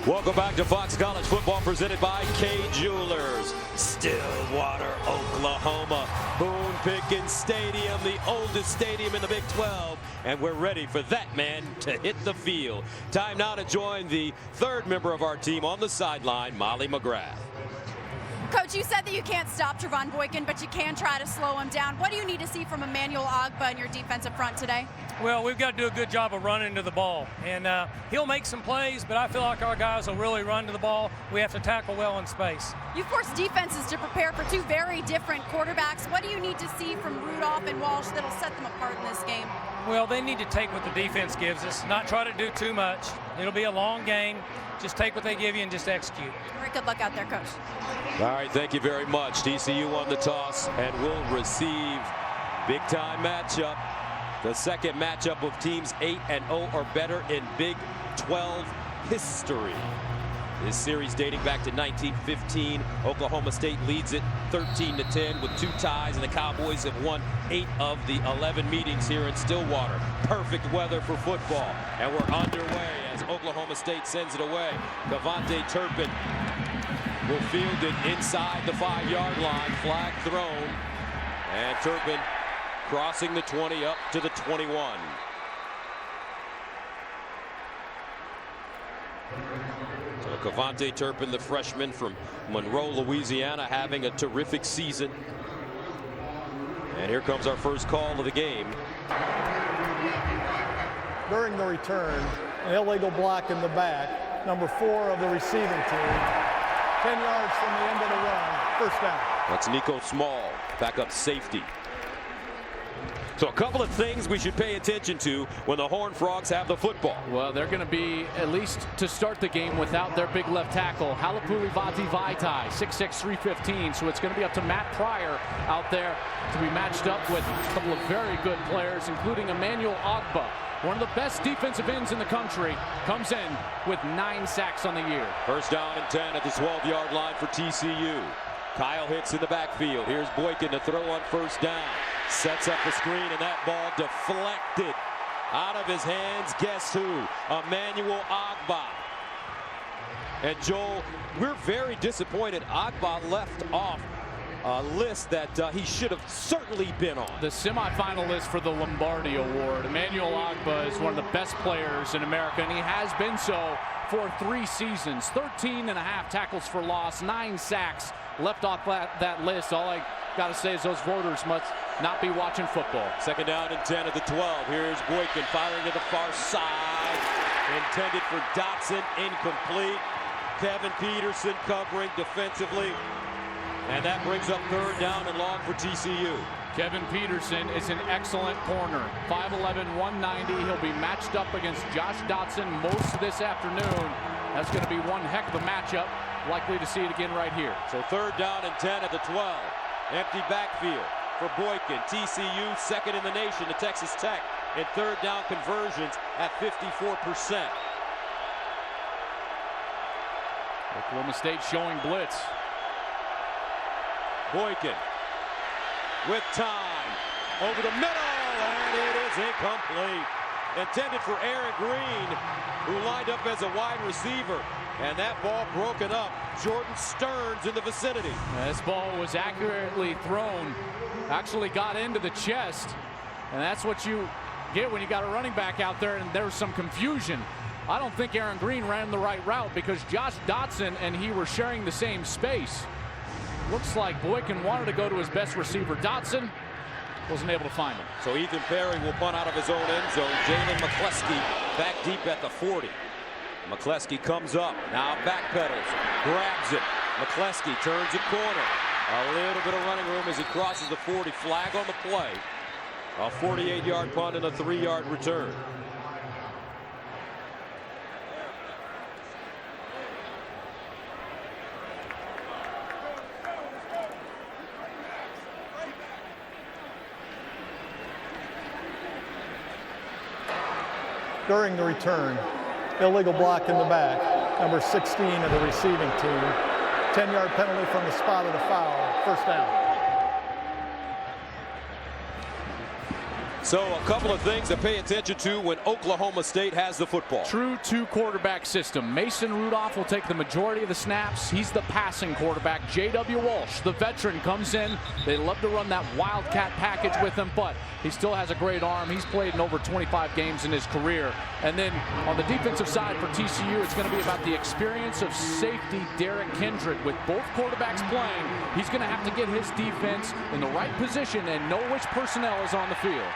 Welcome back to Fox College Football, presented by K Jewelers. Stillwater, Oklahoma. Boone Pickens Stadium, the oldest stadium in the Big 12. And we're ready for that man to hit the field. Time now to join the third member of our team on the sideline, Molly McGrath. Coach, you said that you can't stop Trevon Boykin, but you can try to slow him down. What do you need to see from Emmanuel Ogbah in your defensive front today? Well, we've got to do a good job of running to the ball. And he'll make some plays, but I feel like our guys will really run to the ball. We have to tackle well in space. You've forced defenses to prepare for two very different quarterbacks. What do you need to see from Rudolph and Walsh that'll set them apart in this game? Well, they need to take what the defense gives us, not try to do too much. It'll be a long game. Just take what they give you and just execute. All right, good luck out there, Coach. All right, thank you very much. TCU won the toss and will receive big-time matchup. The second matchup of teams 8-0 or better in Big 12 history. This series dating back to 1915. Oklahoma State leads it 13-10 with 2 ties, and the Cowboys have won 8 of the 11 meetings here in Stillwater. Perfect weather for football, and we're underway as Oklahoma State sends it away. Devontae Turpin will field it inside the 5-yard line. Flag thrown, and Turpin crossing the 20 up to the 21. So Devontae Turpin, the freshman from Monroe, Louisiana, having a terrific season. And here comes our first call of the game. During the return, an illegal block in the back, number 4 of the receiving team, 10 yards from the end of the run, first down. That's Nico Small, backup safety. So a couple of things we should pay attention to when the Horned Frogs have the football. Well, they're going to be, at least to start the game, without their big left tackle, Halapuli Vaitai, 6'6", 315. So it's going to be up to Matt Pryor out there to be matched up with a couple of very good players, including Emmanuel Ogbah, one of the best defensive ends in the country, comes in with 9 sacks on the year. First down and 10 at the 12-yard line for TCU. Kyle Hicks in the backfield. Here's Boykin to throw on first down. Sets up the screen, and that ball deflected out of his hands. Guess who? Emmanuel Ogbah. And Joel, we're very disappointed. Ogbah left off a list that he should have certainly been on. The semifinalist for the Lombardi Award. Emmanuel Ogbah is one of the best players in America, and he has been so for 3 seasons. 13.5 tackles for loss, 9 sacks. Left off that list. All I got to say is those voters must not be watching football. Second down and 10 at the 12. Here's Boykin firing to the far side. Intended for Dotson, incomplete. Kevin Peterson covering defensively. And that brings up third down and long for TCU. Kevin Peterson is an excellent corner. 5'11", 190. He'll be matched up against Josh Dotson most of this afternoon. That's going to be one heck of a matchup. Likely to see it again right here. So third down and 10 at the 12. Empty backfield for Boykin. TCU second in the nation to Texas Tech in third down conversions at 54%. Oklahoma State showing blitz. Boykin with time over the middle, and it is incomplete. Intended for Aaron Green, who lined up as a wide receiver, and that ball broken up. Jordan Stearns in the vicinity. This ball was accurately thrown, actually got into the chest, and that's what you get when you got a running back out there, and there's some confusion. I don't think Aaron Green ran the right route because Josh Dotson and he were sharing the same space. Looks like Boykin wanted to go to his best receiver. Dotson wasn't able to find him. So Ethan Perry will punt out of his own end zone. Jalen McCleskey back deep at the 40. McCleskey comes up, now backpedals, grabs it. McCleskey turns a corner. A little bit of running room as he crosses the 40. Flag on the play. A 48-yard punt and a 3-yard return. During the return, illegal block in the back, number 16 of the receiving team, 10-yard penalty from the spot of the foul, first down. So a couple of things to pay attention to when Oklahoma State has the football. True two-quarterback system. Mason Rudolph will take the majority of the snaps. He's the passing quarterback. J.W. Walsh, the veteran, comes in. They love to run that wildcat package with him, but he still has a great arm. He's played in over 25 games in his career. And then on the defensive side for TCU, it's going to be about the experience of safety Derek Kindred. With both quarterbacks playing, he's going to have to get his defense in the right position and know which personnel is on the field.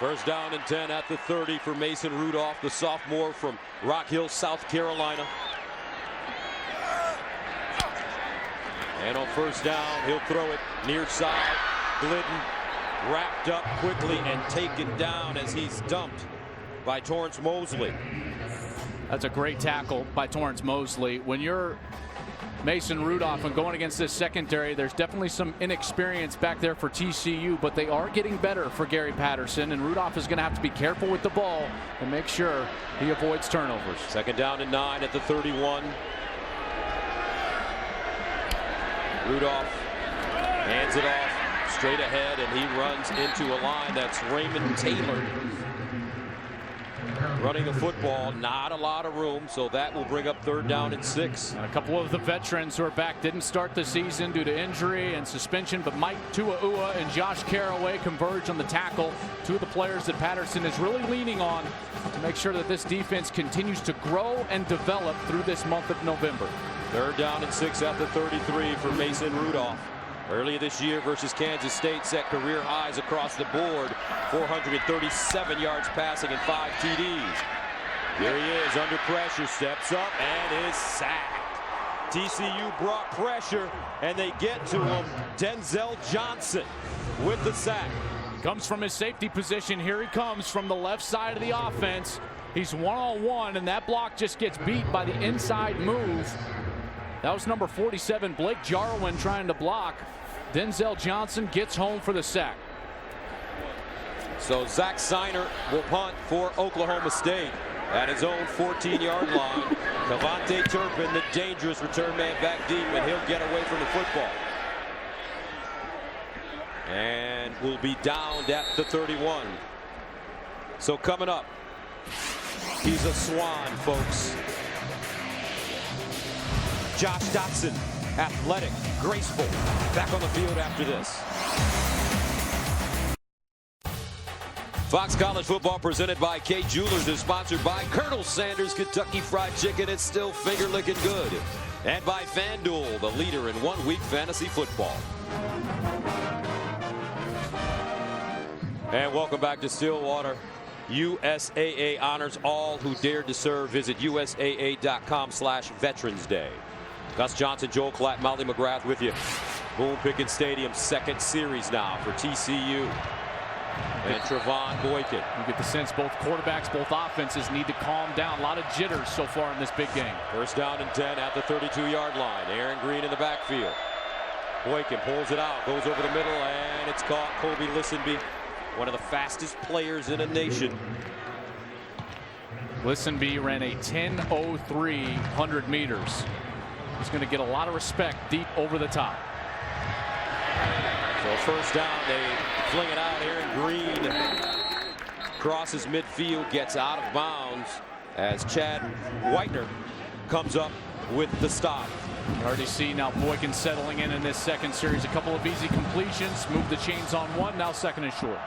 First down and 10 at the 30 for Mason Rudolph, the sophomore from Rock Hill, South Carolina. And on first down, he'll throw it near side. Glidden wrapped up quickly and taken down as he's dumped by Torrance Mosley. That's a great tackle by Torrance Mosley. When you're Mason Rudolph and going against this secondary, there's definitely some inexperience back there for TCU, but they are getting better for Gary Patterson, and Rudolph is going to have to be careful with the ball and make sure he avoids turnovers. Second down and 9 at the 31. Rudolph hands it off straight ahead, and he runs into a line. That's Raymond Taylor running the football. Not a lot of room, so that will bring up third down and 6. And a couple of the veterans who are back didn't start the season due to injury and suspension, but Mike Tuaua and Josh Caraway converge on the tackle. Two of the players that Patterson is really leaning on to make sure that this defense continues to grow and develop through this month of November. Third down and 6 at the 33 for Mason Rudolph. Earlier this year versus Kansas State, set career highs across the board. 437 yards passing and 5 TDs. Here he is under pressure, steps up and is sacked. TCU brought pressure and they get to him. Denzel Johnson with the sack. Comes from his safety position. Here he comes from the left side of the offense. He's one-on-one, and that block just gets beat by the inside move. That was number 47, Blake Jarwin, trying to block. Denzel Johnson gets home for the sack. So Zach Seiner will punt for Oklahoma State at his own 14-yard line. Cavante Turpin, the dangerous return man, back deep, and he'll get away from the football. And will be downed at the 31. So coming up, he's a swan, folks. Josh Dotson, athletic, graceful, back on the field after this. Fox College Football presented by K Jewelers is sponsored by Colonel Sanders Kentucky Fried Chicken. It's still finger-licking good. And by FanDuel, the leader in one-week fantasy football. And welcome back to Stillwater. USAA honors all who dared to serve. Visit USAA.com/Veterans Day. Gus Johnson, Joel Klatt, Molly McGrath with you. Boone Pickens Stadium, second series now for TCU. And Trevon Boykin. You get the sense both quarterbacks, both offenses need to calm down. A lot of jitters so far in this big game. First down and 10 at the 32-yard line. Aaron Green in the backfield. Boykin pulls it out, goes over the middle, and it's caught. Kobe Listenby, one of the fastest players in the nation. Listenby ran a 10:03 100 meters. He's going to get a lot of respect deep over the top. So first down, they fling it out. Aaron Green crosses midfield, gets out of bounds as Chad Whitener comes up with the stop. You already see now Boykin settling in this second series. A couple of easy completions, move the chains on one, now second and short.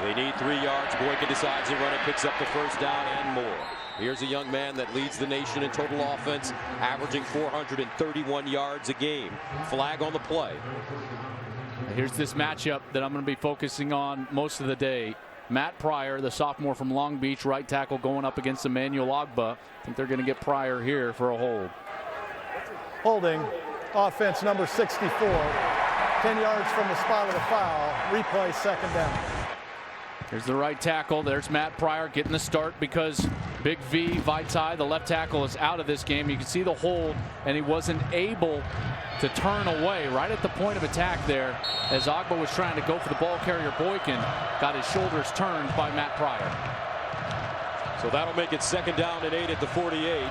They need 3 yards. Boykin decides to run it, picks up the first down and more. Here's a young man that leads the nation in total offense, averaging 431 yards a game. Flag on the play. Here's this matchup that I'm going to be focusing on most of the day. Matt Pryor, the sophomore from Long Beach, right tackle, going up against Emmanuel Ogba. I think they're going to get Pryor here for a hold. Holding, offense number 64. 10 yards from the spot of the foul. Replay, second down. Here's the right tackle. There's Matt Pryor getting the start because Big V, Vaitai, the left tackle, is out of this game. You can see the hold, and he wasn't able to turn away right at the point of attack there as Ogba was trying to go for the ball carrier. Boykin got his shoulders turned by Matt Pryor. So that'll make it second down and 8 at the 48.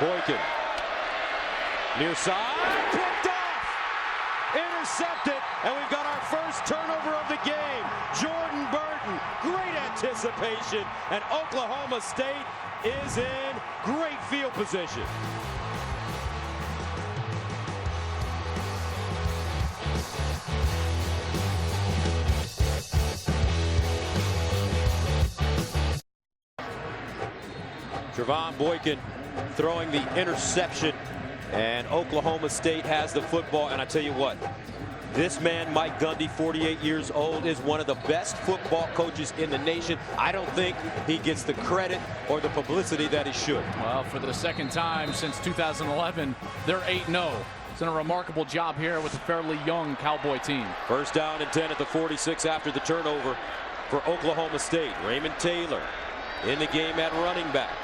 Boykin Near side, picked off, intercepted, and we've got our first turnover of the game. Jordan Burton, great anticipation, and Oklahoma State is in great field position. Trevon Boykin throwing the interception, and Oklahoma State has the football. And I tell you what, this man, Mike Gundy, 48 years old, is one of the best football coaches in the nation. I don't think he gets the credit or the publicity that he should. Well, for the second time since 2011, they're 8-0. It's done a remarkable job here with a fairly young Cowboy team. First down and 10 at the 46 after the turnover for Oklahoma State. Raymond Taylor in the game at running back.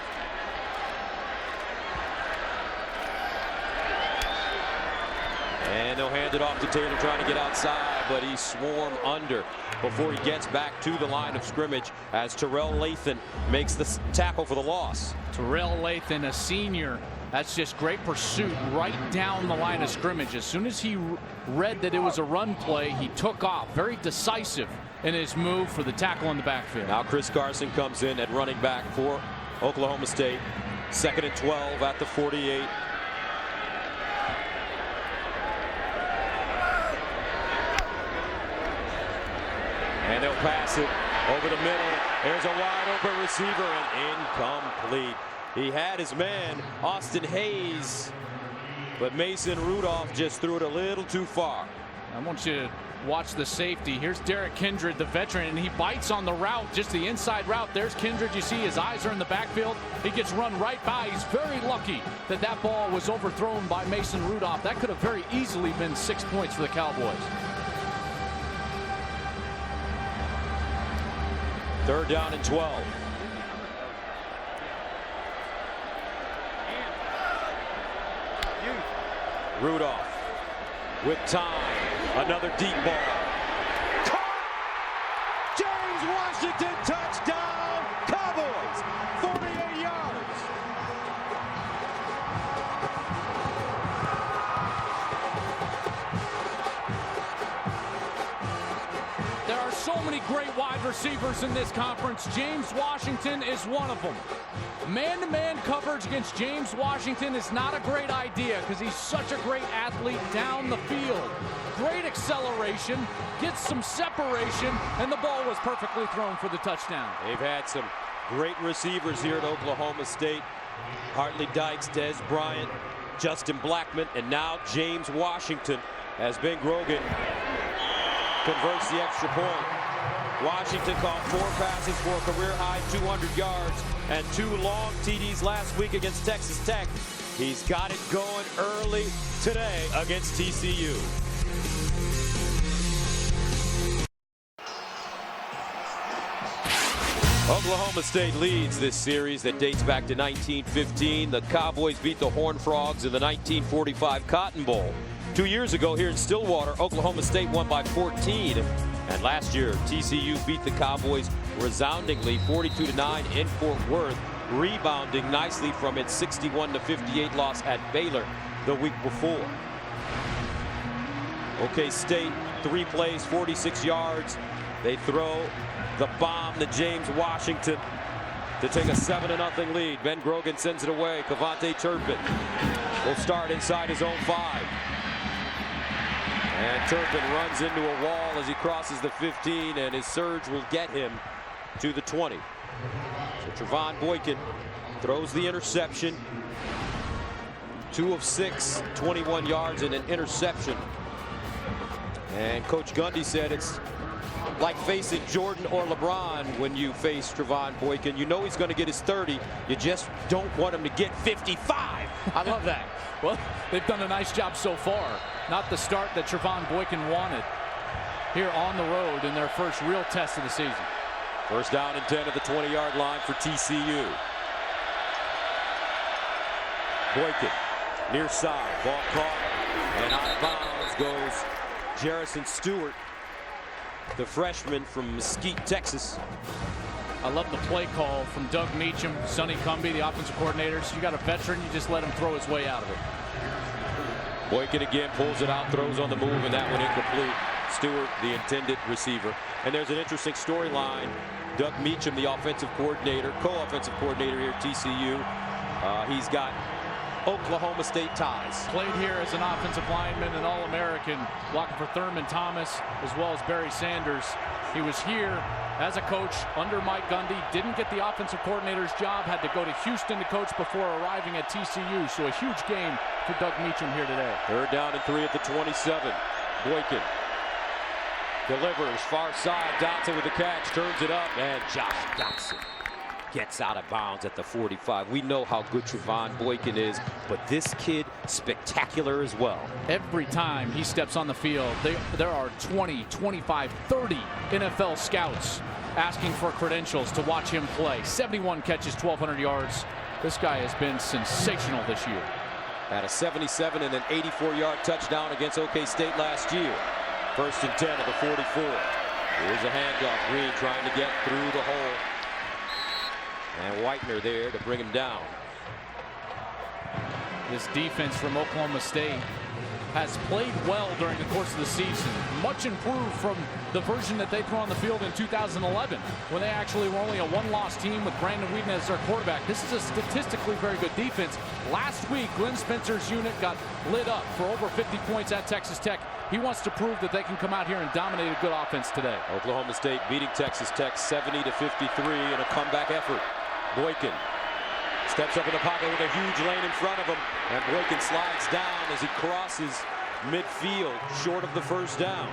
And they'll hand it off to Taylor, trying to get outside, but he's swarmed under before he gets back to the line of scrimmage as Terrell Lathan makes the tackle for the loss. Terrell Lathan, a senior. That's just great pursuit right down the line of scrimmage. As soon as he read that it was a run play, he took off. Very decisive in his move for the tackle in the backfield. Now Chris Carson comes in at running back for Oklahoma State. 2nd and 12 at the 48. And they'll pass it over the middle. There's a wide open receiver and incomplete. He had his man, Austin Hayes, but Mason Rudolph just threw it a little too far. I want you to watch the safety. Here's Derek Kindred, the veteran, and he bites on the route, just the inside route. There's Kindred. You see his eyes are in the backfield. He gets run right by. He's very lucky that that ball was overthrown by Mason Rudolph. That could have very easily been 6 points for the Cowboys. 3rd down and 12. Rudolph with time. Another deep ball. Caught! James Washington, touchdown! Cowboys, 48 yards. There are so many great wide receivers in this conference. James Washington is one of them. Man-to-man coverage against James Washington is not a great idea because he's such a great athlete down the field. Great acceleration, gets some separation, and the ball was perfectly thrown for the touchdown. They've had some great receivers here at Oklahoma State. Hartley Dykes, Des Bryant, Justin Blackman, and now James Washington as Ben Grogan converts the extra point. Washington caught 4 passes for a career-high 200 yards and 2 long TDs last week against Texas Tech. He's got it going early today against TCU. Oklahoma State leads this series that dates back to 1915. The Cowboys beat the Horned Frogs in the 1945 Cotton Bowl. 2 years ago here in Stillwater, Oklahoma State won by 14. And last year, TCU beat the Cowboys resoundingly 42-9 in Fort Worth, rebounding nicely from its 61-58 loss at Baylor the week before. OK State, 3 plays, 46 yards. They throw the bomb to James Washington to take a 7-0 lead. Ben Grogan sends it away. Cavante Turpin will start inside his own 5. And Turpin runs into a wall as he crosses the 15, and his surge will get him to the 20. So Trevon Boykin throws the interception. 2 of 6, 21 yards and an interception. And Coach Gundy said it's like facing Jordan or LeBron when you face Trevon Boykin. You know he's going to get his 30. You just don't want him to get 55. I love that. Well, they've done a nice job so far. Not the start that Trevon Boykin wanted here on the road in their first real test of the season. First down and 10 at the 20-yard line for TCU. Boykin, near side, ball caught, and out of bounds goes Jarrison Stewart, the freshman from Mesquite, Texas. I love the play call from Doug Meacham, Sonny Cumbie, the offensive coordinators. You got a veteran, you just let him throw his way out of it. Boykin again pulls it out, throws on the move, and that one incomplete. Stewart, the intended receiver. And there's an interesting storyline. Doug Meacham, the offensive coordinator, co-offensive coordinator here at TCU. He's got Oklahoma State ties. Played here as an offensive lineman and All-American, blocking for Thurman Thomas as well as Barry Sanders. He was here as a coach under Mike Gundy, didn't get the offensive coordinator's job, had to go to Houston to coach before arriving at TCU. So a huge game for Doug Meacham here today. 3rd down and 3 at the 27. Boykin delivers far side. Dotson with the catch, turns it up, and Josh Dotson gets out of bounds at the 45. We know how good Trevon Boykin is, but this kid spectacular as well. Every time he steps on the field, there are 20, 25, 30 NFL scouts asking for credentials to watch him play. 71 catches, 1,200 yards. This guy has been sensational this year. Had a 77 and an 84-yard touchdown against OK State last year. 1st and 10 at the 44. Here's a handoff. Green trying to get through the hole. And Whitener there to bring him down. This defense from Oklahoma State has played well during the course of the season. Much improved from the version that they threw on the field in 2011, when they actually were only a one-loss team with Brandon Whedon as their quarterback. This is a statistically very good defense. Last week, Glenn Spencer's unit got lit up for over 50 points at Texas Tech. He wants to prove that they can come out here and dominate a good offense today. Oklahoma State beating Texas Tech 70-53 in a comeback effort. Boykin steps up in the pocket with a huge lane in front of him, and Boykin slides down as he crosses midfield short of the 1st down.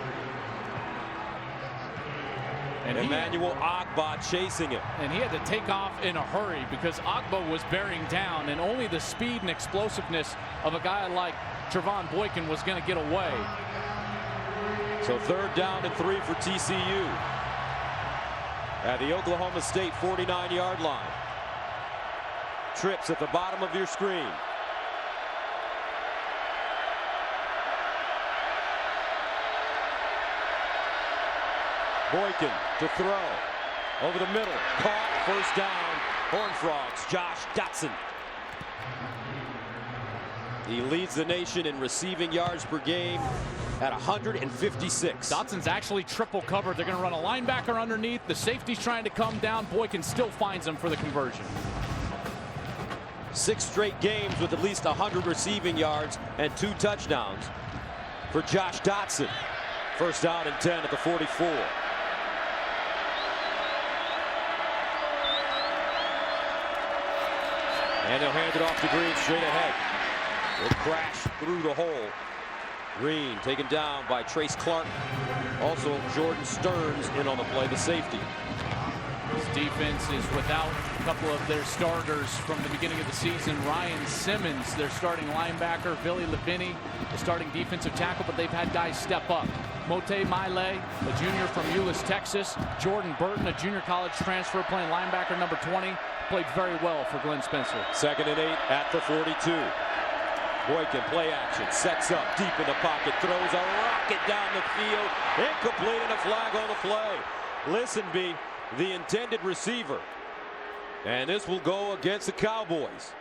And Emmanuel Ogbah chasing him. And he had to take off in a hurry because Ogbah was bearing down, and only the speed and explosiveness of a guy like Trevon Boykin was going to get away. So 3rd down and 3 for TCU at the Oklahoma State 49-yard line. Trips at the bottom of your screen. Boykin to throw. Over the middle. Caught. 1st down. Horned Frogs. Josh Dotson. He leads the nation in receiving yards per game at 156. Dotson's actually triple covered. They're going to run a linebacker underneath. The safety's trying to come down. Boykin still finds him for the conversion. 6 straight games with at least 100 receiving yards and 2 touchdowns for Josh Dotson. 1st down and 10 at the 44. And they'll hand it off to Green straight ahead. It crashed through the hole. Green taken down by Trace Clark. Also Jordan Stearns in on the play, the safety. This defense is without a couple of their starters from the beginning of the season. Ryan Simmons, their starting linebacker. Billy Lavini, the starting defensive tackle, but they've had guys step up. Mote Maile, a junior from Euless, Texas. Jordan Burton, a junior college transfer, playing linebacker number 20. Played very well for Glenn Spencer. 2nd and 8 at the 42. Boykin play action, sets up deep in the pocket, throws a rocket down the field. Incomplete, and a flag on the play. Listenby, the intended receiver. And this will go against the Cowboys.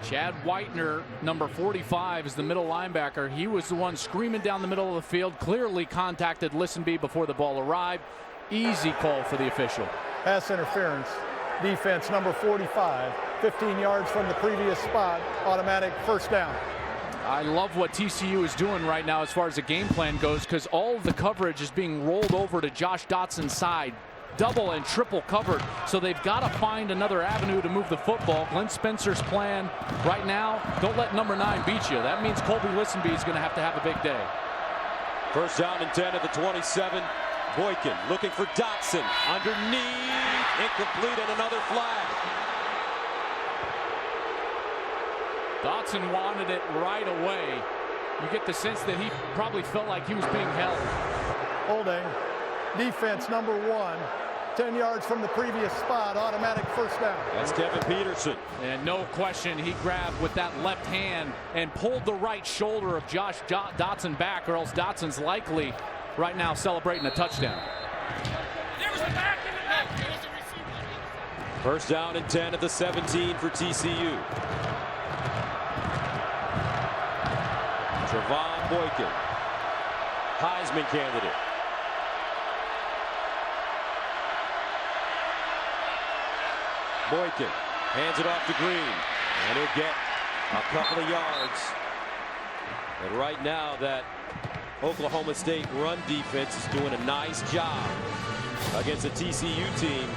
Chad Whitener, number 45, is the middle linebacker. He was the one screaming down the middle of the field, clearly contacted Listenby before the ball arrived. Easy call for the official. Pass interference. Defense number 45, 15 yards from the previous spot, automatic 1st down. I love what TCU is doing right now as far as the game plan goes, because all of the coverage is being rolled over to Josh Dotson's side. Double and triple covered, so they've got to find another avenue to move the football. Glenn Spencer's plan right now, don't let number 9 beat you. That means Colby Listenby is going to have a big day. 1st down and 10 at the 27. Boykin looking for Dotson underneath, incomplete, and another flag. Dotson wanted it right away. You get the sense that he probably felt like he was being held. Holding. Defense number 1, 10 yards from the previous spot, automatic 1st down. That's Kevin Peterson. And no question, he grabbed with that left hand and pulled the right shoulder of Josh Dotson back, or else Dotson's likely right now celebrating a touchdown. 1st down and 10 at the 17 for TCU. Trevon Boykin, Heisman candidate. Boykin hands it off to Green, and he'll get a couple of yards. And right now that Oklahoma State run defense is doing a nice job against a TCU team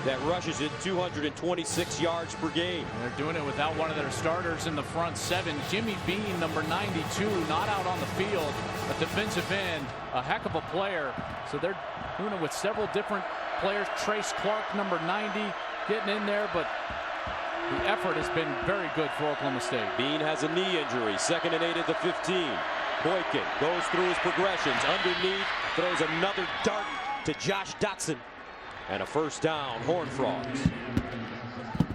that rushes it 226 yards per game. And they're doing it without one of their starters in the front seven. Jimmy Bean, number 92, not out on the field. A defensive end, a heck of a player. So they're doing it with several different players. Trace Clark, number 90, getting in there, but the effort has been very good for Oklahoma State. Bean has a knee injury, 2nd and 8 at the 15. Boykin goes through his progressions, underneath, throws another dart to Josh Dotson, and a first down, Horned Frogs.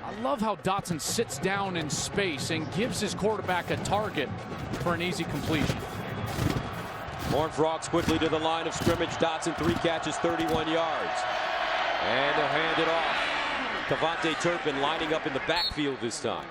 I love how Dotson sits down in space and gives his quarterback a target for an easy completion. Horned Frogs quickly to the line of scrimmage. Dotson, 3 catches, 31 yards. And they'll hand it off. Cavante Turpin lining up in the backfield this time.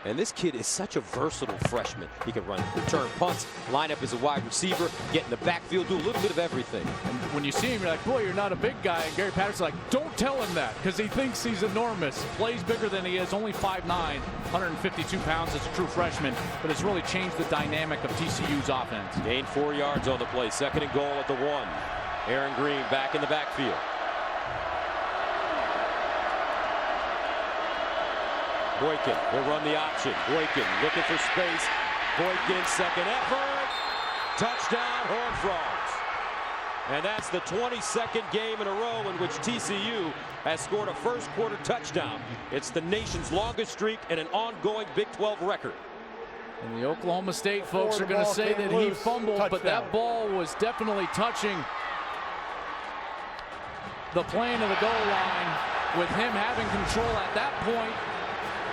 And this kid is such a versatile freshman. He can run return punts, line up as a wide receiver, get in the backfield, do a little bit of everything. And when you see him, you're like, boy, you're not a big guy. And Gary Patterson's like, don't tell him that, because he thinks he's enormous. Plays bigger than he is, only 5'9", 152 pounds as a true freshman, but has really changed the dynamic of TCU's offense. Gained 4 yards on the play. 2nd and goal at the 1. Aaron Green back in the backfield. Boykin will run the option. Boykin looking for space. Boykin, 2nd effort. Touchdown, Horned Frogs. And that's the 22nd game in a row in which TCU has scored a first quarter touchdown. It's the nation's longest streak and an ongoing Big 12 record. And the Oklahoma State folks are going to say that he fumbled, but that ball was definitely touching the plane of the goal line with him having control at that point.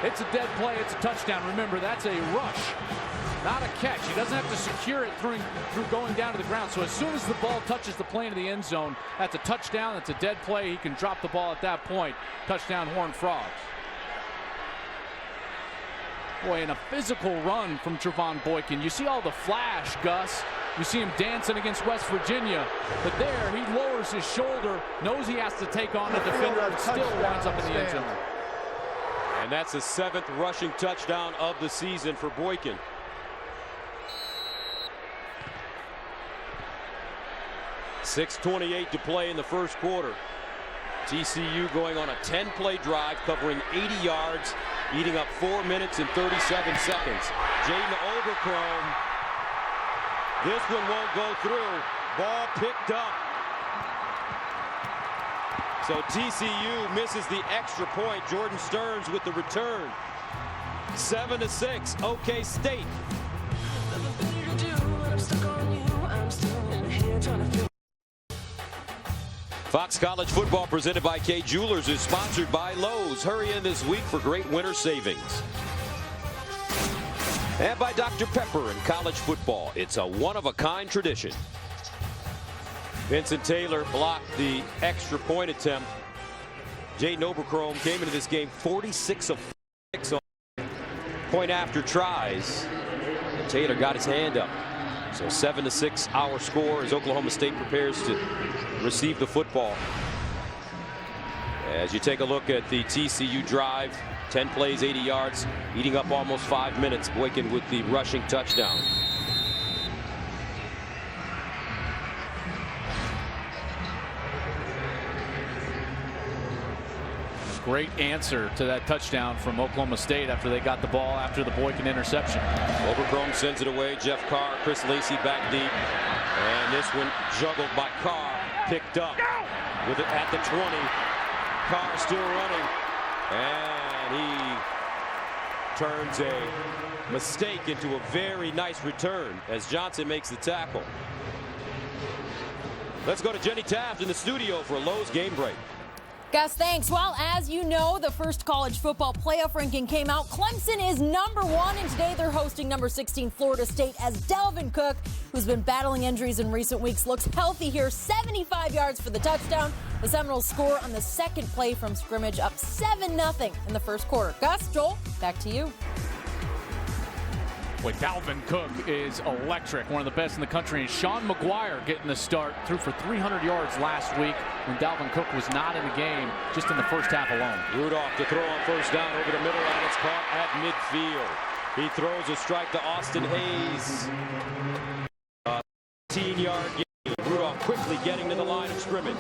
It's a dead play. It's a touchdown. Remember, that's a rush, not a catch. He doesn't have to secure it through going down to the ground. So as soon as the ball touches the plane of the end zone, that's a touchdown. That's a dead play. He can drop the ball at that point. Touchdown, Horned Frogs. Boy, and a physical run from Trevon Boykin. You see all the flash, Gus. You see him dancing against West Virginia. But there, he lowers his shoulder, knows he has to take on a defender, and still winds up in the end zone. And that's the 7th rushing touchdown of the season for Boykin. .6:28 to play in the first quarter. TCU going on a 10-play drive, covering 80 yards, eating up 4 minutes and 37 seconds. Jaden Overcrome. This one won't go through. Ball picked up. So TCU misses the extra point. Jordan Stearns with the return. 7-6, OK State. Fox College Football presented by Kay Jewelers is sponsored by Lowe's. Hurry in this week for great winter savings. And by Dr. Pepper in college football. It's a one-of-a-kind tradition. Vincent Taylor blocked the extra point attempt. Jaden Overcrome came into this game 46 of 6 on point after tries. And Taylor got his hand up. So 7-6 our score as Oklahoma State prepares to receive the football. As you take a look at the TCU drive, 10 plays, 80 yards, eating up almost 5 minutes. Boykin with the rushing touchdown. Great answer to that touchdown from Oklahoma State after they got the ball after the Boykin interception. Overcrome sends it away. Jeff Carr, Chris Lacey back deep. And this one juggled by Carr, picked up with it at the 20. Carr still running. And he turns a mistake into a very nice return as Johnson makes the tackle. Let's go to Jenny Taft in the studio for a Lowe's game break. Gus, thanks. Well, as you know, the first college football playoff ranking came out. Clemson is #1, and today they're hosting number 16 Florida State as Delvin Cook, who's been battling injuries in recent weeks, looks healthy here. 75 yards for the touchdown. The Seminoles score on the second play from scrimmage, up 7-0 in the first quarter. Gus, Joel, back to you. Boy, Dalvin Cook is electric, one of the best in the country. And Sean McGuire getting the start, threw for 300 yards last week when Dalvin Cook was not in the game, just in the first half alone. Rudolph to throw on first down over the middle, and it's caught at midfield. He throws a strike to Austin Hayes. 15-yard gain. Rudolph quickly getting to the line of scrimmage.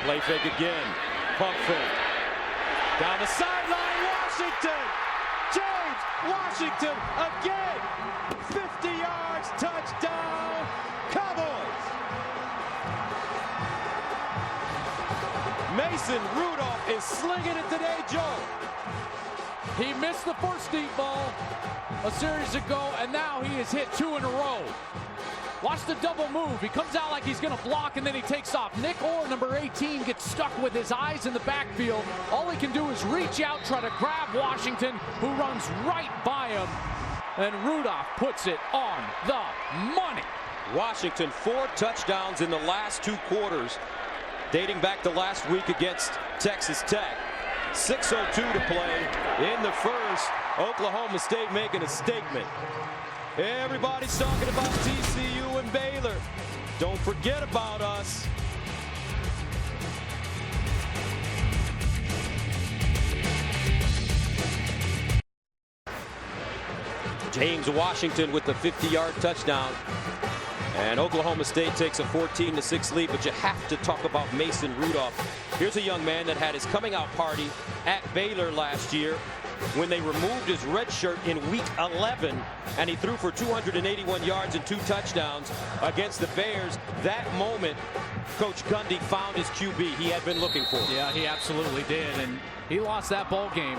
Play fake again. Pump fake. Down the sideline, Washington! James Washington again! 50 yards, touchdown, Cowboys! Mason Rudolph is slinging it today, Joe. He missed the first deep ball a series ago, and now he has hit 2 in a row. Watch the double move. He comes out like he's going to block, and then he takes off. Nick Orr, number 18, gets stuck with his eyes in the backfield. All he can do is reach out, try to grab Washington, who runs right by him. And Rudolph puts it on the money. Washington, 4 touchdowns in the last 2 quarters, dating back to last week against Texas Tech. 6:02 to play in the first. Oklahoma State making a statement. Everybody's talking about TCU and Baylor. Don't forget about us. James Washington with the 50-yard touchdown. And Oklahoma State takes a 14-6 lead, but you have to talk about Mason Rudolph. Here's a young man that had his coming out party at Baylor last year when they removed his red shirt in week 11, and he threw for 281 yards and 2 touchdowns against the Bears. That moment, Coach Gundy found his QB he had been looking for. Yeah, he absolutely did, and he lost that ball game,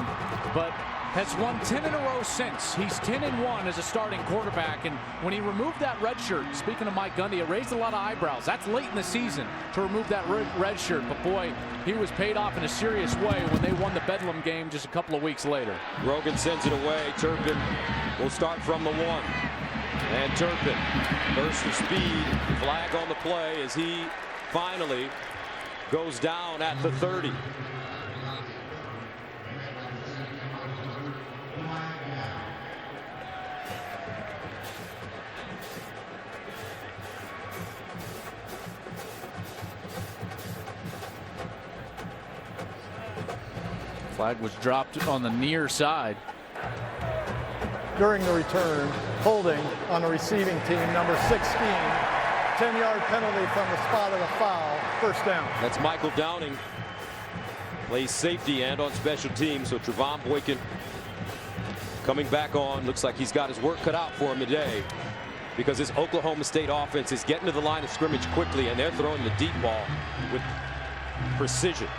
but has won 10 in a row since. He's 10-1 as a starting quarterback, and when he removed that red shirt, speaking of Mike Gundy, it raised a lot of eyebrows. That's late in the season to remove that red shirt, but boy, he was paid off in a serious way when they won the Bedlam game just a couple of weeks later. Rogan sends it away. Turpin will start from the 1. And Turpin, burst of speed, flag on the play as he finally goes down at the 30. Flag was dropped on the near side. During the return, holding on the receiving team, number 16. 10-yard penalty from the spot of the foul. First down. That's Michael Downing. Plays safety and on special teams. So Trevon Boykin coming back on. Looks like he's got his work cut out for him today, because this Oklahoma State offense is getting to the line of scrimmage quickly, and they're throwing the deep ball with precision.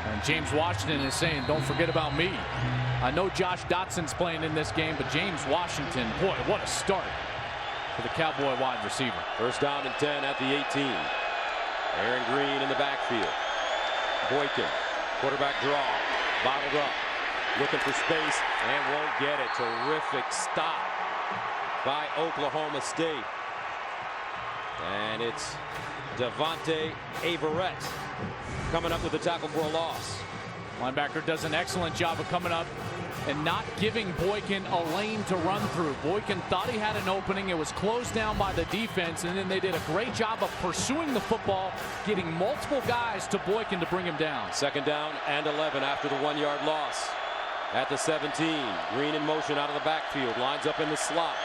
And James Washington is saying, don't forget about me. I know Josh Dotson's playing in this game, but James Washington, boy, what a start for the Cowboy wide receiver. First down and 10 at the 18. Aaron Green in the backfield. Boykin, quarterback draw, bottled up, looking for space and won't get it. Terrific stop by Oklahoma State. And it's Devontae Averett coming up with the tackle for a loss. Linebacker does an excellent job of coming up and not giving Boykin a lane to run through. Boykin thought he had an opening. It was closed down by the defense, and then they did a great job of pursuing the football, getting multiple guys to Boykin to bring him down. Second down and 11 after the 1-yard loss. At the 17, Green in motion out of the backfield, lines up in the slot.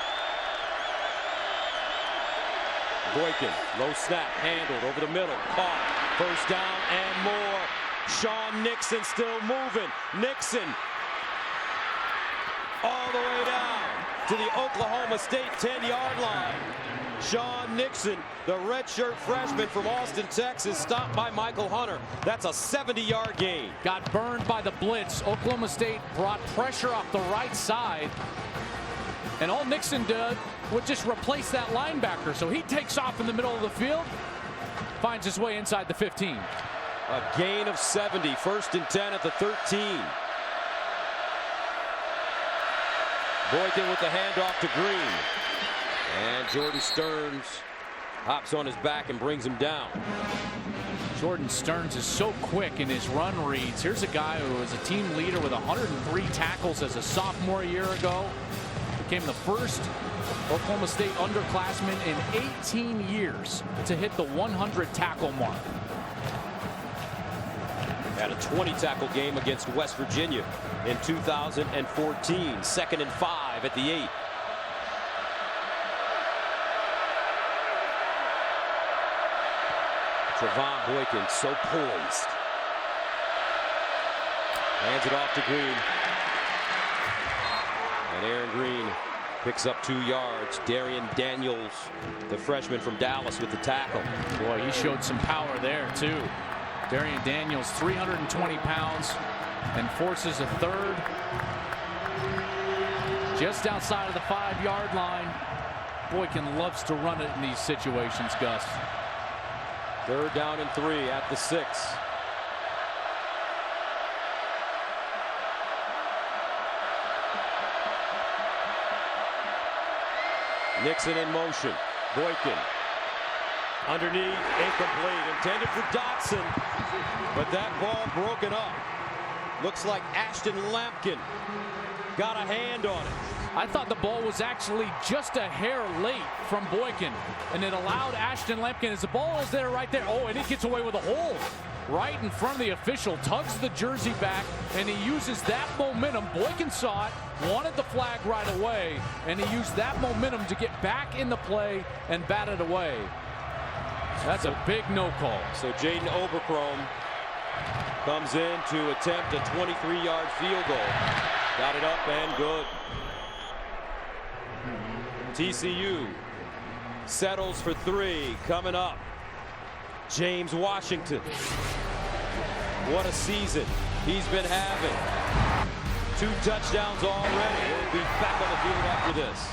Boykin, low snap, handled over the middle, caught. First down and more. Sean Nixon still moving. Nixon all the way down to the Oklahoma State 10-yard line. Sean Nixon, the redshirt freshman from Austin, Texas, stopped by Michael Hunter. That's a 70-yard gain. Got burned by the blitz. Oklahoma State brought pressure off the right side, and all Nixon did was just replace that linebacker. So he takes off in the middle of the field, finds his way inside the 15. A gain of 70, first and 10 at the 13. Boykin with the handoff to Green. And Jordan Stearns hops on his back and brings him down. Jordan Stearns is so quick in his run reads. Here's a guy who was a team leader with 103 tackles as a sophomore a year ago. Became the first Oklahoma State underclassman in 18 years to hit the 100 tackle mark. Had a 20 tackle game against West Virginia in 2014. 2nd and 5 at the 8. Trevon Boykin so poised. Hands it off to Green. And Aaron Green picks up 2 yards. Darian Daniels, the freshman from Dallas, with the tackle. Boy, he showed some power there, too. Darian Daniels, 320 pounds, and forces a third. Just outside of the 5-yard line. Boykin loves to run it in these situations, Gus. 3rd down and 3 at the 6. Nixon in motion. Boykin underneath, incomplete, intended for Dotson, but that ball broken up. Looks like Ashton Lampkin got a hand on it. I thought the ball was actually just a hair late from Boykin, and it allowed Ashton Lampkin, as the ball is there right there. Oh, and he gets away with a hold right in front of the official, tugs the jersey back, and he uses that momentum. Boykin saw it, wanted the flag right away, and he used that momentum to get back in the play and bat it away. That's a big no call. So Jaden Oberchrome comes in to attempt a 23-yard field goal. Got it up and good. TCU settles for 3 coming up. James Washington. What a season he's been having. 2 touchdowns already. He'll be back on the field after this.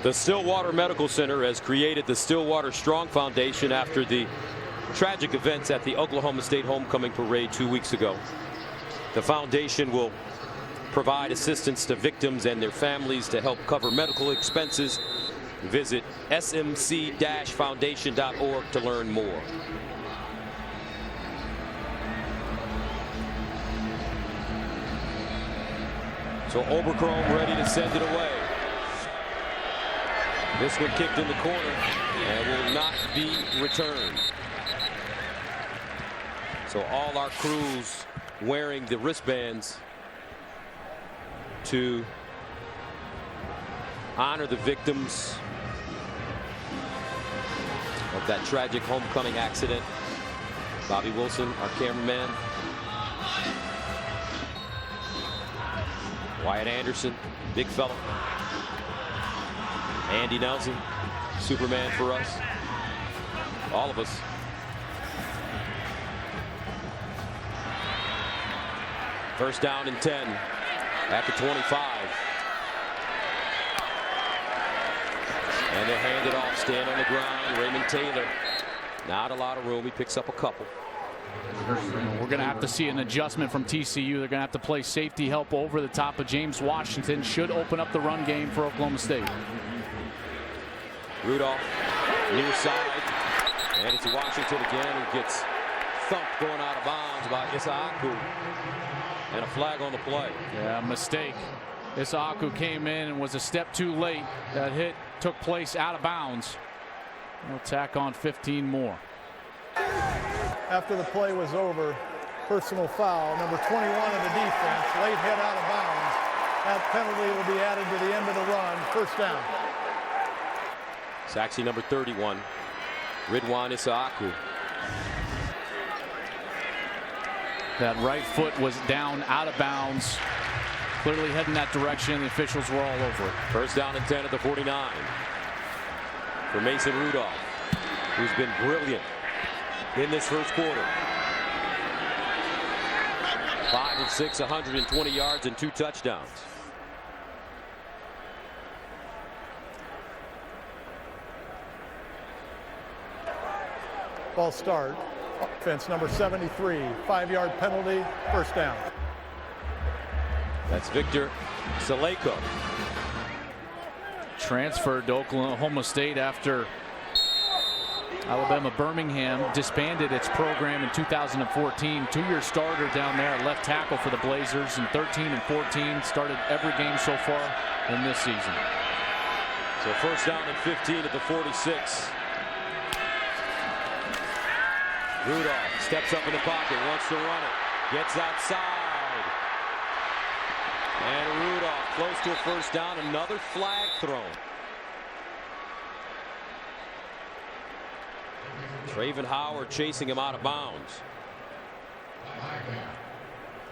The Stillwater Medical Center has created the Stillwater Strong Foundation after the tragic events at the Oklahoma State homecoming parade 2 weeks ago. The foundation will provide assistance to victims and their families to help cover medical expenses. Visit smc-foundation.org to learn more. So Oberchrome ready to send it away. This one kicked in the corner and will not be returned. So all our crews wearing the wristbands to honor the victims of that tragic homecoming accident. Bobby Wilson, our cameraman. Wyatt Anderson, big fella. Andy Nelson, Superman for us. All of us. First down and 10 at the 25. And they'll hand it off. Stand on the ground. Raymond Taylor. Not a lot of room. He picks up a couple. We're going to have to see an adjustment from TCU. They're going to have to play safety help over the top of James Washington. Should open up the run game for Oklahoma State. Rudolph near side. And it's Washington again who gets thumped going out of bounds by Isaaku. And a flag on the play. Yeah, mistake. Isaaku came in and was a step too late. That hit took place out of bounds. We'll tack on 15 more. After the play was over, personal foul, number 21 of the defense, late hit out of bounds. That penalty will be added to the end of the run. First down. It's actually number 31, Ridwan Isaaku. That right foot was down out of bounds. Clearly heading that direction. The officials were all over it. First down and 10 at the 49. for Mason Rudolph, who's been brilliant in this first quarter. 5 of 6, 120 yards and 2 touchdowns. Ball start. Offense number 73. 5-yard penalty. First down. That's Victor Saleko. Transferred to Oklahoma State after Alabama Birmingham disbanded its program in 2014. 2-year starter down there at left tackle for the Blazers in 13 and 14. Started every game so far in this season. So first down and 15 at the 46. Rudolph steps up in the pocket, wants to run it, gets outside. And Rudolph close to a first down, another flag thrown. Traven Howard chasing him out of bounds.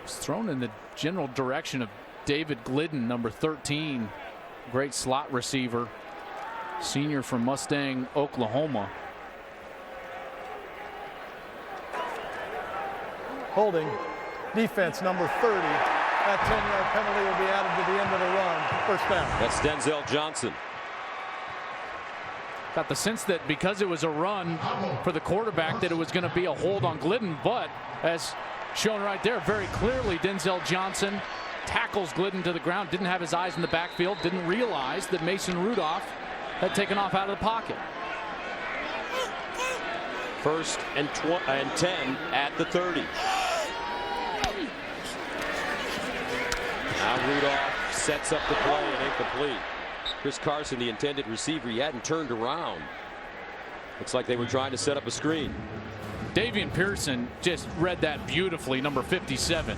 It's thrown in the general direction of David Glidden, number 13. Great slot receiver. Senior from Mustang, Oklahoma. Holding. Defense number 30. That 10-yard penalty will be added to the end of the run. First down. That's Denzel Johnson. Got the sense that because it was a run for the quarterback that it was going to be a hold on Glidden, but as shown right there very clearly, Denzel Johnson tackles Glidden to the ground, didn't have his eyes in the backfield, didn't realize that Mason Rudolph had taken off out of the pocket. First and 10 at the 30. Now Rudolph sets up the play and incomplete. Chris Carson, the intended receiver, he hadn't turned around. Looks like they were trying to set up a screen. Davian Pearson just read that beautifully, number 57.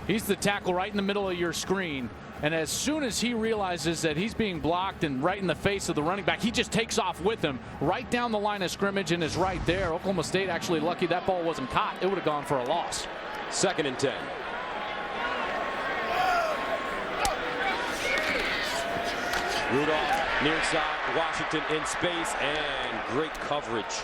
He's the tackle right in the middle of your screen. And as soon as he realizes that he's being blocked and right in the face of the running back, he just takes off with him right down the line of scrimmage and is right there. Oklahoma State actually lucky that ball wasn't caught. It would have gone for a loss. Second and 10. Rudolph near side, Washington in space, and great coverage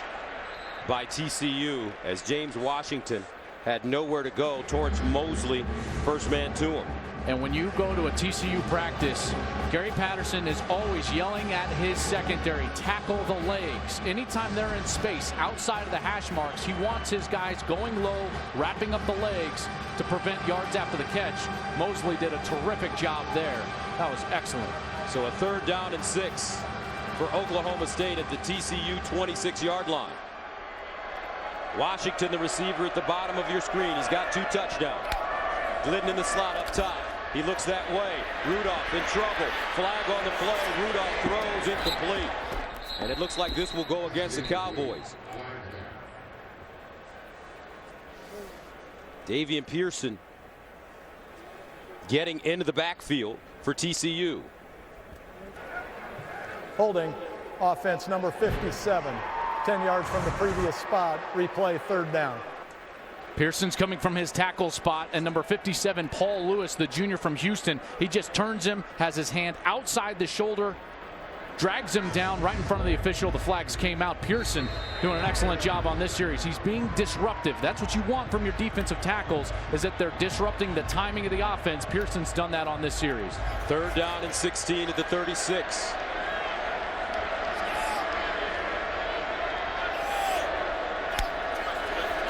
by TCU as James Washington had nowhere to go towards Mosley, first man to him. And when you go to a TCU practice, Gary Patterson is always yelling at his secondary, tackle the legs. Anytime they're in space outside of the hash marks, he wants his guys going low, wrapping up the legs to prevent yards after the catch. Mosley did a terrific job there. That was excellent. So a third down and 6 for Oklahoma State at the TCU 26-yard line. Washington, the receiver at the bottom of your screen. He's got 2 touchdowns. Glidden in the slot up top. He looks that way. Rudolph in trouble. Flag on the play. Rudolph throws incomplete. And it looks like this will go against the Cowboys. Davian Pearson getting into the backfield for TCU. Holding. Offense number 57. 10 yards from the previous spot. Replay, third down. Pearson's coming from his tackle spot, and number 57, Paul Lewis, the junior from Houston, he just turns him, has his hand outside the shoulder, drags him down right in front of the official. The flags came out. Pearson doing an excellent job on this series. He's being disruptive. That's what you want from your defensive tackles, is that they're disrupting the timing of the offense. Pearson's done that on this series. Third down and 16 at the 36.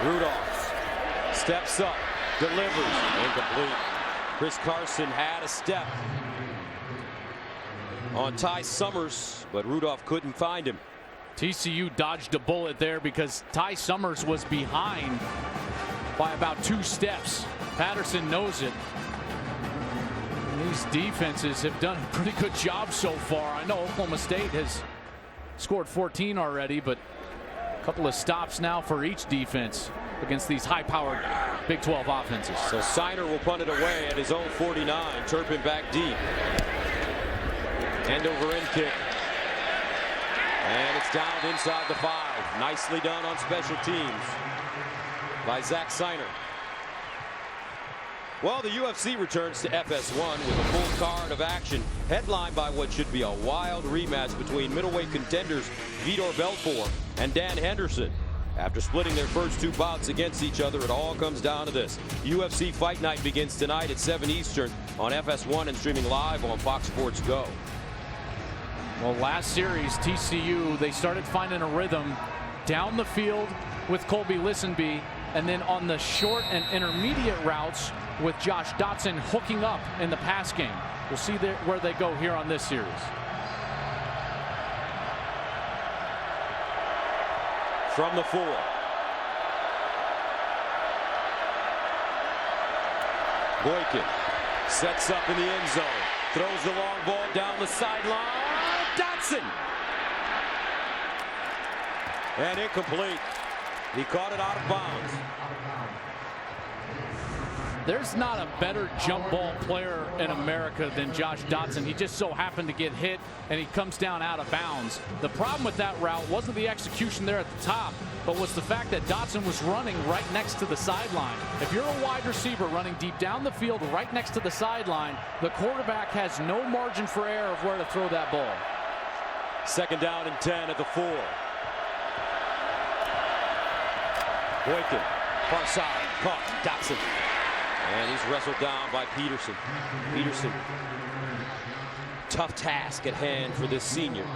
Rudolph steps up, delivers, incomplete. Chris Carson had a step on Ty Summers, but Rudolph couldn't find him. TCU dodged a bullet there because Ty Summers was behind by about 2 steps. Patterson knows it. And these defenses have done a pretty good job so far. I know Oklahoma State has scored 14 already, but a couple of stops now for each defense against these high-powered Big 12 offenses. So Siner will punt it away at his own 49. Turpin back deep. End over end kick. And it's down inside the 5. Nicely done on special teams by Zach Siner. Well, the UFC returns to FS1 with a full card of action, headlined by what should be a wild rematch between middleweight contenders Vitor Belfort and Dan Henderson. After splitting their first 2 bouts against each other, it all comes down to this. UFC Fight Night begins tonight at 7 Eastern on FS1 and streaming live on Fox Sports Go. Well, last series, TCU, they started finding a rhythm down the field with Colby Lisenby, and then on the short and intermediate routes with Josh Dotson hooking up in the pass game. We'll see where they go here on this series. From the 4. Boykin sets up in the end zone. Throws the long ball down the sideline. Dotson! And incomplete. He caught it out of bounds. There's not a better jump ball player in America than Josh Dotson. He just so happened to get hit, and he comes down out of bounds. The problem with that route wasn't the execution there at the top, but was the fact that Dotson was running right next to the sideline. If you're a wide receiver running deep down the field right next to the sideline, the quarterback has no margin for error of where to throw that ball. 2nd down and 10 at the 4. Boykin, far side, caught Dotson. And he's wrestled down by Peterson. Peterson, tough task at hand for this senior.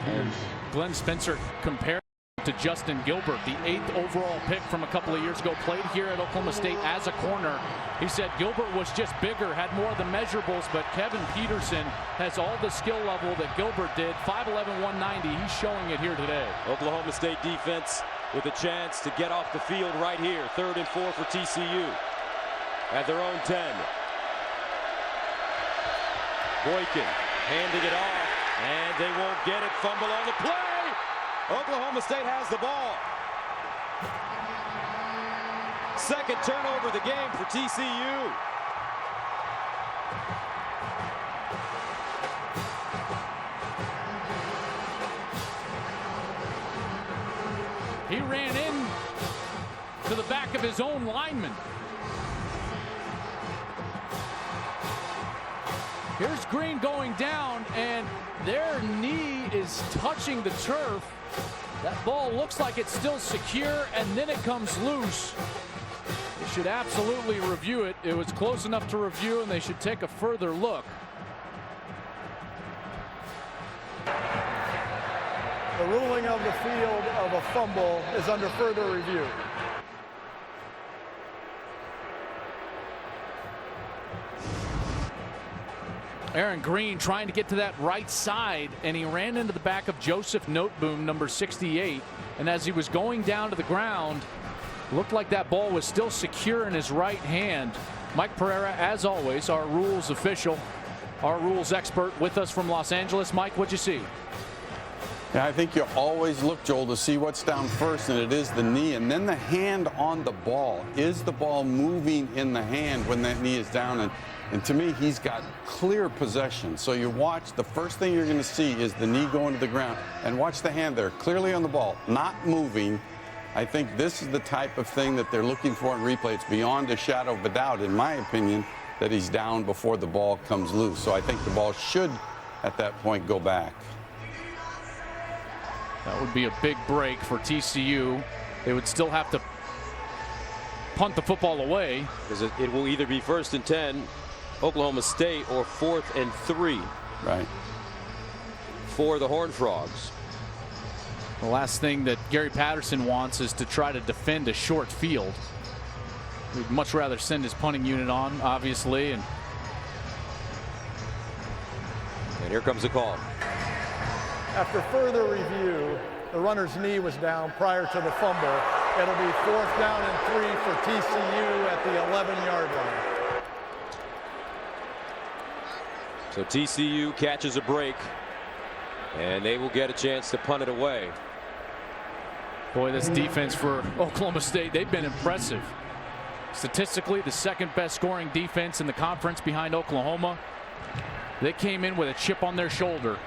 And Glenn Spencer compared to Justin Gilbert, the 8th overall pick from a couple of years ago, played here at Oklahoma State as a corner. He said Gilbert was just bigger, had more of the measurables, but Kevin Peterson has all the skill level that Gilbert did. 5'11", 190. He's showing it here today. Oklahoma State defense with a chance to get off the field right here. 3rd and 4 for TCU at their own 10. Boykin handing it off, and they won't get it. Fumble on the play. Oklahoma State has the ball. 2nd turnover of the game for TCU. He ran in to the back of his own lineman. Here's Green going down, and their knee is touching the turf. That ball looks like it's still secure, and then it comes loose. They should absolutely review it. It was close enough to review, and they should take a further look. The ruling of the field of a fumble is under further review. Aaron Green trying to get to that right side, and he ran into the back of Joseph Noteboom, number 68. And as he was going down to the ground, looked like that ball was still secure in his right hand. Mike Pereira, as always, our rules official, our rules expert, with us from Los Angeles. Mike, what'd you see? Yeah, I think you always look, Joel, to see what's down first, and it is the knee, and then the hand on the ball. Is the ball moving in the hand when that knee is down? And to me, he's got clear possession. So you watch, the first thing you're going to see is the knee going to the ground. And watch the hand there, clearly on the ball, not moving. I think this is the type of thing that they're looking for in replay. It's beyond a shadow of a doubt, in my opinion, that he's down before the ball comes loose. So I think the ball should, at that point, go back. That would be a big break for TCU. They would still have to punt the football away. Because it will either be 1st and 10, Oklahoma State, or 4th and 3. Right. For the Horned Frogs. The last thing that Gary Patterson wants is to try to defend a short field. He'd much rather send his punting unit on, obviously. And here comes the call. After further review, the runner's knee was down prior to the fumble. It'll be 4th down and 3 for TCU at the 11-yard line. So TCU catches a break, and they will get a chance to punt it away. Boy, this defense for Oklahoma State, they've been impressive. Statistically, the 2nd best scoring defense in the conference behind Oklahoma. They came in with a chip on their shoulder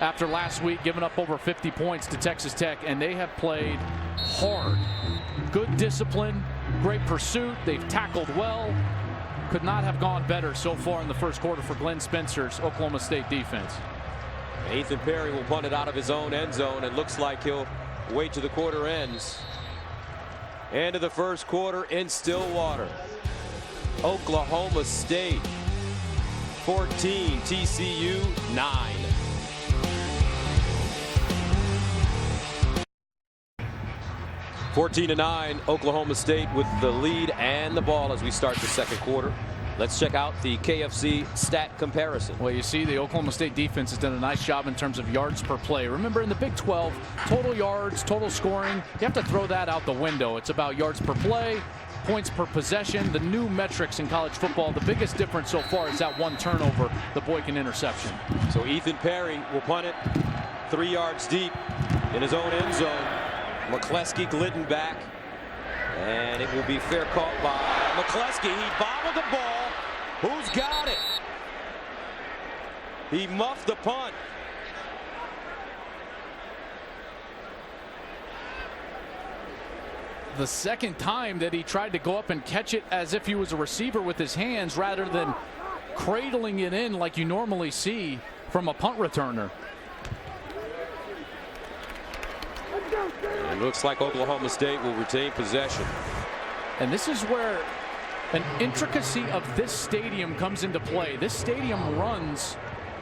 after last week giving up over 50 points to Texas Tech, and they have played hard. Good discipline, great pursuit. They've tackled well. could not have gone better so far in the first quarter for Glenn Spencer's Oklahoma State defense. Ethan Perry will punt it out of his own end zone. It looks like he'll wait till the quarter ends. End of the first quarter in Stillwater. Oklahoma State 14, TCU 9. (14-9), Oklahoma State with the lead and the ball as we start the second quarter. Let's check out the KFC stat comparison. Well, you see the Oklahoma State defense has done a nice job in terms of yards per play. Remember, in the Big 12, total yards, total scoring, you have to throw that out the window. It's about yards per play, points per possession, the new metrics in college football. The biggest difference so far is that one turnover, the Boykin interception. So Ethan Perry will punt it 3 yards deep in his own end zone. McCleskey glidden back, and it will be fair caught by McCleskey. He bobbled the ball. Who's got it? He muffed the punt. The second time that he tried to go up and catch it as if he was a receiver with his hands rather than cradling it in like you normally see from a punt returner. It looks like Oklahoma State will retain possession. And this is where an intricacy of this stadium comes into play. This stadium runs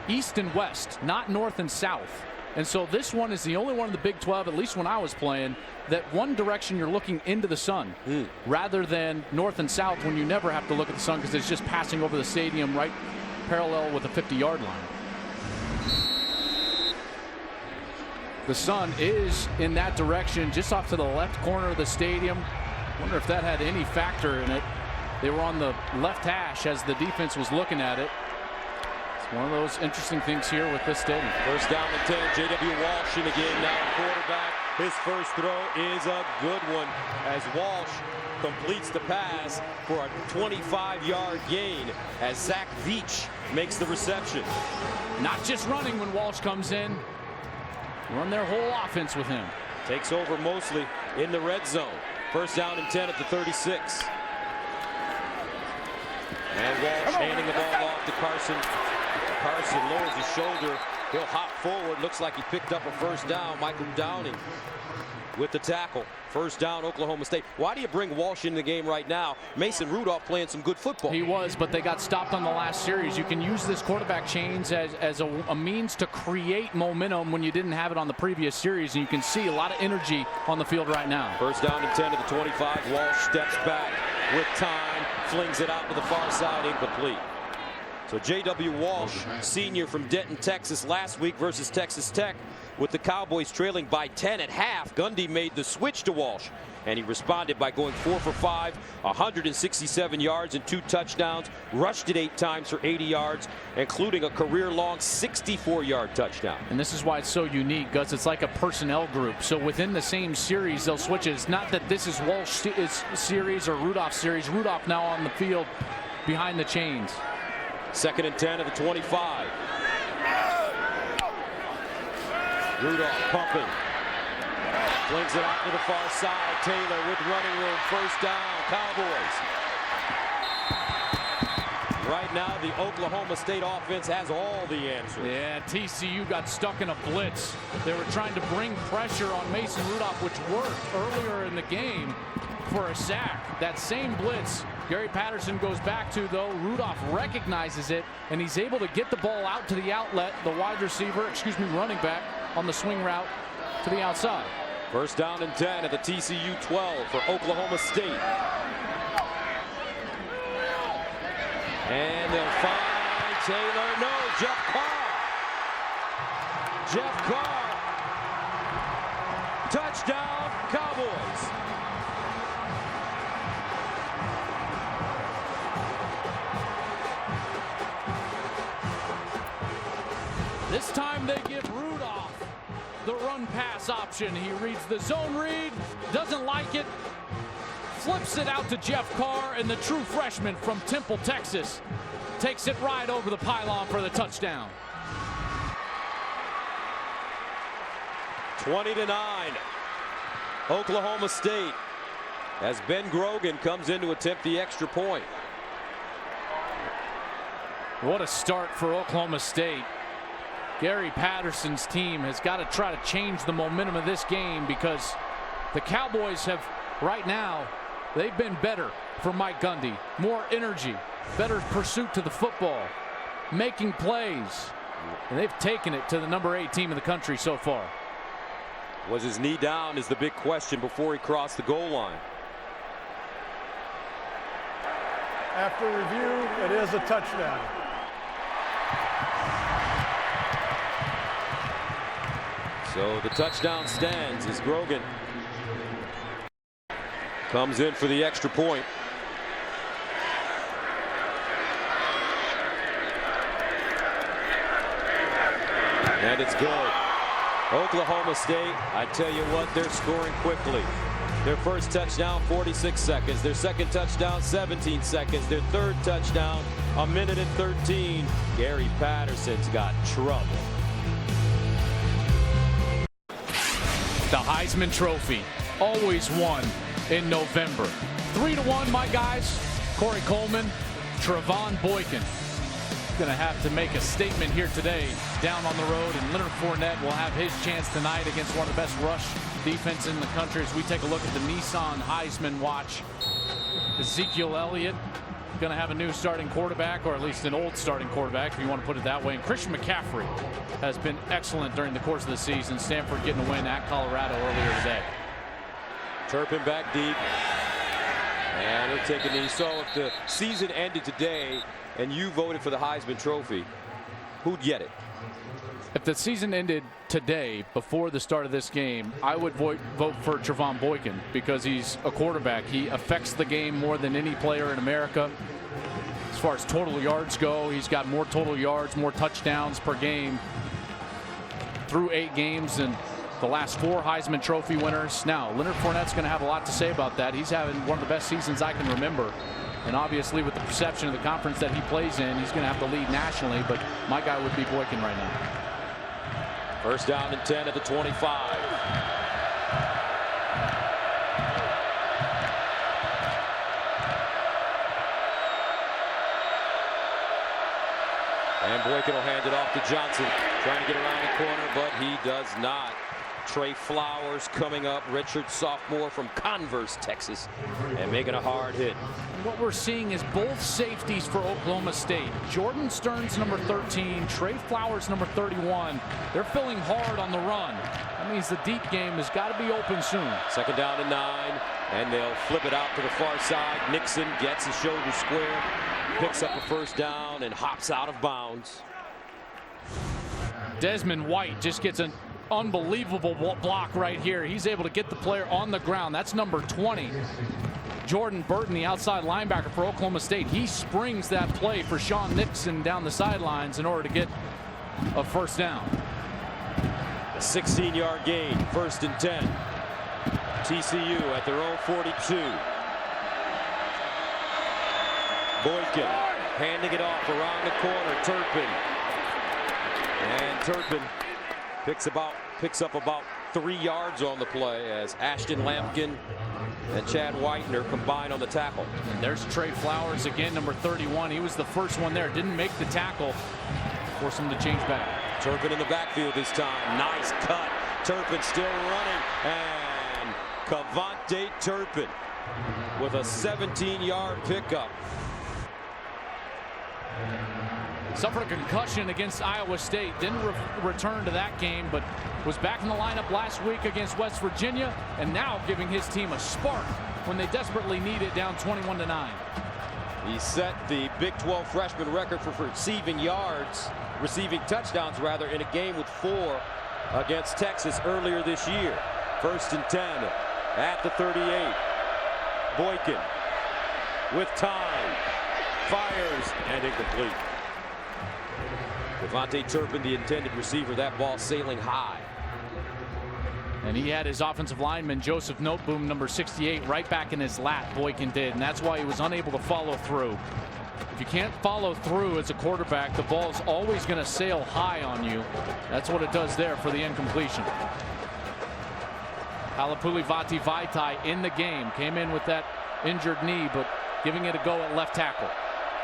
east and west, not north and south. And so this one is the only one in the Big 12, at least when I was playing, that one direction you're looking into the sun rather than north and south when you never have to look at the sun because it's just passing over the stadium right parallel with the 50-yard line. The sun is in that direction, just off to the left corner of the stadium. Wonder if that had any factor in it. They were on the left hash as the defense was looking at it. It's one of those interesting things here with this stadium. First down and 10. J.W. Walsh in again now, quarterback. His first throw is a good one as Walsh completes the pass for a 25-yard gain as Zach Veach makes the reception. Not just running when Walsh comes in. Run their whole offense with him. Takes over mostly in the red zone. First down and 10 at the 36. And Walsh handing the ball off to Carson. Carson lowers his shoulder. He'll hop forward. Looks like he picked up a first down. Michael Downing with the tackle. First down, Oklahoma State. Why do you bring Walsh into the game right now? Mason Rudolph playing some good football. He was, but they got stopped on the last series. You can use this quarterback change as a means to create momentum when you didn't have it on the previous series, and you can see a lot of energy on the field right now. First down and 10 to the 25. Walsh steps back with time, flings it out to the far side, incomplete. So J.W. Walsh, senior from Denton, Texas, last week versus Texas Tech, with the Cowboys trailing by 10 at half. Gundy made the switch to Walsh, and he responded by going 4 for 5, 167 yards and 2 touchdowns, rushed it 8 times for 80 yards, including a career-long 64-yard touchdown. And this is why it's so unique, Gus. It's like a personnel group. So within the same series, they'll switch it. It's not that this is Walsh series or Rudolph series. Rudolph now on the field behind the chains. Second and 10 of the 25. Rudolph pumping. Flings it out to the far side. Taylor with running room. First down, Cowboys. Right now, the Oklahoma State offense has all the answers. Yeah, TCU got stuck in a blitz. They were trying to bring pressure on Mason Rudolph, which worked earlier in the game for a sack. That same blitz Gary Patterson goes back to, though. Rudolph recognizes it, and he's able to get the ball out to the outlet. The wide receiver, running back on the swing route to the outside. First down and 10 at the TCU 12 for Oklahoma State. And they'll find Taylor. No, Jeff Carr. Jeff Carr. Touchdown, Cowboys. This time they give Rudolph the run pass option. He reads the zone read, doesn't like it, flips it out to Jeff Carr, and the true freshman from Temple, Texas, takes it right over the pylon for the touchdown. 20-9. Oklahoma State as Ben Grogan comes in to attempt the extra point. What a start for Oklahoma State. Gary Patterson's team has got to try to change the momentum of this game, because the Cowboys have, right now, they've been better for Mike Gundy. More energy, better pursuit to the football, making plays. And they've taken it to the number 8 team in the country so far. Was his knee down is the big question before he crossed the goal line. After review, it is a touchdown. So the touchdown stands as Grogan comes in for the extra point. And it's good. Oklahoma State, I tell you what, they're scoring quickly. Their first touchdown, 46 seconds. Their second touchdown, 17 seconds. Their third touchdown, 1:13. Gary Patterson's got trouble. The Heisman Trophy, always won in November. 3-1, my guys. Corey Coleman, Trevon Boykin. Going to have to make a statement here today down on the road, and Leonard Fournette will have his chance tonight against one of the best rush defense in the country as we take a look at the Nissan Heisman watch. Ezekiel Elliott going to have a new starting quarterback, or at least an old starting quarterback if you want to put it that way. And Christian McCaffrey has been excellent during the course of the season. Stanford getting a win at Colorado earlier today. Turpin back deep, and he'll take a knee. So if the season ended today and you voted for the Heisman Trophy, who'd get it? If the season ended today, before the start of this game, I would vote for Trevon Boykin, because he's a quarterback. He affects the game more than any player in America. As far as total yards go, he's got more total yards, more touchdowns per game through 8 games than the last 4 Heisman Trophy winners. Now, Leonard Fournette's going to have a lot to say about that. He's having one of the best seasons I can remember. And obviously, with the perception of the conference that he plays in, he's going to have to lead nationally. But my guy would be Boykin right now. First down and 10 at the 25. And Boykin will hand it off to Johnson, trying to get around the corner, but he does not. Trey Flowers coming up, redshirt sophomore from Converse, Texas, and making a hard hit. What we're seeing is both safeties for Oklahoma State. Jordan Stearns, number 13, Trey Flowers, number 31. They're filling hard on the run. That means the deep game has got to be open soon. Second down and 9, and they'll flip it out to the far side. Nixon gets his shoulder square, picks up a first down, and hops out of bounds. Desmond White just gets an unbelievable block right here. He's able to get the player on the ground. That's number 20. Jordan Burton, the outside linebacker for Oklahoma State, he springs that play for Sean Nixon down the sidelines in order to get a first down. A 16-yard gain, first and 10. TCU at their own 42. Boykin handing it off around the corner. Turpin. And Turpin picks up about 3 yards on the play as Ashton Lampkin and Chad Whitener combine on the tackle. And there's Trey Flowers again, number 31. He was the first one there. Didn't make the tackle. Force him to change back. Turpin in the backfield this time. Nice cut. Turpin still running. And Cavante Turpin with a 17-yard pickup. Suffered a concussion against Iowa State. Didn't return to that game, but was back in the lineup last week against West Virginia, and now giving his team a spark when they desperately need it, down 21-9. He set the Big 12 freshman record for receiving touchdowns rather, in a game with 4 against Texas earlier this year. First and 10 at the 38. Boykin with time, fires, and incomplete. Cavante Turpin, the intended receiver, that ball sailing high. And he had his offensive lineman, Joseph Noteboom, number 68, right back in his lap, Boykin did, and that's why he was unable to follow through. If you can't follow through as a quarterback, the ball's always going to sail high on you. That's what it does there for the incompletion. Halapuli Vaitai in the game, came in with that injured knee, but giving it a go at left tackle.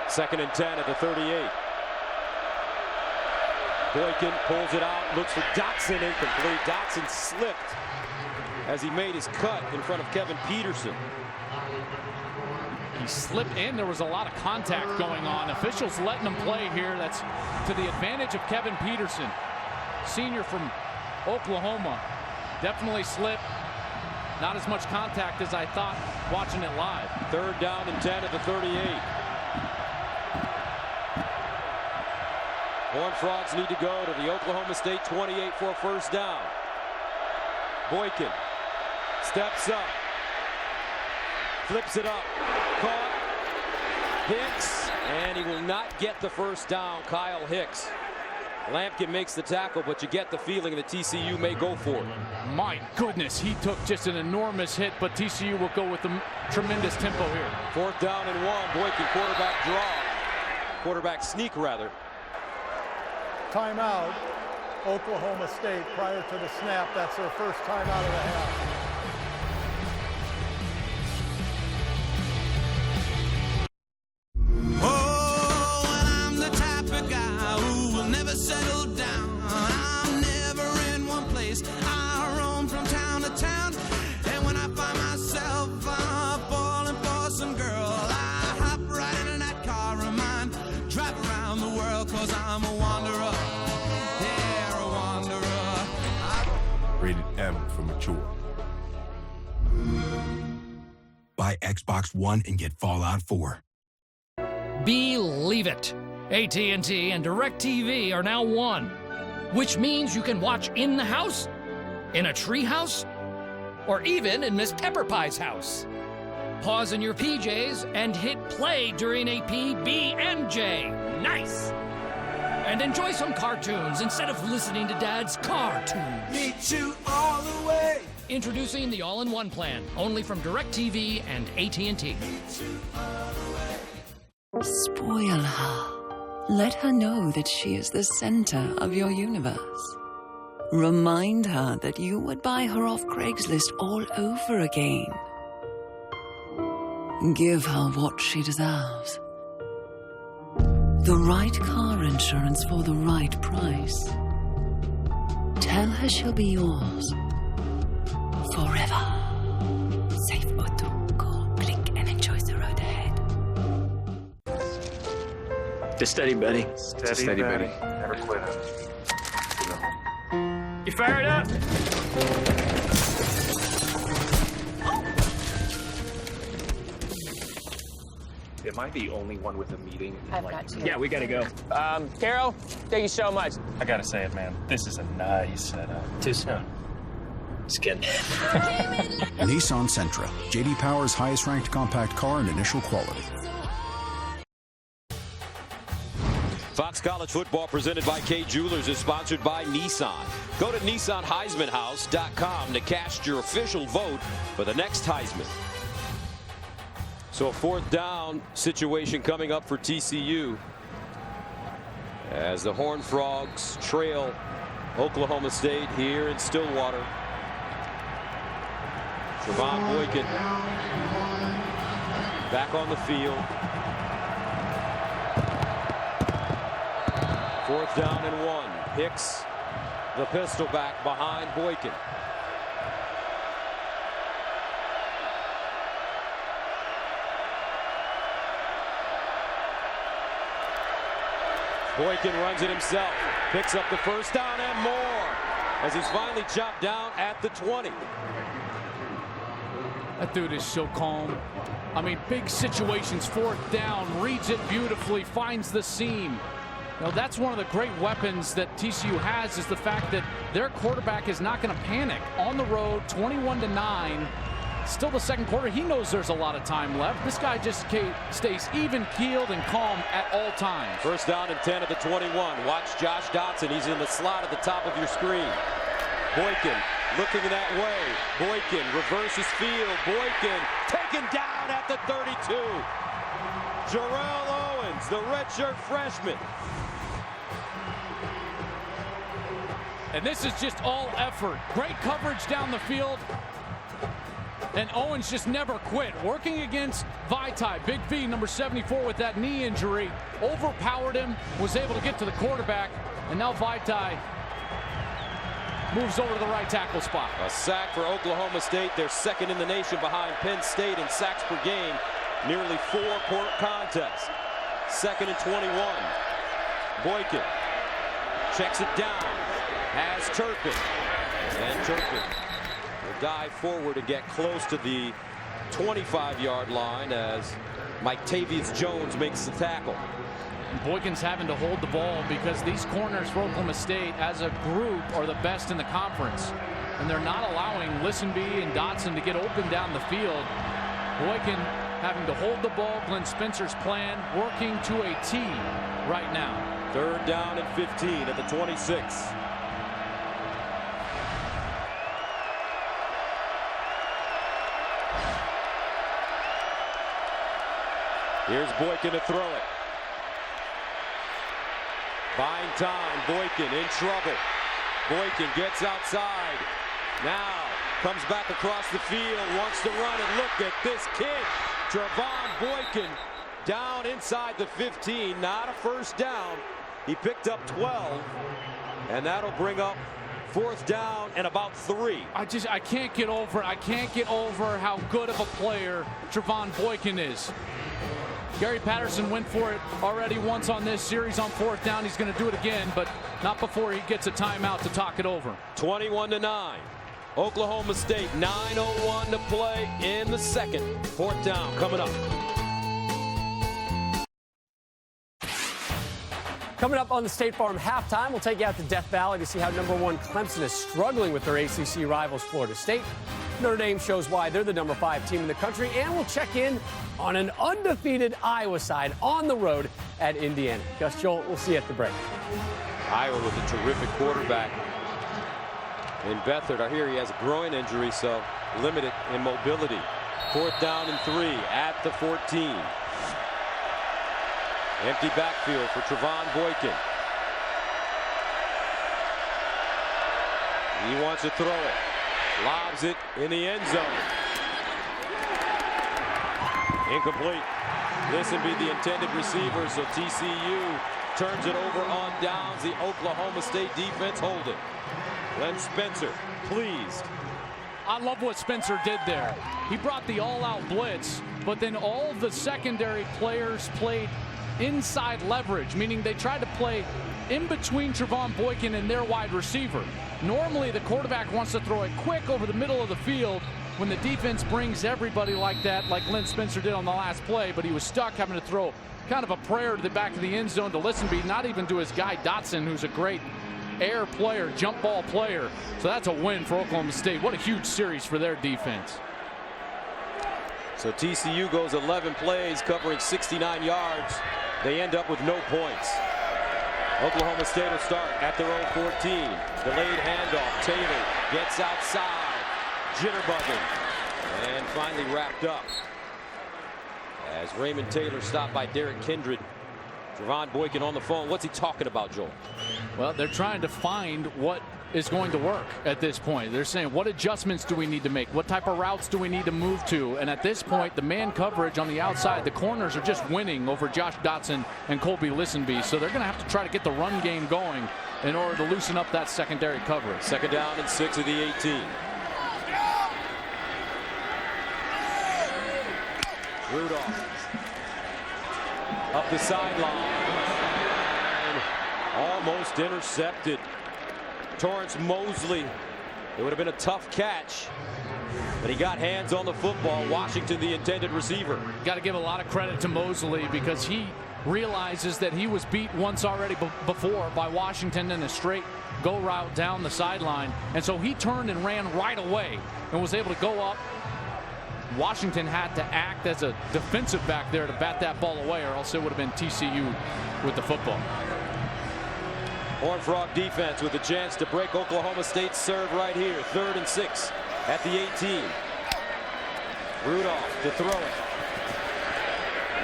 Second and 10 at the 38. Boykin pulls it out, looks for Dotson, incomplete. Dotson slipped as he made his cut in front of Kevin Peterson. He slipped in. There was a lot of contact going on. Officials letting him play here. That's to the advantage of Kevin Peterson, senior from Oklahoma. Definitely slipped. Not as much contact as I thought watching it live. 3rd down and 10 at the 38. Horned Frogs need to go to the Oklahoma State 28 for a 1st down. Boykin steps up, flips it up, caught, Hicks, and he will not get the 1st down. Kyle Hicks. Lampkin makes the tackle, but you get the feeling that TCU may go for it. My goodness, he took just an enormous hit, but TCU will go with a tremendous tempo here. 4th down and 1. Boykin quarterback draw. Quarterback sneak, rather. Timeout, Oklahoma State prior to the snap. That's their first timeout of the half. Settle down. I'm never in one place. I roam from town to town, and when I find myself falling for some girl, I hop right into that car of mine, drive around the world, 'cause I'm a wanderer. Yeah, a wanderer. Rated M for mature. Buy Xbox One and get Fallout 4. Believe it. AT&T and DirecTV are now one, which means you can watch in the house, in a tree house, or even in Miss Pepper Pie's house. Pause in your PJs and hit play during a PB&J. Nice! And enjoy some cartoons instead of listening to Dad's cartoons. Meet you all the way. Introducing the all-in-one plan, only from DirecTV and AT&T. Spoil her. Let her know that she is the center of your universe. Remind her that you would buy her off Craigslist all over again. Give her what she deserves. The right car insurance for the right price. Tell her she'll be yours forever. Safe Auto. Go, blink, and enjoy the road ahead. Just steady, buddy. Steady, buddy. Never quit. You fired up? Am I the only one with a meeting? I've got to. Yeah, we gotta go. Carol, thank you so much. I gotta say it, man. This is a nice setup. Too soon. Just kidding. Nissan Sentra, J.D. Power's highest-ranked compact car in initial quality. Fox College Football presented by K Jewelers is sponsored by Nissan. Go to NissanHeismanHouse.com to cast your official vote for the next Heisman. So a 4th down situation coming up for TCU as the Horned Frogs trail Oklahoma State here in Stillwater. Trevon Boykin back on the field. 4th down and 1. Hicks, the pistol back behind Boykin. Boykin runs it himself, picks up the 1st down and more as he's finally chopped down at the 20. That dude is so calm. I mean, big situations, 4th down, reads it beautifully, finds the seam. You know, that's one of the great weapons that TCU has, is the fact that their quarterback is not going to panic. On the road, 21-9. Still the 2nd quarter. He knows there's a lot of time left. This guy just stays even-keeled and calm at all times. 1st down and 10 at the 21. Watch Josh Dotson. He's in the slot at the top of your screen. Boykin looking that way. Boykin reverses field. Boykin taken down at the 32. Jarrell Owens, the redshirt freshman. And this is just all effort. Great coverage down the field. And Owens just never quit. Working against Vaitai, Big V, number 74, with that knee injury. Overpowered him, was able to get to the quarterback. And now Vaitai moves over to the right tackle spot. A sack for Oklahoma State. They're second in the nation behind Penn State in sacks per game. Nearly 4 per contest. 2nd and 21. Boykin checks it down. Has Turpin. And Turpin will dive forward and get close to the 25-yard line as Mike Tavius Jones makes the tackle. Boykin's having to hold the ball because these corners for Oklahoma State as a group are the best in the conference. And they're not allowing Lisenby and Dotson to get open down the field. Boykin having to hold the ball. Glenn Spencer's plan working to a T right now. 3rd down and 15 at the 26. Here's Boykin to throw it. Buying time. Boykin in trouble. Boykin gets outside. Now comes back across the field. Wants to run, and look at this kid. Trevon Boykin down inside the 15. Not a first down. He picked up 12. And that'll bring up 4th down and about 3. I can't get over how good of a player Trevon Boykin is. Gary Patterson went for it already once on this series on 4th down. He's going to do it again, but not before he gets a timeout to talk it over. 21-9. Oklahoma State, 9:01 to play in the 2nd. 4th down coming up. Coming up on the State Farm halftime, we'll take you out to Death Valley to see how #1 Clemson is struggling with their ACC rivals Florida State. Notre Dame shows why they're the #5 team in the country, and we'll check in on an undefeated Iowa side on the road at Indiana. Gus, Joel, we'll see you at the break. Iowa with a terrific quarterback in Beathard. I hear he has a groin injury, so limited in mobility. 4th down and 3 at the 14. Empty backfield for Trevon Boykin. He wants to throw it. Lobs it in the end zone. Incomplete. This would be the intended receiver, so TCU turns it over on downs. The Oklahoma State defense holding. Glenn Spencer pleased. I love what Spencer did there. He brought the all-out blitz, but then all the secondary players played inside leverage, meaning they tried to play in between Trevon Boykin and their wide receiver. Normally, the quarterback wants to throw it quick over the middle of the field when the defense brings everybody like that, like Glenn Spencer did on the last play, but he was stuck having to throw kind of a prayer to the back of the end zone to Lisenby, not even to his guy Dotson, who's a great air player, jump ball player. So that's a win for Oklahoma State. What a huge series for their defense. So TCU goes 11 plays, covering 69 yards. They end up with no points. Oklahoma State will start at their own 14. Delayed handoff. Taylor gets outside. Jitterbugging. And finally wrapped up. As Raymond Taylor stopped by Derek Kindred. Trevon Boykin on the phone. What's he talking about, Joel? Well, they're trying to find what is going to work at this point. They're saying, what adjustments do we need to make? What type of routes do we need to move to? And at this point, the man coverage on the outside, the corners are just winning over Josh Dotson and Colby Lisenby. So they're going to have to try to get the run game going in order to loosen up that secondary coverage. 2nd down and 6 of the 18. Rudolph up the sideline. Almost intercepted. Torrance Mosley. It would have been a tough catch, but he got hands on the football. Washington, the intended receiver. Got to give a lot of credit to Mosley because he realizes that he was beat once already before by Washington in a straight go route down the sideline. And so he turned and ran right away and was able to go up. Washington had to act as a defensive back there to bat that ball away, or else it would have been TCU with the football. Horned Frog defense with a chance to break Oklahoma State's serve right here. 3rd and 6 at the 18. Rudolph to throw it.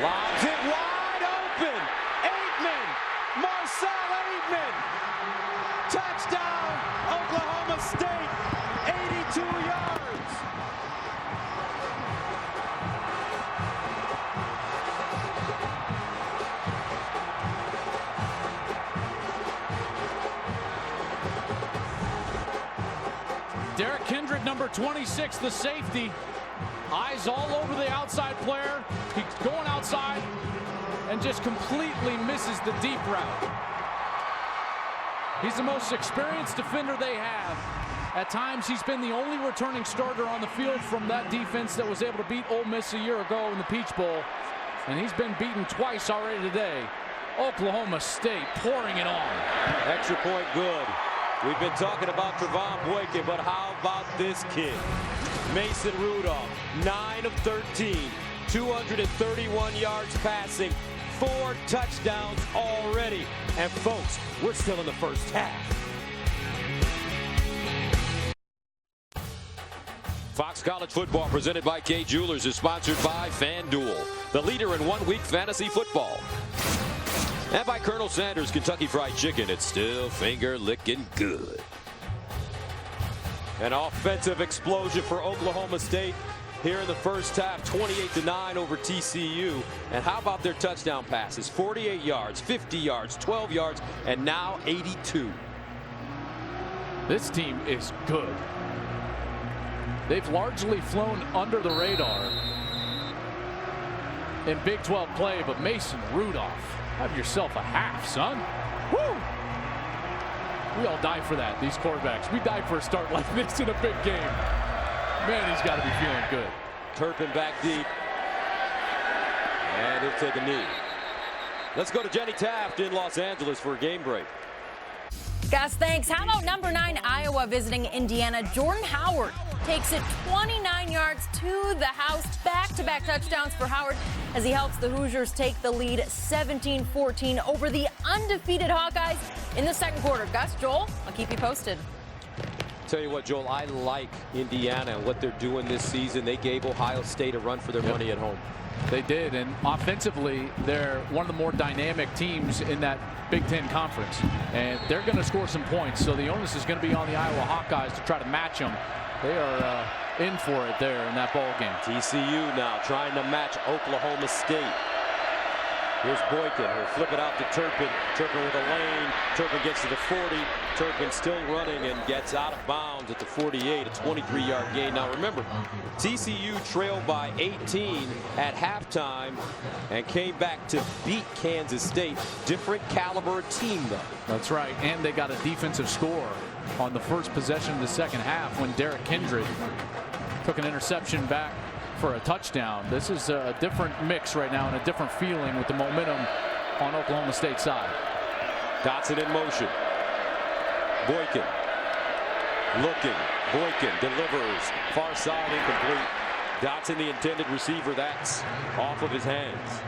Lobs it wide open. Aitman. Marcel Aitman. Touchdown, Oklahoma State. 82 yards. Derek Kindred, number 26, the safety. Eyes all over the outside player. He's going outside and just completely misses the deep route. He's the most experienced defender they have. At times, he's been the only returning starter on the field from that defense that was able to beat Ole Miss a year ago in the Peach Bowl. And he's been beaten twice already today. Oklahoma State pouring it on. Extra point good. We've been talking about Trevon Boykin, but how about this kid? Mason Rudolph, 9 of 13, 231 yards passing, 4 touchdowns already. And folks, we're still in the first half. Fox College Football, presented by Kay Jewelers, is sponsored by FanDuel, the leader in one-week fantasy football. And by Colonel Sanders Kentucky Fried Chicken. It's still finger-licking good. An offensive explosion for Oklahoma State here in the first half, 28-9 over TCU. And how about their touchdown passes? 48 yards, 50 yards, 12 yards, and now 82. This team is good. They've largely flown under the radar in Big 12 play, but Mason Rudolph, have yourself a half, son. Woo! We all die for that, these quarterbacks. We die for a start like this in a big game. Man, he's got to be feeling good. Turpin back deep. And he'll take a knee. Let's go to Jenny Taft in Los Angeles for a game break. Gus, thanks. How about number 9 Iowa visiting Indiana? Jordan Howard takes it 29 yards to the house. Back-to-back touchdowns for Howard as he helps the Hoosiers take the lead 17-14 over the undefeated Hawkeyes in the second quarter. Gus, Joel, I'll keep you posted. Tell you what, Joel, I like Indiana and what they're doing this season. They gave Ohio State a run for their money at home. They did, and offensively, they're one of the more dynamic teams in that Big Ten Conference, and they're going to score some points, so the onus is going to be on the Iowa Hawkeyes to try to match them. They are in for it there in that ball game. TCU now trying to match Oklahoma State. Here's Boykin. He'll flip it out to Turpin. Turpin with a lane. Turpin gets to the 40. Turpin still running and gets out of bounds at the 48. A 23-yard gain. Now remember, TCU trailed by 18 at halftime and came back to beat Kansas State. Different caliber team, though. That's right. And they got a defensive score on the first possession of the second half when Derek Kindred took an interception back for a touchdown. This is a different mix right now and a different feeling with the momentum on Oklahoma State's side. Dotson in motion. Boykin looking. Boykin delivers. Far side incomplete. Dotson, the intended receiver, that's off of his hands.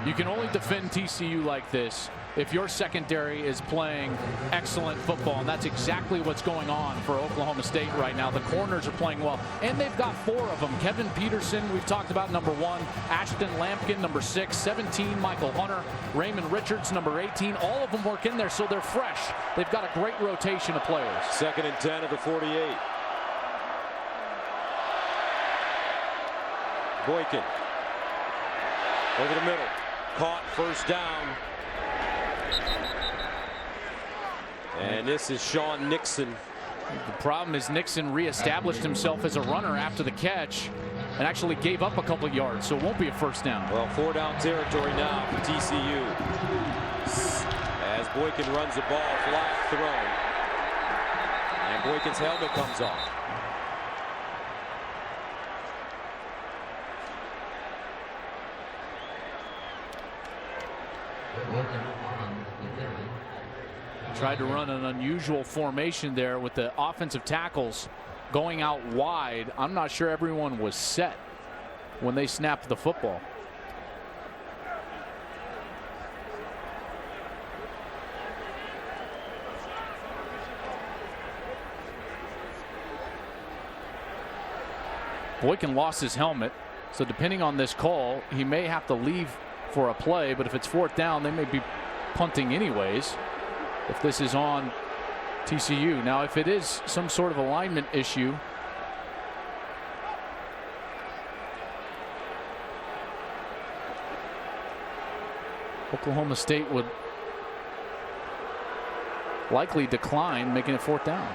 You can only defend TCU like this if your secondary is playing excellent football, and that's exactly what's going on for Oklahoma State right now. The corners are playing well, and they've got 4 of them. Kevin Peterson, we've talked about, number 1. Ashton Lampkin, number 6. 17, Michael Hunter. Raymond Richards, number 18. All of them work in there, so they're fresh. They've got a great rotation of players. 2nd and 10 of the 48. Boykin over the middle. Caught, first down. And this is Sean Nixon. The problem is Nixon reestablished himself as a runner after the catch and actually gave up a couple of yards, so it won't be a first down. Well, 4-down territory now for TCU. As Boykin runs the ball, flag thrown. And Boykin's helmet comes off. Tried to run an unusual formation there with the offensive tackles going out wide. I'm not sure everyone was set when they snapped the football. Boykin lost his helmet, so depending on this call, he may have to leave for a play, but if it's 4th down, they may be punting anyways if this is on TCU. Now, if it is some sort of alignment issue, Oklahoma State would likely decline, making it 4th down.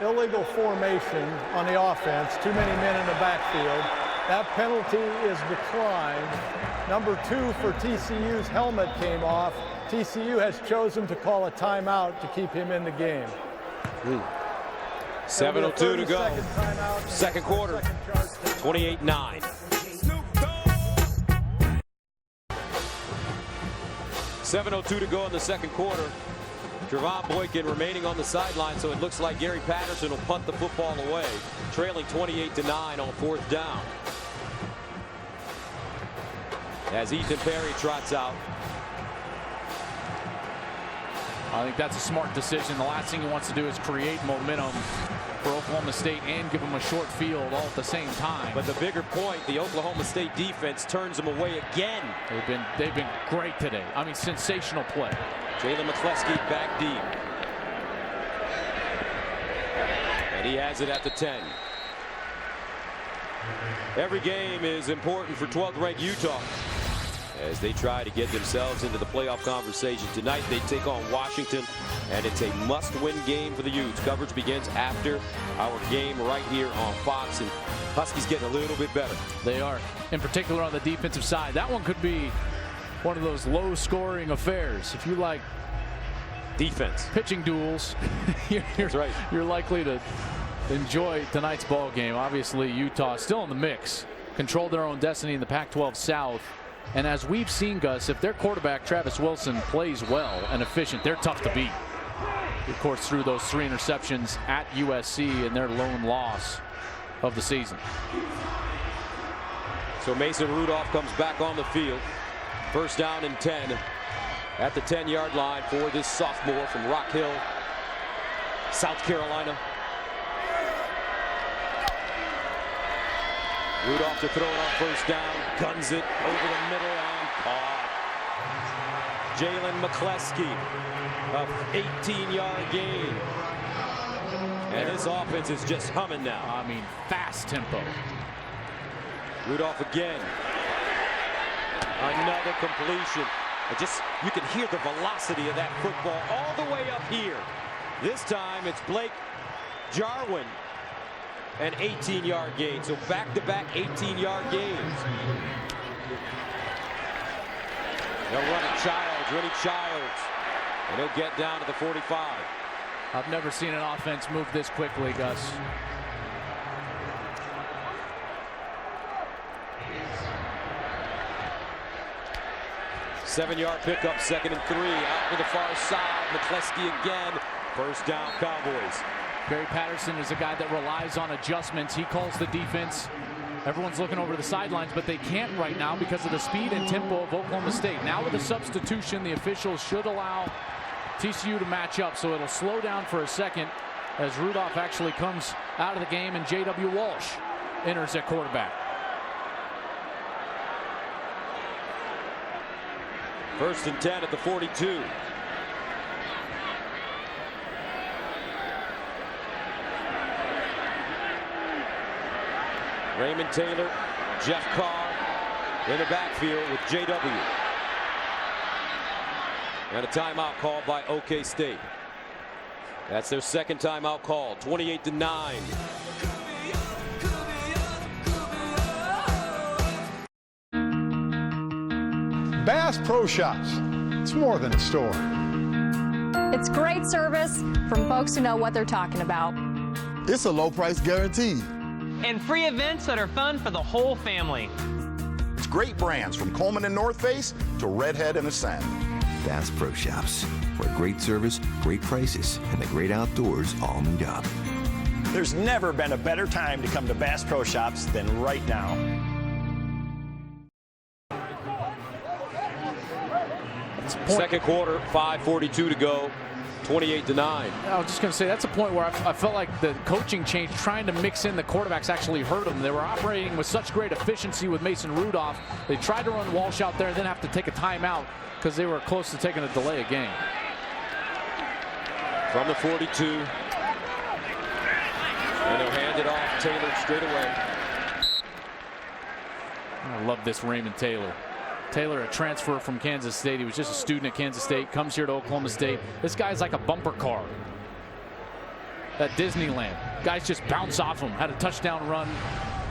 illegal formation on the offense, too many men in the backfield. That penalty is declined. Number 2 for TCU's helmet came off. TCU has chosen to call a timeout to keep him in the game. 7:02 to go. Second quarter, 28-9. .02 to go in the second quarter. Trevon Boykin remaining on the sideline, so it looks like Gary Patterson will punt the football away, trailing 28-9 on fourth down. As Ethan Perry trots out. I think that's a smart decision. The last thing he wants to do is create momentum for Oklahoma State and give them a short field all at the same time. But the bigger point, the Oklahoma State defense turns them away again. They've been great today. I mean, sensational play. Jalen McCleskey back deep. And he has it at the 10. Every game is important for 12th ranked Utah as they try to get themselves into the playoff conversation. Tonight they take on Washington, and it's a must-win game for the Utes. Coverage begins after our game right here on Fox, and Huskies getting a little bit better. They are, in particular on the defensive side. That one could be one of those low-scoring affairs. If you like defense, pitching duels, you're likely to enjoy tonight's ball game. Obviously, Utah still in the mix, control their own destiny in the Pac-12 South. And as we've seen, Gus, if their quarterback, Travis Wilson, plays well and efficient, they're tough to beat. Of course, through those 3 interceptions at USC and their lone loss of the season. So Mason Rudolph comes back on the field. First down and 10 at the 10-yard line for this sophomore from Rock Hill, South Carolina. Rudolph to throw it on first down, guns it over the middle and caught. Jalen McCleskey, a 18-yard gain. And his offense is just humming now. I mean, fast tempo. Rudolph again. Another completion. You can hear the velocity of that football all the way up here. This time it's Blake Jarwin. An 18-yard gain, so back-to-back 18-yard gains. They'll run it Childs, and he'll get down to the 45. I've never seen an offense move this quickly, Gus. Seven-yard pickup, 2nd and 3, out to the far side. McCleskey again, first down Cowboys. Barry Patterson is a guy that relies on adjustments. He calls the defense. Everyone's looking over the sidelines, but they can't right now because of the speed and tempo of Oklahoma State. Now with the substitution, the officials should allow TCU to match up, so it'll slow down for a second as Rudolph actually comes out of the game and J.W. Walsh enters at quarterback. First and 10 at the 42. Raymond Taylor, Jeff Carr in the backfield with J.W. And a timeout called by OK State. That's their second timeout call, 28-9. Bass Pro Shops. It's more than a store. It's great service from folks who know what they're talking about. It's a low price guaranteed. And free events that are fun for the whole family. It's great brands from Coleman and North Face to Redhead and Ascend. Bass Pro Shops, where great service, great prices, and the great outdoors all meet up. There's never been a better time to come to Bass Pro Shops than right now. Second quarter, 5:42 to go. 28-9. I was just going to say that's a point where I felt like the coaching change, trying to mix in the quarterbacks, actually hurt them. They were operating with such great efficiency with Mason Rudolph. They tried to run Walsh out there and then have to take a timeout because they were close to taking a delay a game. From the 42. And they'll hand it off Taylor straight away. I love this Raymond Taylor. Taylor, a transfer from Kansas State. He was just a student at Kansas State, comes here to Oklahoma State. This guy's like a bumper car. at Disneyland. Guys just bounce off him. Had a touchdown run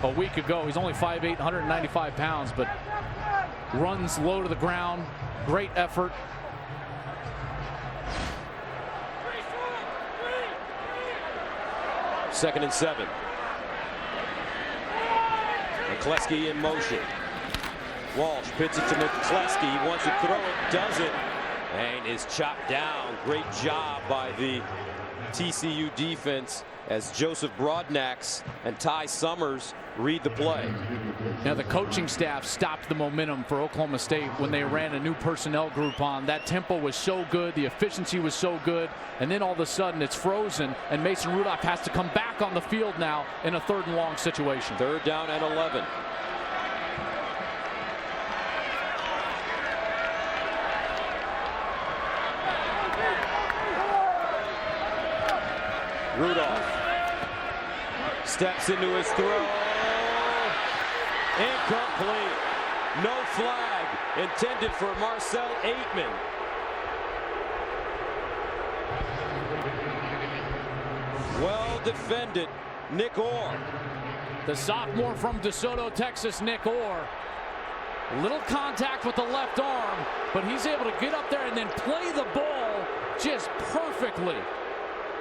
a week ago. He's only 5'8", 195 pounds, but runs low to the ground. Great effort. Second and 7. McCleskey in motion. Walsh pits it to McCleskey. He wants to throw it, does it, and is chopped down. Great job by the TCU defense as Joseph Broadnax and Ty Summers read the play. Now the coaching staff stopped the momentum for Oklahoma State when they ran a new personnel group on. That tempo was so good, the efficiency was so good, and then all of a sudden it's frozen, and Mason Rudolph has to come back on the field now in a 3rd and long situation. 3rd down and 11. Rudolph steps into his throw. Incomplete. No flag intended for Marcel Aitman. Well defended. Nick Orr. The sophomore from DeSoto, Texas, Nick Orr. Little contact with the left arm, but he's able to get up there and then play the ball just perfectly.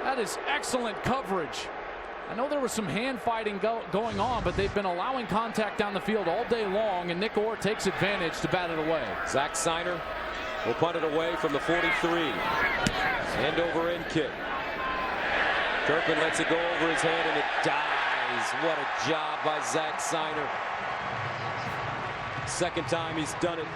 That is excellent coverage. I know there was some hand fighting going on, but they've been allowing contact down the field all day long, and Nick Orr takes advantage to bat it away. Zach Seiner will punt it away from the 43. End over end kick. Turpin lets it go over his head, and it dies. What a job by Zach Seiner. Second time he's done it.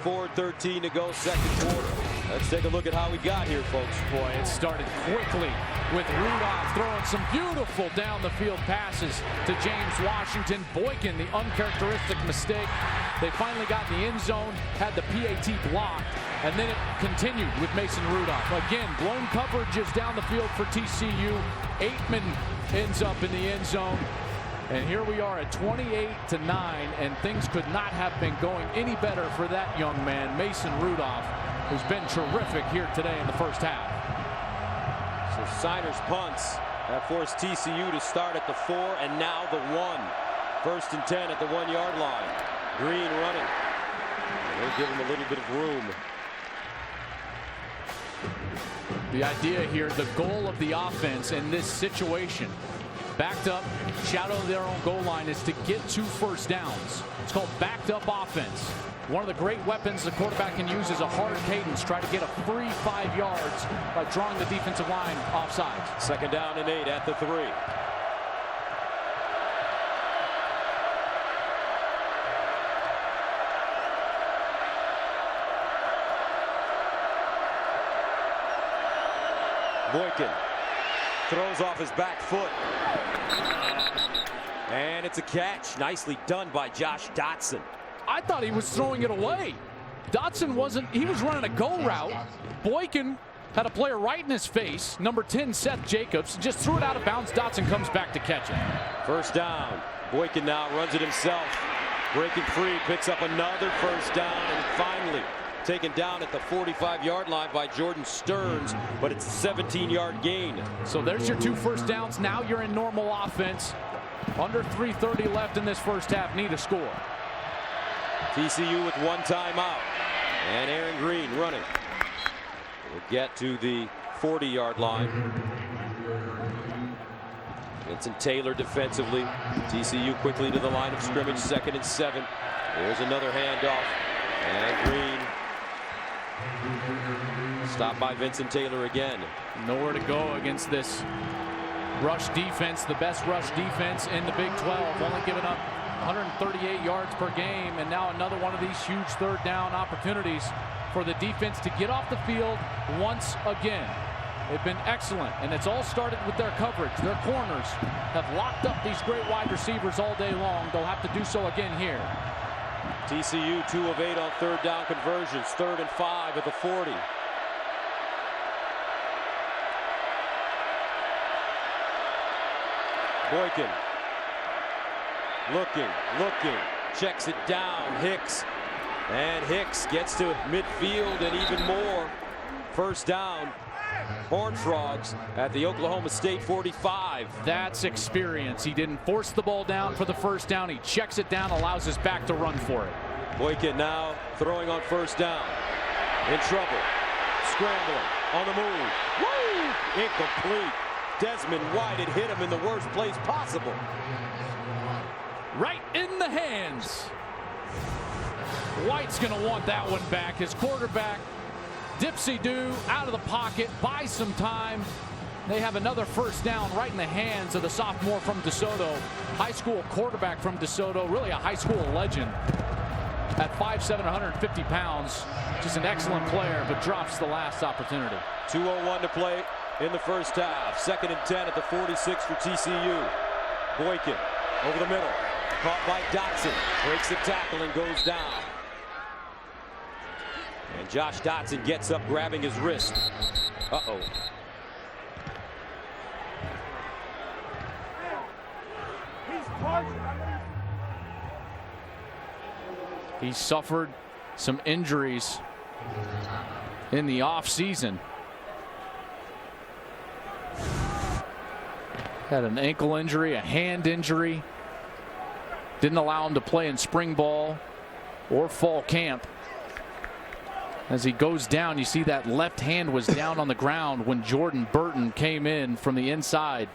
4:13 to go, second quarter. Let's take a look at how we got here, folks. Boy, it started quickly with Rudolph throwing some beautiful down the field passes to James Washington. Boykin, the uncharacteristic mistake. They finally got in the end zone, had the PAT blocked, and then it continued with Mason Rudolph. Again, blown coverages down the field for TCU. Aitman ends up in the end zone. And here we are at 28-9, and things could not have been going any better for that young man, Mason Rudolph, who's been terrific here today in the first half. So Seiner's punts have forced TCU to start at the 4 and now the 1. 1st and 10 at the 1-yard line. Green running. They'll give him a little bit of room. The idea here, the goal of the offense in this situation, backed up, shadow their own goal line, is to get 2 first downs. It's called backed up offense. One of the great weapons the quarterback can use is a hard cadence. Try to get a free 5 yards by drawing the defensive line offside. 2nd down and 8 at the 3. Boykin throws off his back foot. And it's a catch. Nicely done by Josh Dotson. I thought he was throwing it away. Dotson wasn't. He was running a go route. Boykin had a player right in his face. Number 10, Seth Jacobs, just threw it out of bounds. Dotson comes back to catch it. 1st down. Boykin now runs it himself. Breaking free, picks up another 1st down, and finally taken down at the 45-yard line by Jordan Stearns, but it's a 17-yard gain. So there's your 2 first downs. Now you're in normal offense. Under 3:30 left in this first half. Need a score. TCU with 1 timeout. And Aaron Green running. We'll get to the 40-yard line. Vincent Taylor defensively. TCU quickly to the line of scrimmage. 2nd and 7. There's another handoff. And Green stopped by Vincent Taylor again. Nowhere to go against this rush defense, the best rush defense in the Big 12, only giving up 138 yards per game, and now another one of these huge 3rd down opportunities for the defense to get off the field once again. They've been excellent, and it's all started with their coverage. Their corners have locked up these great wide receivers all day long. They'll have to do so again here. TCU 2 of 8 on 3rd down conversions. 3rd and 5 at the 40. Boykin looking, checks it down. Hicks, and Hicks gets to midfield and even more. 1st down Horned Frogs at the Oklahoma State 45. That's experience. He didn't force the ball down for the first down. He checks it down, allows his back to run for it. Boykin now throwing on first down. In trouble. Scrambling. On the move. Woo! Incomplete. Desmond White had hit him in the worst place possible. Right in the hands. White's going to want that one back. His quarterback, Dipsy-Doo, out of the pocket, buys some time. They have another first down right in the hands of the sophomore from DeSoto. High school quarterback from DeSoto, really a high school legend. At 5'7", 150 pounds, just an excellent player, but drops the last opportunity. 2:01 to play in the first half. 2nd and 10 at the 46 for TCU. Boykin over the middle. Caught by Dotson. Breaks the tackle and goes down. And Josh Dotson gets up, grabbing his wrist. Uh-oh. He suffered some injuries in the offseason. Had an ankle injury, a hand injury. Didn't allow him to play in spring ball or fall camp. As he goes down, you see that left hand was down on the ground when Jordan Burton came in from the inside.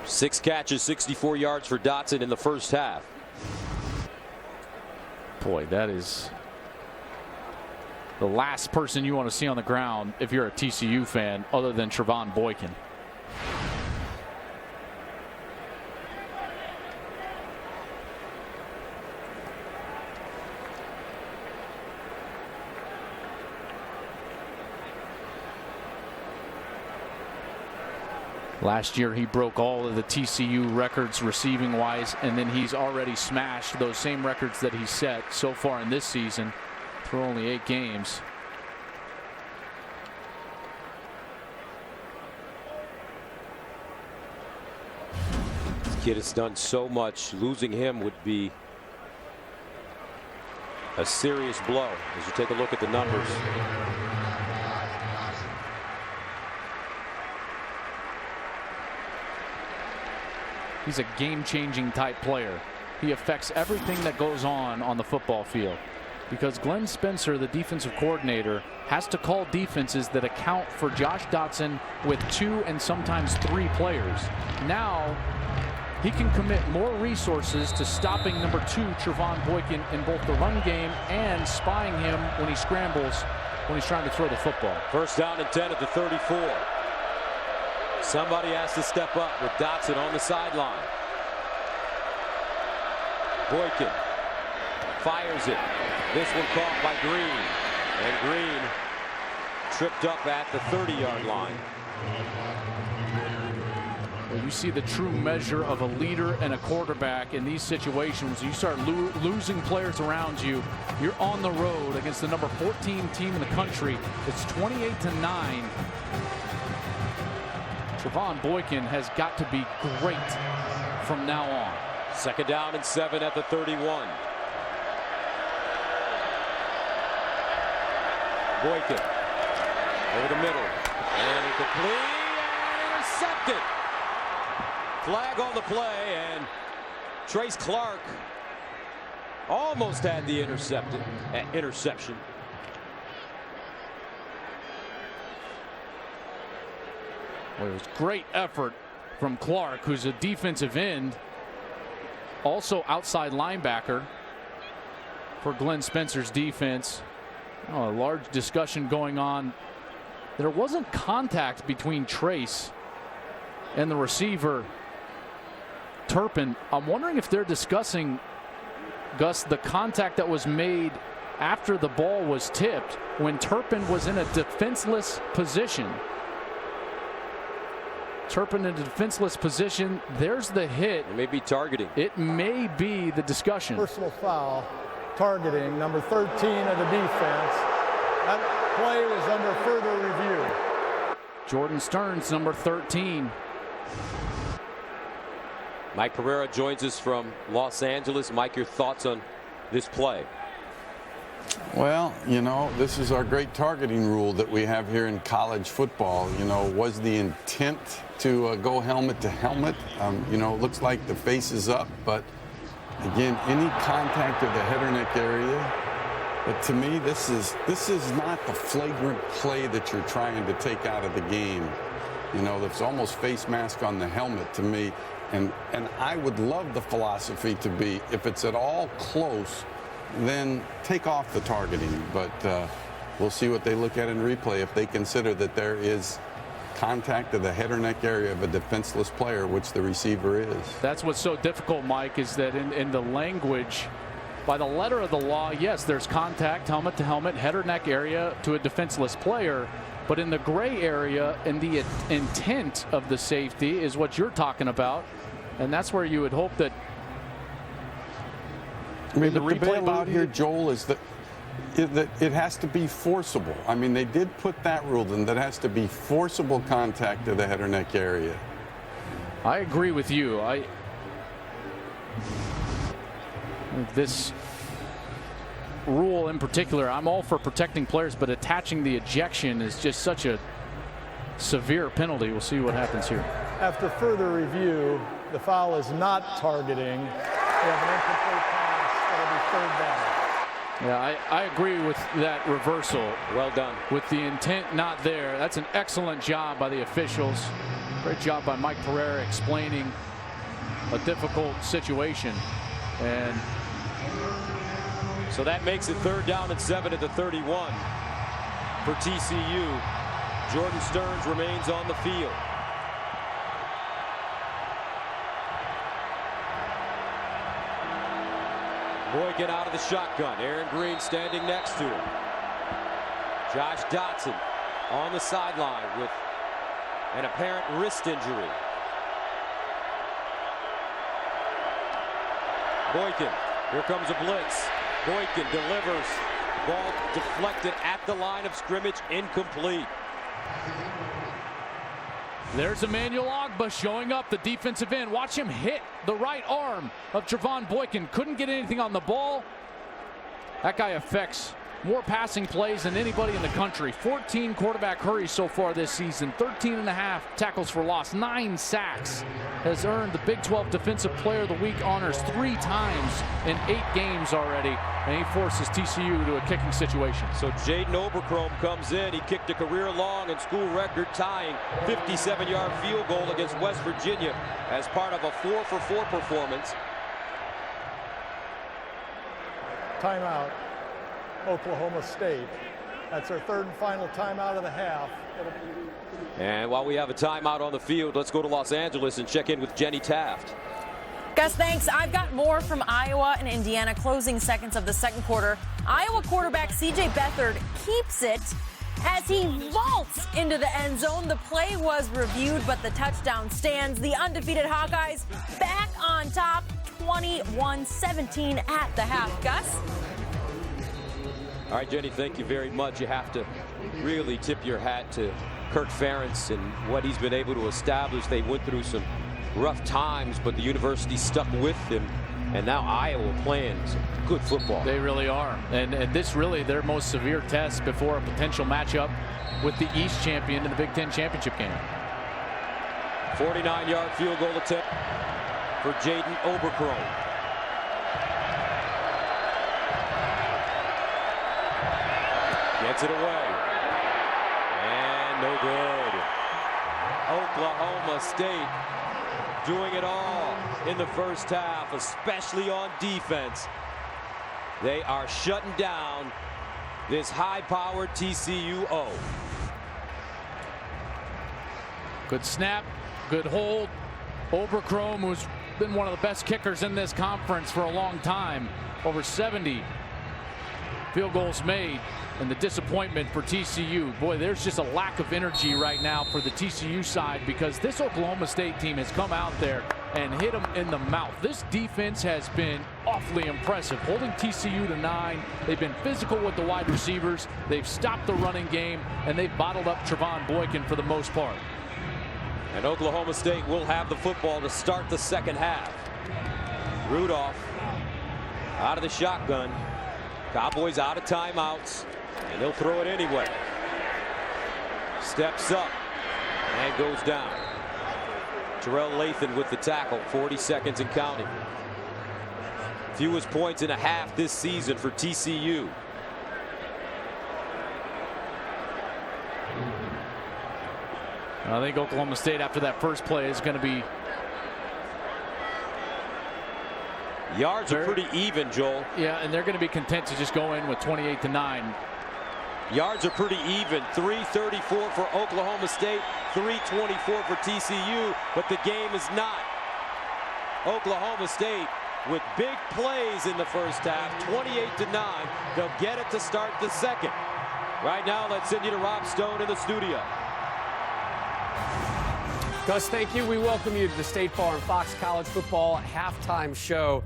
Six catches, 64 yards for Dotson in the first half. Boy, that is the last person you want to see on the ground if you're a TCU fan, other than Trevon Boykin. Last year he broke all of the TCU records receiving wise, and then he's already smashed those same records that he set so far in this season through only 8 games. This kid has done so much. Losing him would be a serious blow as you take a look at the numbers. He's a game-changing type player. He affects everything that goes on the football field. Because Glenn Spencer, the defensive coordinator, has to call defenses that account for Josh Dotson with 2 and sometimes 3 players. Now, he can commit more resources to stopping number 2, Trevon Boykin, in both the run game and spying him when he scrambles, when he's trying to throw the football. First down and 10 at the 34. Somebody has to step up with Dotson on the sideline. Boykin fires it. This one caught by Green. And Green tripped up at the 30-yard line. Well, you see the true measure of a leader and a quarterback in these situations. You start losing players around you. You're on the road against the number 14 team in the country. It's 28-9. Trevon Boykin has got to be great from now on. 2nd down and 7 at the 31. Boykin over the middle and incomplete and intercepted. Flag on the play, and Trace Clark almost had the interception. Well, it was great effort from Clark, who's a defensive end, also outside linebacker for Glenn Spencer's defense. Oh, a large discussion going on. There wasn't contact between Trace and the receiver, Turpin. I'm wondering if they're discussing, Gus, the contact that was made after the ball was tipped when Turpin was in a defenseless position. Turpin in a defenseless position. There's the hit. It may be targeting. It may be the discussion. Personal foul, targeting, number 13 of the defense. That play was under further review. Jordan Stearns, number 13. Mike Pereira joins us from Los Angeles. Mike, your thoughts on this play? Well, you know, this is our great targeting rule that we have here in college football. You know, was the intent to go helmet to helmet? You know, it looks like the face is up, but again, any contact of the head or neck area. But to me, this is not the flagrant play that you're trying to take out of the game. You know, it's almost face mask on the helmet to me. And I would love the philosophy to be, if it's at all close, then take off the targeting. But we'll see what they look at in replay if they consider that there is contact of the head or neck area of a defenseless player, which the receiver is. That's what's so difficult, Mike, is that in the language, by the letter of the law, yes, there's contact, helmet to helmet, head or neck area to a defenseless player. But in the gray area, and the intent of the safety is what you're talking about. And that's where you would hope that. I mean, the replay out here, Joel, is that it has to be forcible. I mean, they did put that rule in, that has to be forcible contact to the head or neck area. I agree with you. This rule in particular, I'm all for protecting players, but attaching the ejection is just such a severe penalty. We'll see what happens here. After further review, the foul is not targeting. We have an incomplete pass. It'll be third down. Yeah, I agree with that reversal. Well done. With the intent not there. That's an excellent job by the officials. Great job by Mike Pereira explaining a difficult situation. And so that makes it 3rd down and 7 at the 31 for TCU. Jordan Stearns remains on the field. Boykin out of the shotgun. Aaron Green standing next to him. Josh Dotson on the sideline with an apparent wrist injury. Boykin, here comes a blitz. Boykin delivers. Ball deflected at the line of scrimmage, incomplete. There's Emmanuel Ogbah showing up, the defensive end. Watch him hit the right arm of Trevon Boykin. Couldn't get anything on the ball. That guy affects more passing plays than anybody in the country. 14 quarterback hurries so far this season. 13.5 tackles for loss. 9 sacks. Has earned the Big 12 Defensive Player of the Week honors 3 times in 8 games already. And he forces TCU to a kicking situation. So Jaden Oberchrome comes in. He kicked a career-long and school record tying 57-yard field goal against West Virginia as part of a 4-for-4 performance. Timeout, Oklahoma State. That's our 3rd and final timeout of the half. And while we have a timeout on the field, let's go to Los Angeles and check in with Jenny Taft. Gus, thanks. I've got more from Iowa and Indiana closing seconds of the second quarter. Iowa quarterback C.J. Beathard keeps it as he vaults into the end zone. The play was reviewed, but the touchdown stands. The undefeated Hawkeyes back on top, 21-17 at the half. Gus? All right, Jenny, thank you very much. You have to really tip your hat to Kirk Ferentz and what he's been able to establish. They went through some rough times, but the university stuck with him, and now Iowa playing some good football. They really are, and this really their most severe test before a potential matchup with the East champion in the Big Ten championship game. 49-yard field goal attempt for Jaden Oberchrome. Gets it away, and no good. Oklahoma State doing it all in the first half, especially on defense. They are shutting down this high-powered TCU. Good snap, good hold. Oberchrome, who's been one of the best kickers in this conference for a long time, over 70 field goals made. And the disappointment for TCU. Boy, there's just a lack of energy right now for the TCU side because this Oklahoma State team has come out there and hit them in the mouth. This defense has been awfully impressive, holding TCU to 9. They've been physical with the wide receivers. They've stopped the running game, and they've bottled up Trevon Boykin for the most part. And Oklahoma State will have the football to start the second half. Rudolph Out of the shotgun. Cowboys out of timeouts, and they'll throw it anyway. Steps up and goes down. Terrell Lathan with the tackle, 40 seconds and counting. Fewest points in a half this season for TCU. I think Oklahoma State, after that first play, is going to be... Yards are pretty even, Joel. Yeah, and they're going to be content to just go in with 28-9. Yards are pretty even. 3:34 for Oklahoma State, 3:24 for TCU, but the game is not. Oklahoma State with big plays in the first half, 28-9. They'll get it to start the second. Right now, let's send you to Rob Stone in the studio. Gus, thank you. We welcome you to the State Farm Fox College Football halftime show.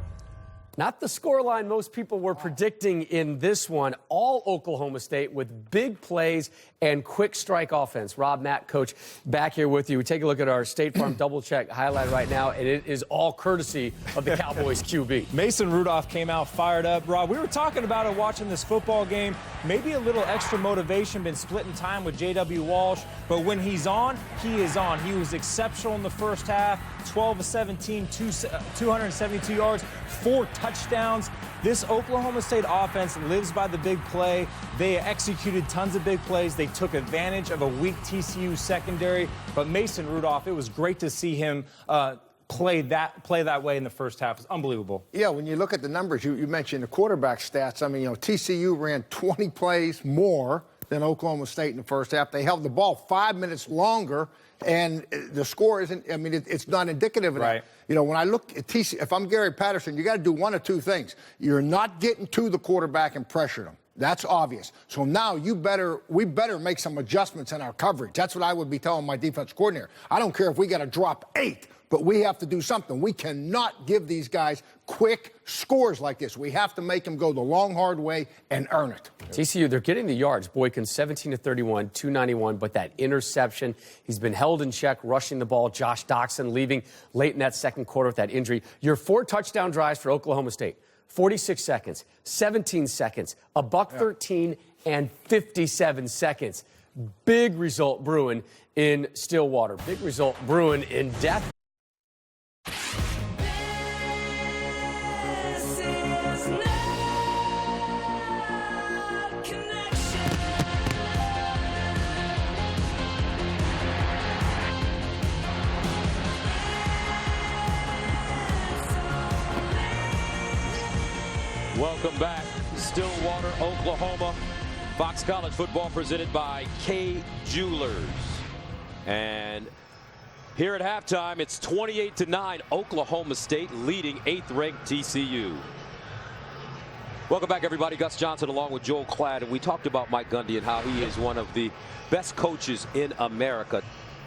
Not the scoreline most people were predicting in this one. All Oklahoma State with big plays and quick strike offense. Rob, Matt, Coach, back here with you. We take a look at our State Farm double check highlight right now, and it is all courtesy of the Cowboys QB. Mason Rudolph came out fired up. Rob, we were talking about it watching this football game. Maybe a little extra motivation, been splitting time with J.W. Walsh, but when he's on, he is on. He was exceptional in the first half, 12 of 17, 272 yards, 4 touchdowns. This Oklahoma State offense lives by the big play. They executed tons of big plays. They took advantage of a weak TCU secondary. But Mason Rudolph, it was great to see him play that way in the first half. It's unbelievable. Yeah, when you look at the numbers, you mentioned the quarterback stats. I mean, TCU ran 20 plays more than Oklahoma State in the first half. They held the ball 5 minutes longer, and the score isn't, I mean, it's not indicative of that. When I look at TCU, if I'm Gary Patterson, you got to do one of two things. You're not getting to the quarterback and pressure them. That's obvious. So now we better make some adjustments in our coverage. That's what I would be telling my defense coordinator. I don't care if we got to drop 8, but we have to do something. We cannot give these guys quick scores like this. We have to make them go the long, hard way and earn it. TCU, they're getting the yards. Boykin, 17-31, 291, but that interception, he's been held in check, rushing the ball. Josh Doxson leaving late in that second quarter with that injury. Your 4 touchdown drives for Oklahoma State, 46 seconds, 17 seconds, $113, and 57 seconds. Big result brewing in Stillwater. Big result brewing in Death. Welcome back, Stillwater, Oklahoma. Fox College Football presented by K Jewelers. And here at halftime, it's 28-9, Oklahoma State leading 8th-ranked TCU. Welcome back, everybody. Gus Johnson along with Joel Klatt. And we talked about Mike Gundy and how he is one of the best coaches in America.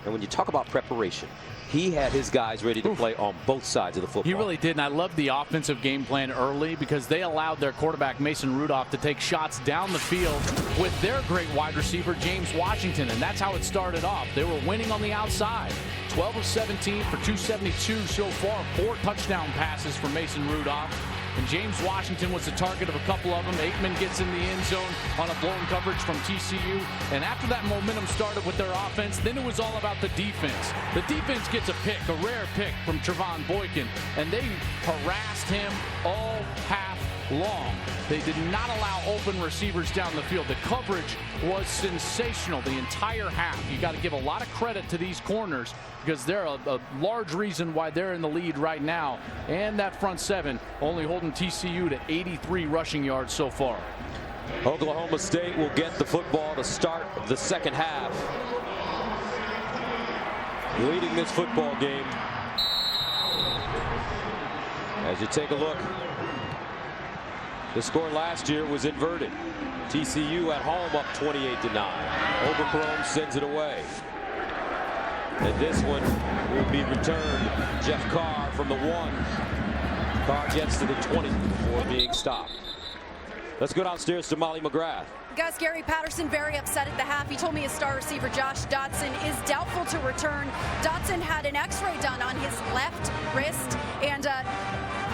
And when you talk about preparation, he had his guys ready to play on both sides of the football. He really did, and I love the offensive game plan early because they allowed their quarterback, Mason Rudolph, to take shots down the field with their great wide receiver, James Washington, and that's how it started off. They were winning on the outside. 12 of 17 for 272 so far, 4 touchdown passes for Mason Rudolph. And James Washington was the target of a couple of them. Aikman gets in the end zone on a blown coverage from TCU. And after that momentum started with their offense, then it was all about the defense. The defense gets a pick, a rare pick from Trevon Boykin, and they harassed him all half long. They did not allow open receivers down the field. The coverage was sensational the entire half. You got to give a lot of credit to these corners because they're a large reason why they're in the lead right now. And that front seven only holding TCU to 83 rushing yards so far. Oklahoma State will get the football to start the second half. Leading this football game. As you take a look, the score last year was inverted. TCU at home up 28-9. Overcrone sends it away. And this one will be returned. Jeff Carr from the 1. Carr gets to the 20 before being stopped. Let's go downstairs to Molly McGrath. Gus, Gary Patterson very upset at the half. He told me his star receiver Josh Dotson is doubtful to return. Dotson had an x-ray done on his left wrist, and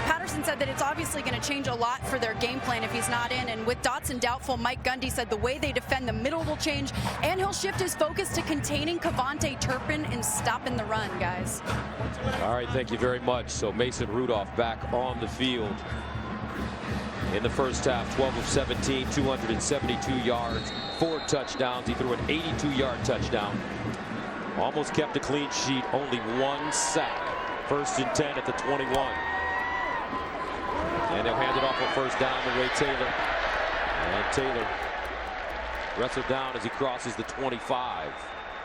Patterson Patterson said that it's obviously going to change a lot for their game plan if he's not in. And with Dotson doubtful, Mike Gundy said the way they defend the middle will change, and he'll shift his focus to containing Kevontae Turpin and stopping the run, guys. All right, thank you very much. So Mason Rudolph back on the field in the first half, 12 of 17, 272 yards, 4 touchdowns. He threw an 82-yard touchdown. Almost kept a clean sheet, only 1 sack. 1st and 10 at the 21. And they'll hand it off a first down to Ray Taylor. And Taylor wrestled down as he crosses the 25.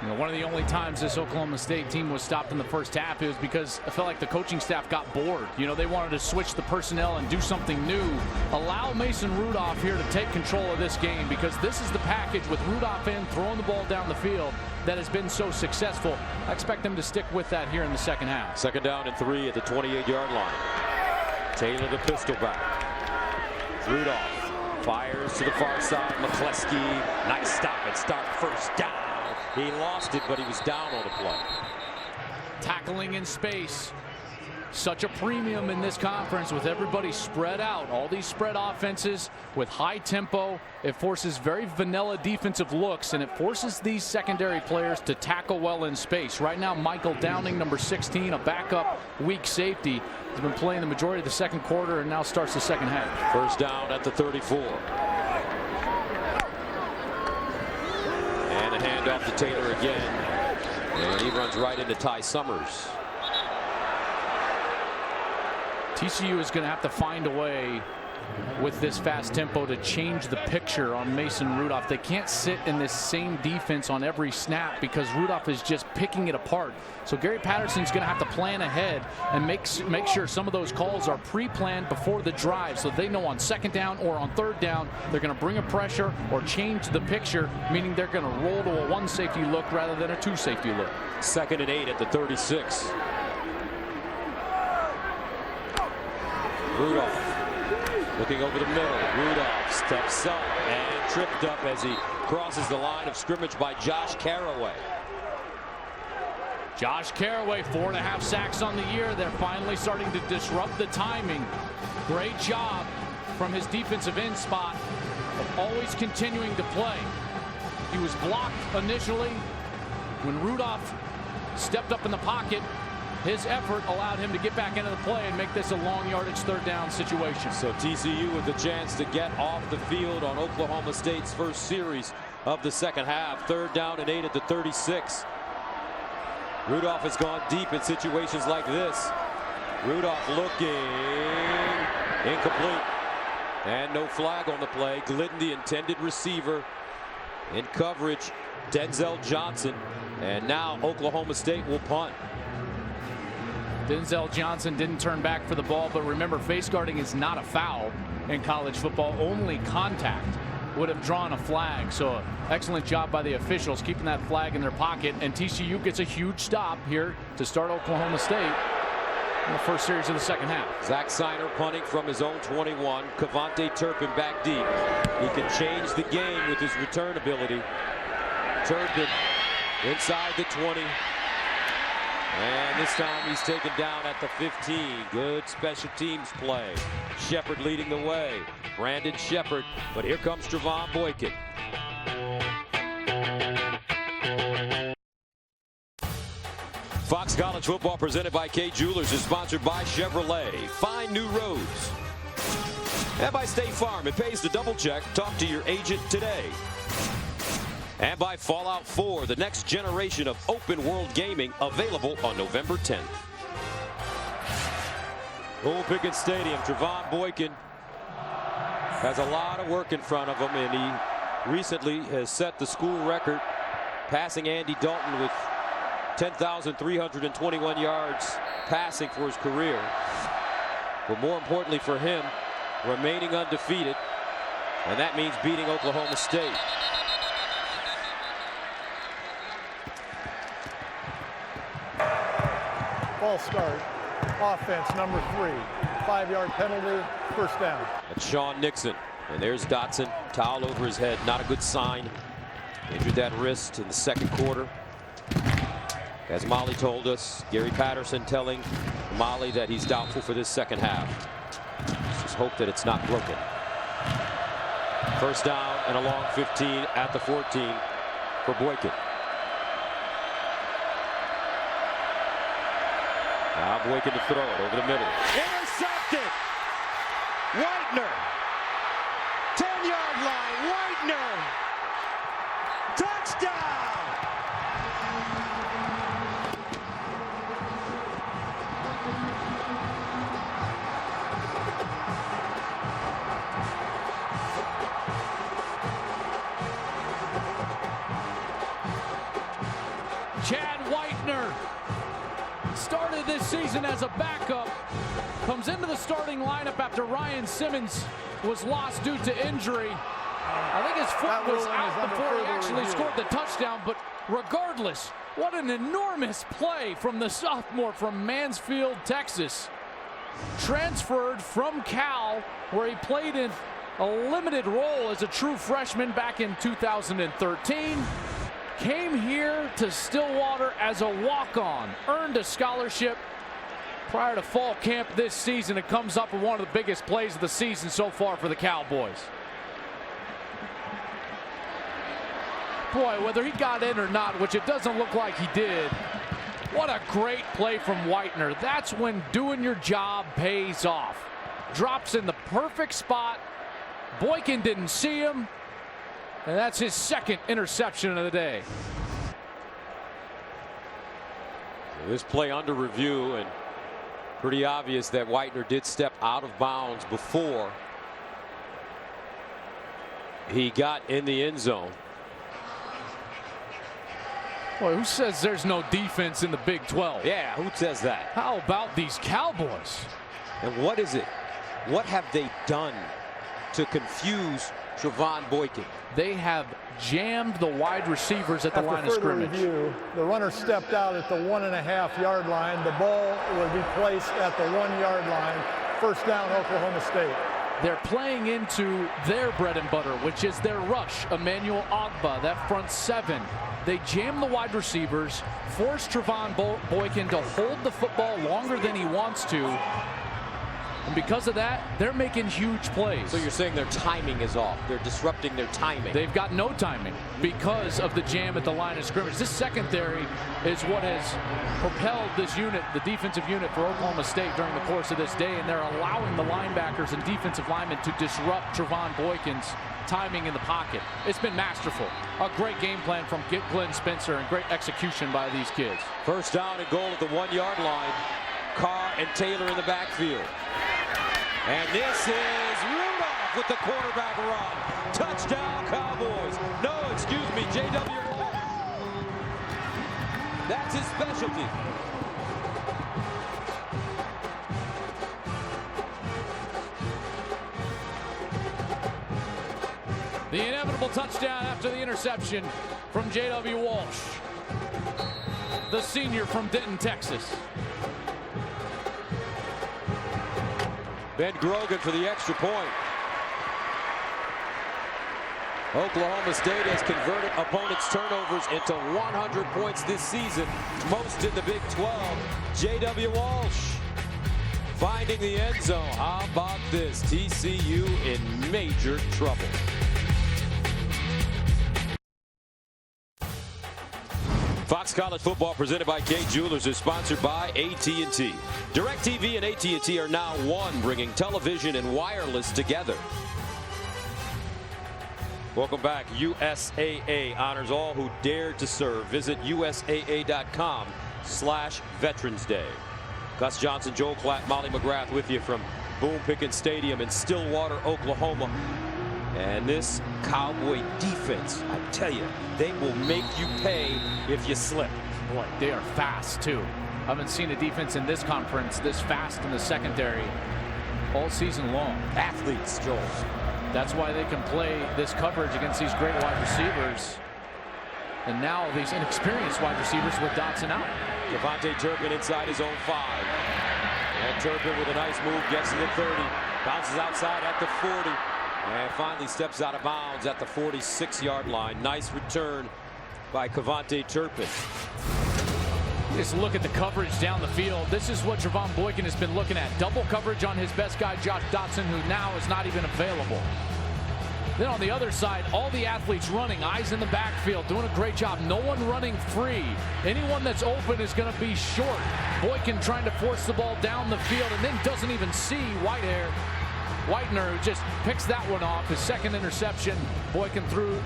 You know, one of the only times this Oklahoma State team was stopped in the first half, it was because I felt like the coaching staff got bored. You know, they wanted to switch the personnel and do something new. Allow Mason Rudolph here to take control of this game, because this is the package with Rudolph in, throwing the ball down the field, that has been so successful. I expect them to stick with that here in the second half. 2nd down and 3 at the 28-yard line. Taylor the pistol back. Rudolph fires to the far side. McCleskey, nice stop and start, first down. He lost it, but he was down on the play. Tackling in space. Such a premium in this conference with everybody spread out. All these spread offenses with high tempo. It forces very vanilla defensive looks, and it forces these secondary players to tackle well in space. Right now, Michael Downing, number 16, a backup weak safety, has been playing the majority of the second quarter and now starts the second half. First down at the 34. And a handoff to Taylor again. And he runs right into Ty Summers. TCU is going to have to find a way with this fast tempo to change the picture on Mason Rudolph. They can't sit in this same defense on every snap because Rudolph is just picking it apart. So Gary Patterson's going to have to plan ahead and make sure some of those calls are pre-planned before the drive, so they know on 2nd down or on 3rd down they're going to bring a pressure or change the picture, meaning they're going to roll to a 1 safety look rather than a 2 safety look. 2nd and 8 at the 36. Rudolph looking over the middle. Rudolph steps up and tripped up as he crosses the line of scrimmage by Josh Caraway. Josh Caraway, 4.5 sacks on the year. They're finally starting to disrupt the timing. Great job from his defensive end spot of always continuing to play. He was blocked initially. When Rudolph stepped up in the pocket, his effort allowed him to get back into the play and make this a long yardage 3rd down situation. So TCU with the chance to get off the field on Oklahoma State's first series of the second half. 3rd down and 8 at the 36. Rudolph has gone deep in situations like this. Rudolph looking incomplete. And no flag on the play. Glidden, the intended receiver, in coverage. Denzel Johnson. And now Oklahoma State will punt. Denzel Johnson didn't turn back for the ball, but remember, face guarding is not a foul in college football. Only contact would have drawn a flag. So excellent job by the officials keeping that flag in their pocket, and TCU gets a huge stop here to start Oklahoma State in the first series of the second half. Zach Seiner punting from his own 21. Kevontae Turpin back deep. He can change the game with his return ability. Turpin inside the 20. And this time he's taken down at the 15. Good special teams play. Shepard leading the way. Brandon Shepard. But here comes Trevon Boykin. Fox College Football presented by Kay Jewelers is sponsored by Chevrolet. Find new roads. And by State Farm. It pays to double check. Talk to your agent today. And by Fallout 4, the next generation of open world gaming, available on November 10th. Old Pickens Stadium, Trevon Boykin has a lot of work in front of him, and he recently has set the school record, passing Andy Dalton with 10,321 yards passing for his career. But more importantly for him, remaining undefeated, and that means beating Oklahoma State. False start. Offense number 3. 5-yard penalty. First down. That's Sean Nixon. And there's Dotson. Towel over his head. Not a good sign. Injured that wrist in the second quarter. As Molly told us, Gary Patterson telling Molly that he's doubtful for this second half. hope that it's not broken. First down and a long 15 at the 14 for Boykin. Now Boykin to throw it over the middle. Intercepted! Whitener! 10-yard line, Whitener! Touchdown! Chad Whitener started this season as a backup, comes into the starting lineup after Ryan Simmons was lost due to injury. I think his foot was out before he actually scored the touchdown, but regardless, what an enormous play from the sophomore from Mansfield, Texas. Transferred from Cal, where he played in a limited role as a true freshman back in 2013. Came here to Stillwater as a walk-on, earned a scholarship prior to fall camp this season. It comes up with one of the biggest plays of the season so far for the Cowboys. Boy, whether he got in or not, which it doesn't look like he did, what a great play from Whitener. That's when doing your job pays off. Drops in the perfect spot. Boykin didn't see him. And that's his second interception of the day. This play under review, and pretty obvious that Whitener did step out of bounds before he got in the end zone. Boy, who says there's no defense in the Big 12? Yeah, who says that? How about these Cowboys? And what is it? What have they done to confuse Trevon Boykin? They have jammed the wide receivers at the line of scrimmage. Review, the runner stepped out at the 1.5-yard line. The ball will be placed at the 1-yard line. First down, Oklahoma State. They're playing into their bread and butter, which is their rush. Emmanuel Ogbah, that front seven. They jam the wide receivers, force Trevon Boykin to hold the football longer than he wants to. And because of that, they're making huge plays. So you're saying their timing is off. They're disrupting their timing. They've got no timing because of the jam at the line of scrimmage. This secondary is what has propelled this unit, the defensive unit for Oklahoma State during the course of this day. And they're allowing the linebackers and defensive linemen to disrupt Trevon Boykin's timing in the pocket. It's been masterful. A great game plan from Glenn Spencer and great execution by these kids. First down and goal at the 1-yard line. Carr and Taylor in the backfield. And this is Rudolph with the quarterback run. Touchdown, Cowboys. No, excuse me, J.W. That's his specialty. The inevitable touchdown after the interception from J.W. Walsh, the senior from Denton, Texas. Ben Grogan for the extra point. Oklahoma State has converted opponents' turnovers into 100 points this season, most in the Big 12. J.W. Walsh finding the end zone. How about this? TCU in major trouble. Fox College Football presented by Kay Jewelers is sponsored by AT&T. DirecTV and AT&T are now one, bringing television and wireless together. Welcome back. USAA honors all who dared to serve. Visit USAA.com/Veterans Day. Gus Johnson, Joel Klatt, Molly McGrath with you from Boone Pickens Stadium in Stillwater, Oklahoma. And this Cowboy defense, I tell you, they will make you pay if you slip. Boy, they are fast, too. I haven't seen a defense in this conference this fast in the secondary all season long. Athletes, Joel. That's why they can play this coverage against these great wide receivers. And now these inexperienced wide receivers with Dotson out. Devontae Turpin inside his own 5. And Turpin with a nice move gets to the 30. Bounces outside at the 40. And finally steps out of bounds at the 46-yard line. Nice return by Devontae Turpin. Just look at the coverage down the field. This is what Trevon Boykin has been looking at. Double coverage on his best guy, Josh Dotson, who now is not even available. Then on the other side, all the athletes running, eyes in the backfield, doing a great job. No one running free. Anyone that's open is going to be short. Boykin trying to force the ball down the field and then doesn't even see Whitener, who just picks that one off. His second interception. Boykin threw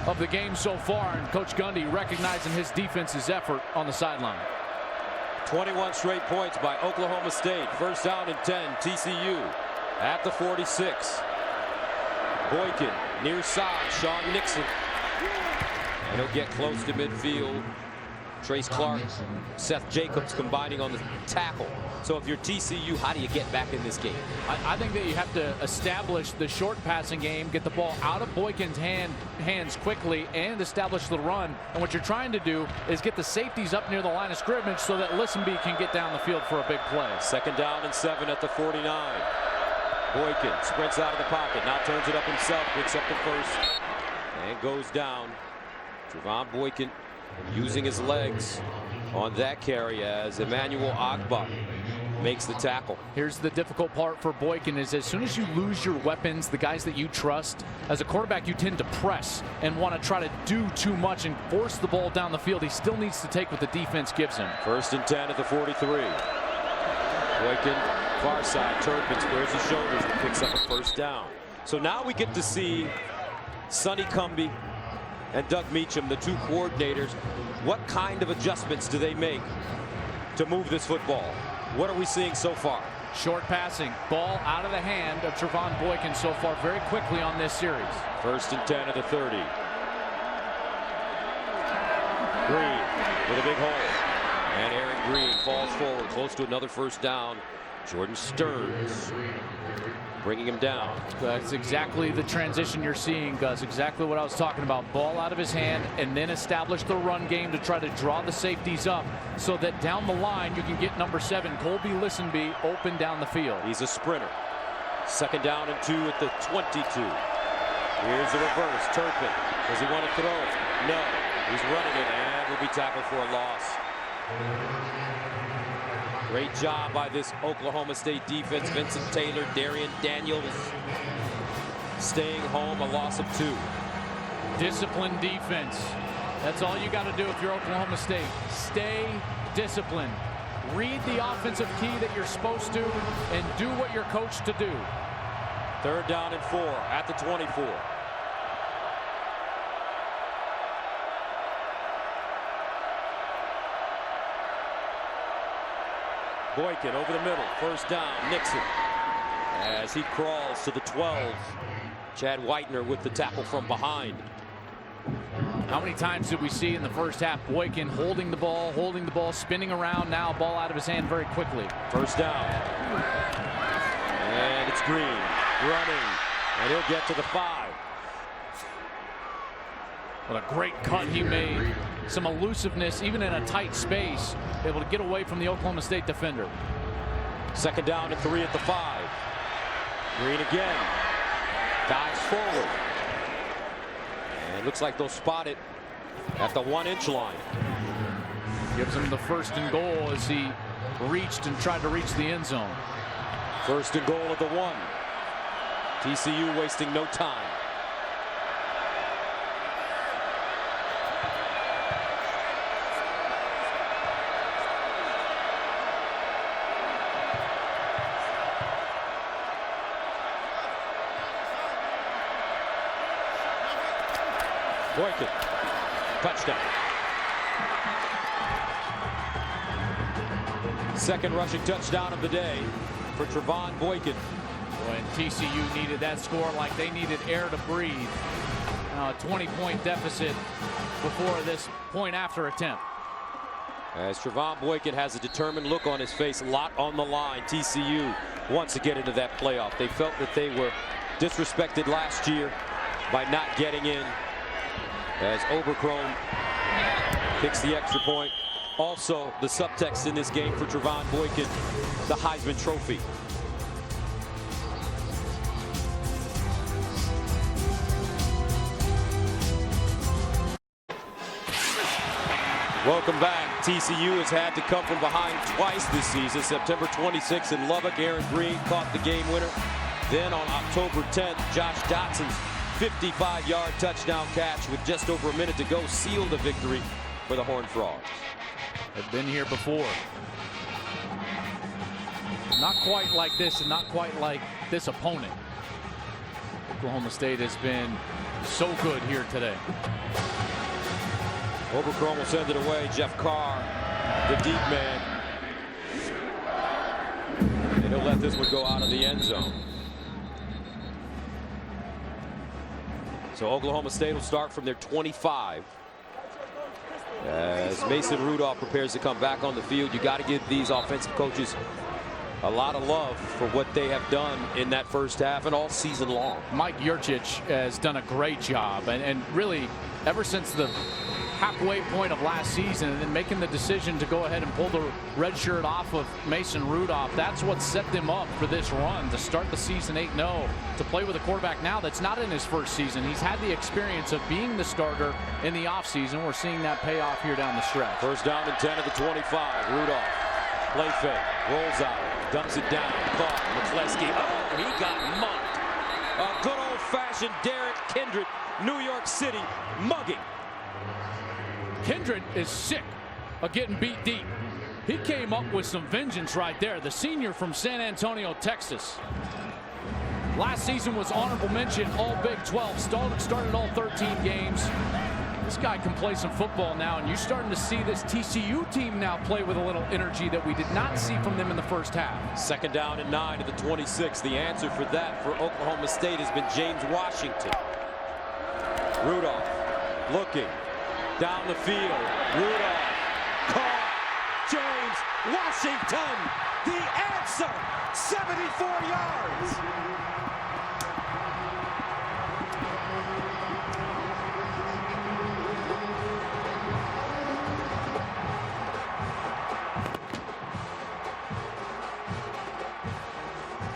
of the game so far, and Coach Gundy recognizing his defense's effort on the sideline. 21 straight points by Oklahoma State. First down and 10, TCU at the 46. Boykin near side, Sean Nixon. And he'll get close to midfield. Trace Clark, Seth Jacobs combining on the tackle. So if you're TCU, how do you get back in this game? I think that you have to establish the short passing game, get the ball out of Boykin's hands quickly, and establish the run. And what you're trying to do is get the safeties up near the line of scrimmage so that Listenby can get down the field for a big play. Second down and 7 at the 49. Boykin sprints out of the pocket, now turns it up himself, picks up the first, and goes down. Trevon Boykin using his legs on that carry as Emmanuel Agba makes the tackle. Here's the difficult part for Boykin is as soon as you lose your weapons, the guys that you trust, as a quarterback you tend to press and want to try to do too much and force the ball down the field. He still needs to take what the defense gives him. First and 10 at the 43. Boykin, far side, Turpin squares his shoulders and picks up a first down. So now we get to see Sonny Cumbie and Doug Meacham, the two coordinators. What kind of adjustments do they make to move this football? What are we seeing so far? Short passing, ball out of the hand of Trevon Boykin so far very quickly on this series. First and 10 at the 30. Green with a big hole. And Aaron Green falls forward, close to another first down. Jordan Stearns bringing him down. That's exactly the transition you're seeing, Gus. Exactly what I was talking about. Ball out of his hand and then establish the run game to try to draw the safeties up so that down the line you can get number 7, Colby Listenby, open down the field. He's a sprinter. Second down and 2 at the 22. Here's the reverse. Turpin. Does he want to throw it? No. He's running it and will be tackled for a loss. Great job by this Oklahoma State defense. Vincent Taylor, Darian Daniels staying home, a loss of 2. Disciplined defense. That's all you got to do if you're Oklahoma State. Stay disciplined. Read the offensive key that you're supposed to and do what you're coached to do. Third down and 4 at the 24. Boykin over the middle, first down, Nixon as he crawls to the 12. Chad Whitener with the tackle from behind. How many times did we see in the first half Boykin holding the ball, spinning around, now ball out of his hand very quickly. First down. And it's Green running, and he'll get to the 5. What a great cut he made. Some elusiveness, even in a tight space, able to get away from the Oklahoma State defender. Second down and 3 at the 5. Green again. Dives forward. And looks like they'll spot it at the 1-inch line. Gives him the first and goal as he reached and tried to reach the end zone. First and goal at the 1. TCU wasting no time. Boykin, touchdown. Second rushing touchdown of the day for Trevon Boykin. When TCU needed that score like they needed air to breathe. A 20-point deficit before this point-after attempt. As Trevon Boykin has a determined look on his face, a lot on the line. TCU wants to get into that playoff. They felt that they were disrespected last year by not getting in. As Oberchrome kicks the extra point. Also, the subtext in this game for Trevon Boykin, the Heisman Trophy. Welcome back. TCU has had to come from behind twice this season. September 26th in Lubbock, Aaron Green caught the game winner. Then on October 10th, Josh Dotson's 55-yard touchdown catch with just over a minute to go sealed the victory for the Horned Frogs. Have been here before. Not quite like this and not quite like this opponent. Oklahoma State has been so good here today. Overcrom will send it away. Jeff Carr, the deep man. And he'll let this one go out of the end zone. So Oklahoma State will start from their 25. As Mason Rudolph prepares to come back on the field, you got to give these offensive coaches a lot of love for what they have done in that first half and all season long. Mike Yurcich has done a great job, and really ever since the halfway point of last season and then making the decision to go ahead and pull the red shirt off of Mason Rudolph, that's what set them up for this run to start the season 8-0, to play with a quarterback now that's not in his first season. He's had the experience of being the starter in the offseason. We're seeing that pay off here down the stretch. First down and 10 at the 25. Rudolph, play fake, rolls out, dumps it down, caught. McCleskey, oh, he got mugged. A good old-fashioned Derek Kindred, New York City mugging. Kindred is sick of getting beat deep. He came up with some vengeance right there. The senior from San Antonio, Texas. Last season was honorable mention, all Big 12. Started all 13 games. This guy can play some football now, and you're starting to see this TCU team now play with a little energy that we did not see from them in the first half. Second down and 9 at the 26. The answer for that for Oklahoma State has been James Washington. Rudolph looking. Down the field, Rudolph, caught, James Washington, the answer, 74 yards.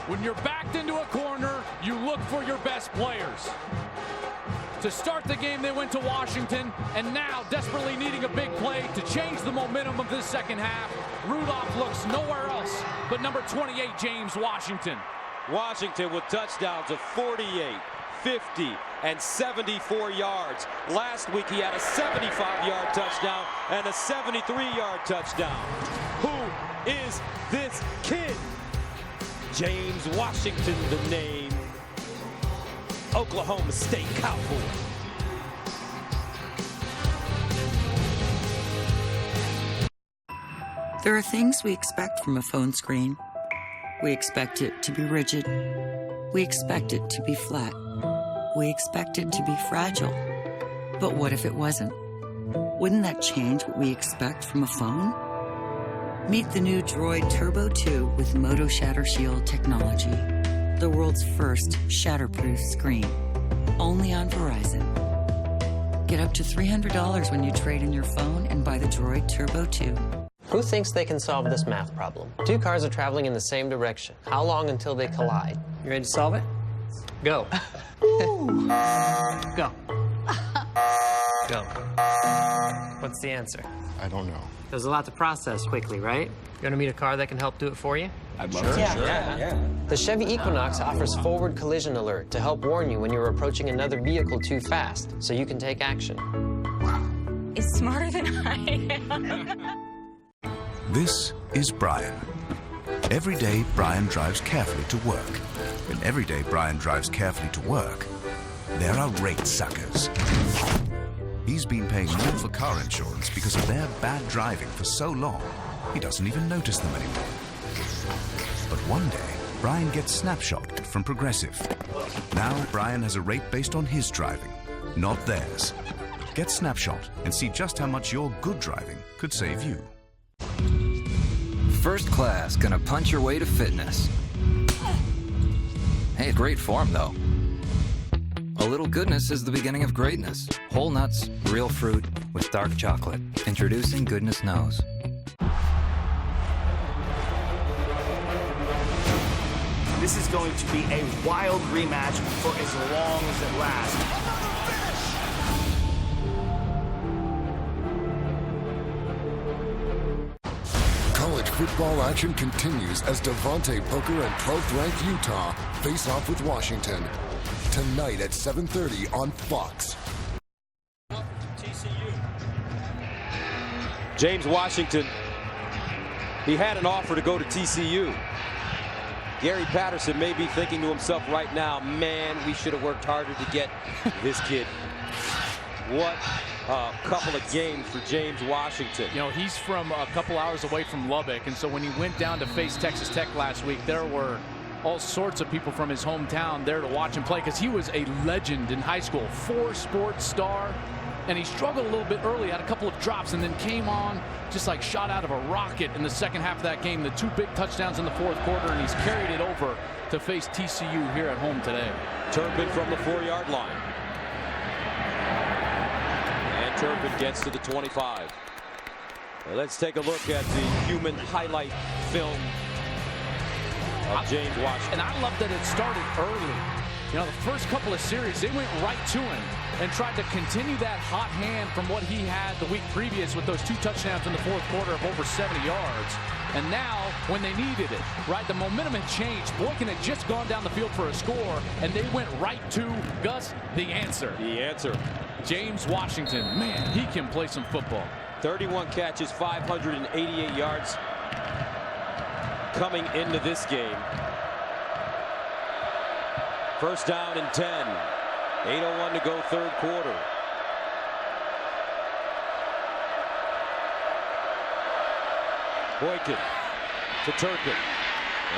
When you're backed into a corner, you look for your best players. To start the game, they went to Washington, and now desperately needing a big play to change the momentum of this second half. Rudolph looks nowhere else but number 28, James Washington. Washington with touchdowns of 48, 50, and 74 yards. Last week he had a 75-yard touchdown and a 73-yard touchdown. Who is this kid? James Washington, the name. Oklahoma State Cowboy. There are things we expect from a phone screen. We expect it to be rigid. We expect it to be flat. We expect it to be fragile. But what if it wasn't? Wouldn't that change what we expect from a phone? Meet the new Droid Turbo 2 with Moto Shatter Shield technology. The world's first shatterproof screen. Only on Verizon. Get up to $300 when you trade in your phone and buy the Droid Turbo 2. Who thinks they can solve this math problem? Two cars are traveling in the same direction. How long until they collide? You ready to solve it? Go. Go. Go. What's the answer? I don't know. There's a lot to process quickly, right? You want to meet a car that can help do it for you? I'd love to. Yeah. The Chevy Equinox offers forward collision alert to help warn you when you're approaching another vehicle too fast, so you can take action. Is smarter than I am. This is Brian. Every day, Brian drives carefully to work. And every day Brian drives carefully to work, there are rate suckers. He's been paying more for car insurance because of their bad driving for so long, he doesn't even notice them anymore. But one day, Brian gets snapshot from Progressive. Now Brian has a rate based on his driving, not theirs. Get snapshot and see just how much your good driving could save you. First class, gonna punch your way to fitness. Hey, great form though. A little goodness is the beginning of greatness. Whole nuts, real fruit, with dark chocolate. Introducing Goodness Knows. This is going to be a wild rematch for as long as it lasts. football action continues as Devontae Booker and 12th-ranked Utah face off with Washington. Tonight at 7:30 on Fox. James Washington, he had an offer to go to TCU. Gary Patterson may be thinking to himself right now, man, we should have worked harder to get this kid. What a couple of games for James Washington. You know, he's from a couple hours away from Lubbock, and so when he went down to face Texas Tech last week, there were all sorts of people from his hometown there to watch him play because he was a legend in high school, 4-sport star. And he struggled a little bit early, had a couple of drops, and then came on just like shot out of a rocket in the second half of that game. The 2 big touchdowns in the 4th quarter, and he's carried it over to face TCU here at home today. Turpin from the 4-yard line. And Turpin gets to the 25. Well, let's take a look at the human highlight film of James Washington. And I love that it started early. You know, the first couple of series, they went right to him and tried to continue that hot hand from what he had the week previous with those 2 touchdowns in the 4th quarter of over 70 yards. And now, when they needed it, right, the momentum had changed. Boykin had just gone down the field for a score, and they went right to Gus, the answer. The answer. James Washington, man, he can play some football. 31 catches, 588 yards coming into this game. First down and 10. 8:01 to go, 3rd quarter. Boykin to Turpin.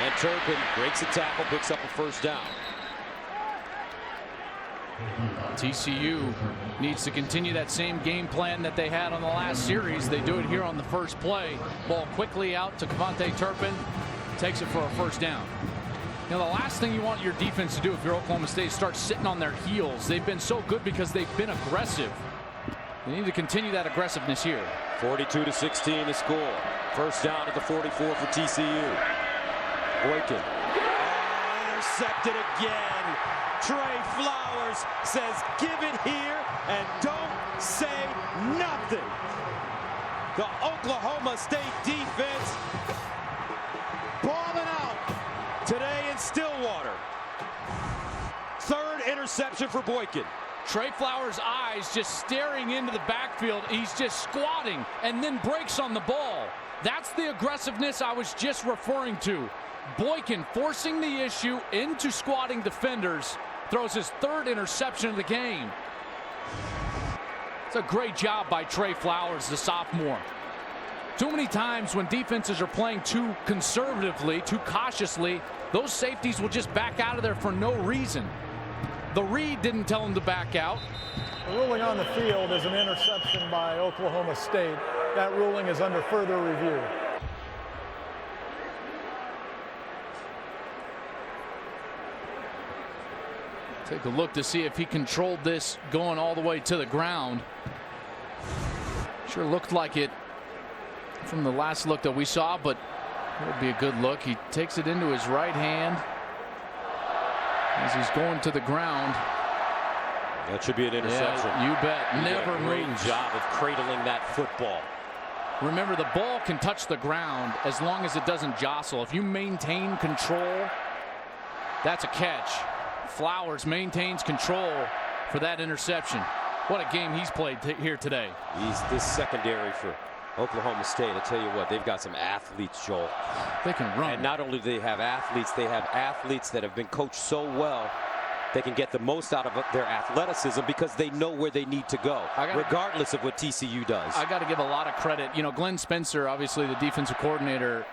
And Turpin breaks a tackle, picks up a first down. TCU needs to continue that same game plan that they had on the last series. They do it here on the first play. Ball quickly out to Devontae Turpin. Takes it for a first down. You know, the last thing you want your defense to do if you're Oklahoma State is start sitting on their heels. They've been so good because they've been aggressive. They need to continue that aggressiveness here. 42-16 the score. First down at the 44 for TCU. Boykin. Intercepted again. Trey Flowers says, give it here and don't say nothing. The Oklahoma State defense balling out today in Stillwater. 3rd interception for Boykin. Trey Flowers' eyes just staring into the backfield. He's just squatting and then breaks on the ball. That's the aggressiveness I was just referring to. Boykin forcing the issue into squatting defenders. Throws his 3rd interception of the game. It's a great job by Trey Flowers, the sophomore. Too many times when defenses are playing too conservatively, too cautiously, those safeties will just back out of there for no reason. The read didn't tell him to back out. The ruling on the field is an interception by Oklahoma State. That ruling is under further review. Take a look to see if he controlled this going all the way to the ground. Sure looked like it from the last look that we saw, but it would be a good look. He takes it into his right hand as he's going to the ground. That should be an interception. Yeah, you bet. Never great moves. job of cradling that football. Remember, the ball can touch the ground as long as it doesn't jostle. If you maintain control, that's a catch. Flowers maintains control for that interception. What a game he's played here today. He's this secondary for Oklahoma State. I tell you what, they've got some athletes, Joel. They can run. And not only do they have athletes that have been coached so well, they can get the most out of their athleticism because they know where they need to go, regardless of what TCU does. I got to give a lot of credit. You know, Glenn Spencer, obviously the defensive coordinator,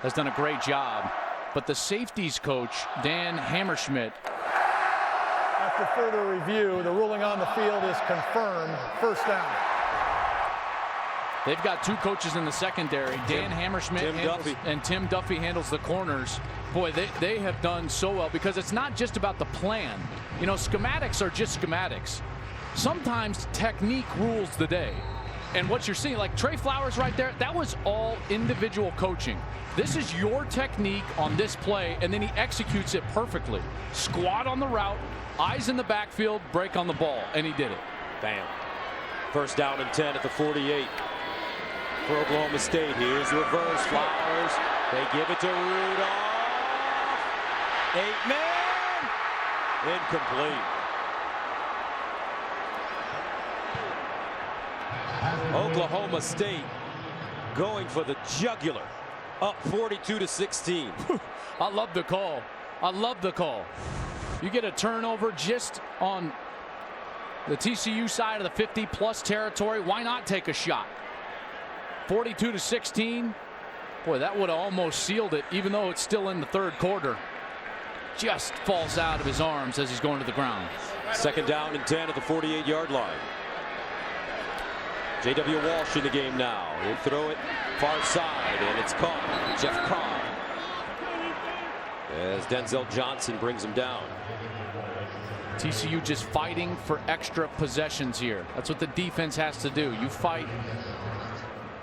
has done a great job. But the safeties coach, Dan Hammerschmidt. After further review, the ruling on the field is confirmed. First down. They've got 2 coaches in the secondary. Dan Hammerschmidt and Tim Duffy handles the corners. Boy, they have done so well because it's not just about the plan. You know, schematics are just schematics. Sometimes technique rules the day. And what you're seeing, like Trey Flowers right there, that was all individual coaching. This is your technique on this play, and then he executes it perfectly. Squat on the route, eyes in the backfield, break on the ball, and he did it. Bam. First down and 10 at the 48. for Oklahoma State. Here's reverse. Flowers. They give it to Rudolph. 8-man. Incomplete. Oklahoma State going for the jugular. Up 42-16. I love the call. I love the call. You get a turnover just on the TCU side of the 50-plus territory. Why not take a shot? 42-16. Boy, that would have almost sealed it, even though it's still in the third quarter. Just falls out of his arms as he's going to the ground. Second down and 10 at the 48-yard line. J.W. Walsh in the game now. He'll throw it far side, and it's caught. Jeff Cobb. As Denzel Johnson brings him down. TCU just fighting for extra possessions here. That's what the defense has to do. You fight,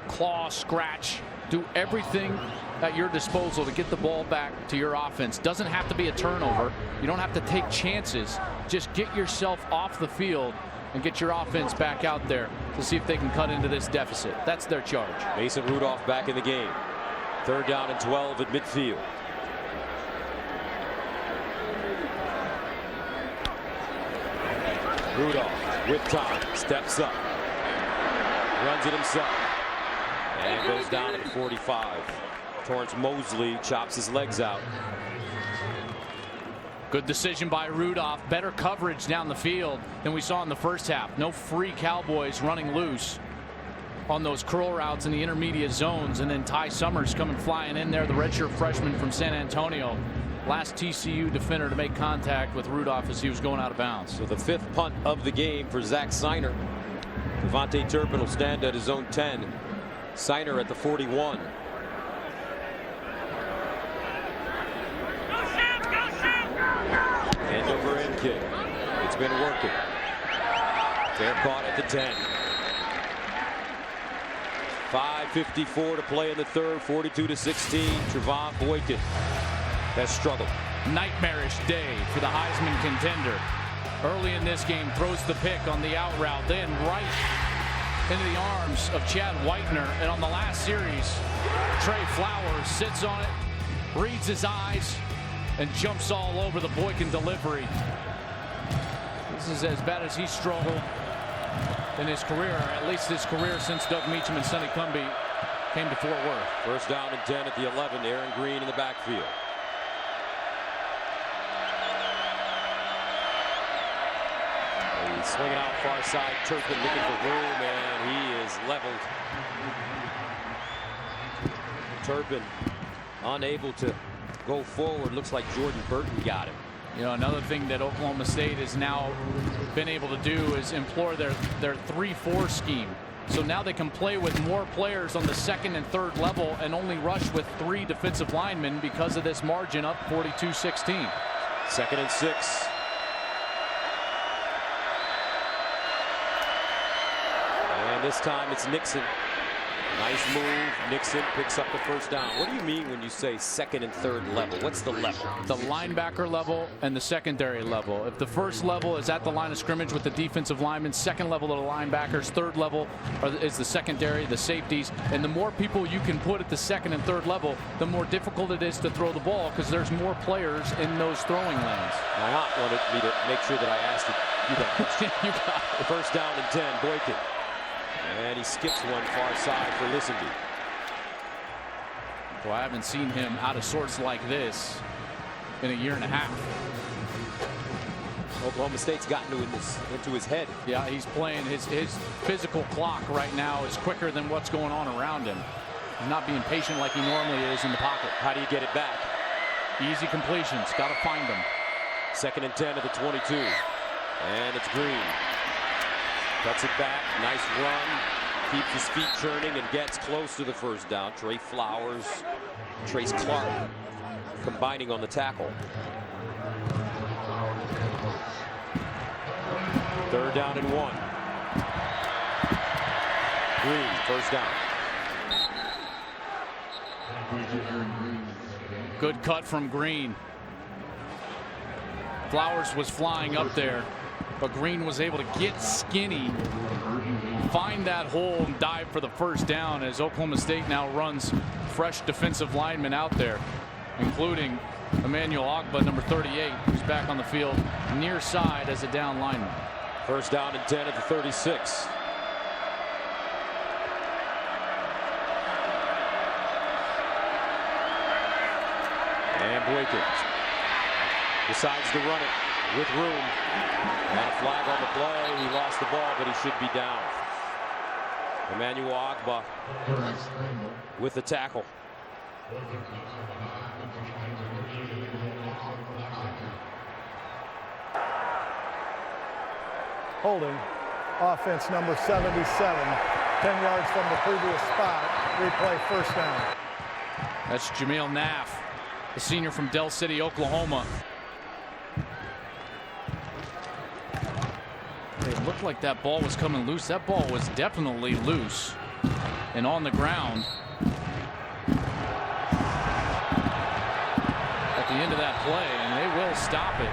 claw, scratch, do everything at your disposal to get the ball back to your offense. Doesn't have to be a turnover. You don't have to take chances. Just get yourself off the field and get your offense back out there to see if they can cut into this deficit. That's their charge. Mason Rudolph back in the game. Third down and 12 at midfield. Rudolph with time, steps up, runs it himself, and goes down to the 45. Torrance Mosley chops his legs out. Good decision by Rudolph. Better coverage down the field than we saw in the first half. No free Cowboys running loose on those curl routes in the intermediate zones. And then Ty Summers coming flying in there, the redshirt freshman from San Antonio. Last TCU defender to make contact with Rudolph as he was going out of bounds. So the fifth punt of the game for Zach Seiner. Devontae Turpin will stand at his own 10. Seiner at the 41. End over end kick. It's been working. Fair caught at the 10. 5:54 to play in the third. 42-16. Trevon Boykin has struggled. Nightmarish day for the Heisman contender. Early in this game, throws the pick on the out route, then right into the arms of Chad Whitener. And on the last series, Trey Flowers sits on it, reads his eyes, and jumps all over the Boykin delivery. This is as bad as he struggled in his career, or at least his career since Doug Meacham and Sonny Cumbie came to Fort Worth. First down and 10 at the 11. Aaron Green in the backfield. He's swinging out far side. Turpin looking for room, and he is leveled. Turpin unable to go forward. Looks like Jordan Burton got him. You know, another thing that Oklahoma State has now been able to do is employ their 3-4 scheme. So now they can play with more players on the second and third level and only rush with 3 defensive linemen because of this margin up 42-16. Second and 6. And this time it's Nixon. Nice move. Nixon picks up the first down. What do you mean when you say second and third level? What's the level? The linebacker level and the secondary level. If the first level is at the line of scrimmage with the defensive linemen, second level of the linebackers, third level is the secondary, the safeties. And the more people you can put at the second and third level, the more difficult it is to throw the ball because there's more players in those throwing lanes. Now, wanted me to make sure that I asked you that. You got it. First down and 10, Boykin. And he skips one far side for Lisenby. Well, I haven't seen him out of sorts like this in a year and a half. Oklahoma State's gotten into his head. Yeah, he's playing his physical clock right now is quicker than what's going on around him. He's not being patient like he normally is in the pocket. How do you get it back? Easy completions. Got to find them. Second and 10 at the 22. And it's Green. Cuts it back. Nice run. Keeps his feet churning and gets close to the first down. Trey Flowers, Trace Clark combining on the tackle. Third down and 1. Green, first down. Good cut from Green. Flowers was flying up there. but Green was able to get skinny, find that hole, and dive for the first down as Oklahoma State now runs fresh defensive linemen out there, including Emmanuel Ogba, number 38, who's back on the field near side as a down lineman. First down and 10 at the 36. And Boykin decides to run it with room. Not a flag on the play. He lost the ball, but he should be down. Emmanuel Ogba with the tackle. Holding. Offense number 77. 10 yards from the previous spot. Replay first down. That's Jameel Naff, the senior from Del City, Oklahoma. It looked like that ball was coming loose. That ball was definitely loose and on the ground. At the end of that play, and they will stop it.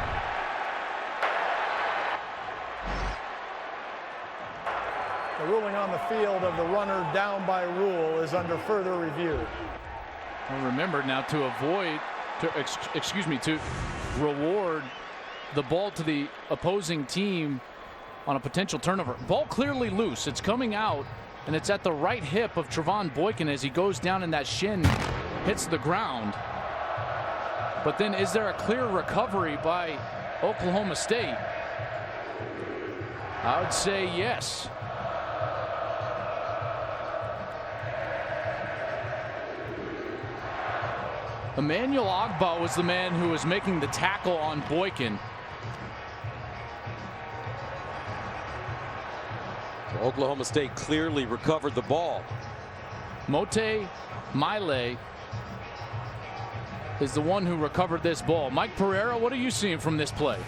The ruling on the field of the runner down by rule is under further review. Well, remember now to avoid, to reward the ball to the opposing team on a potential turnover. Ball clearly loose. It's coming out, and it's at the right hip of Trevon Boykin as he goes down and that shin hits the ground. But then is there a clear recovery by Oklahoma State? I would say yes. Emmanuel Ogba was the man who was making the tackle on Boykin. Oklahoma State clearly recovered the ball. Mote Maile is the one who recovered this ball. Mike Pereira, what are you seeing from this play?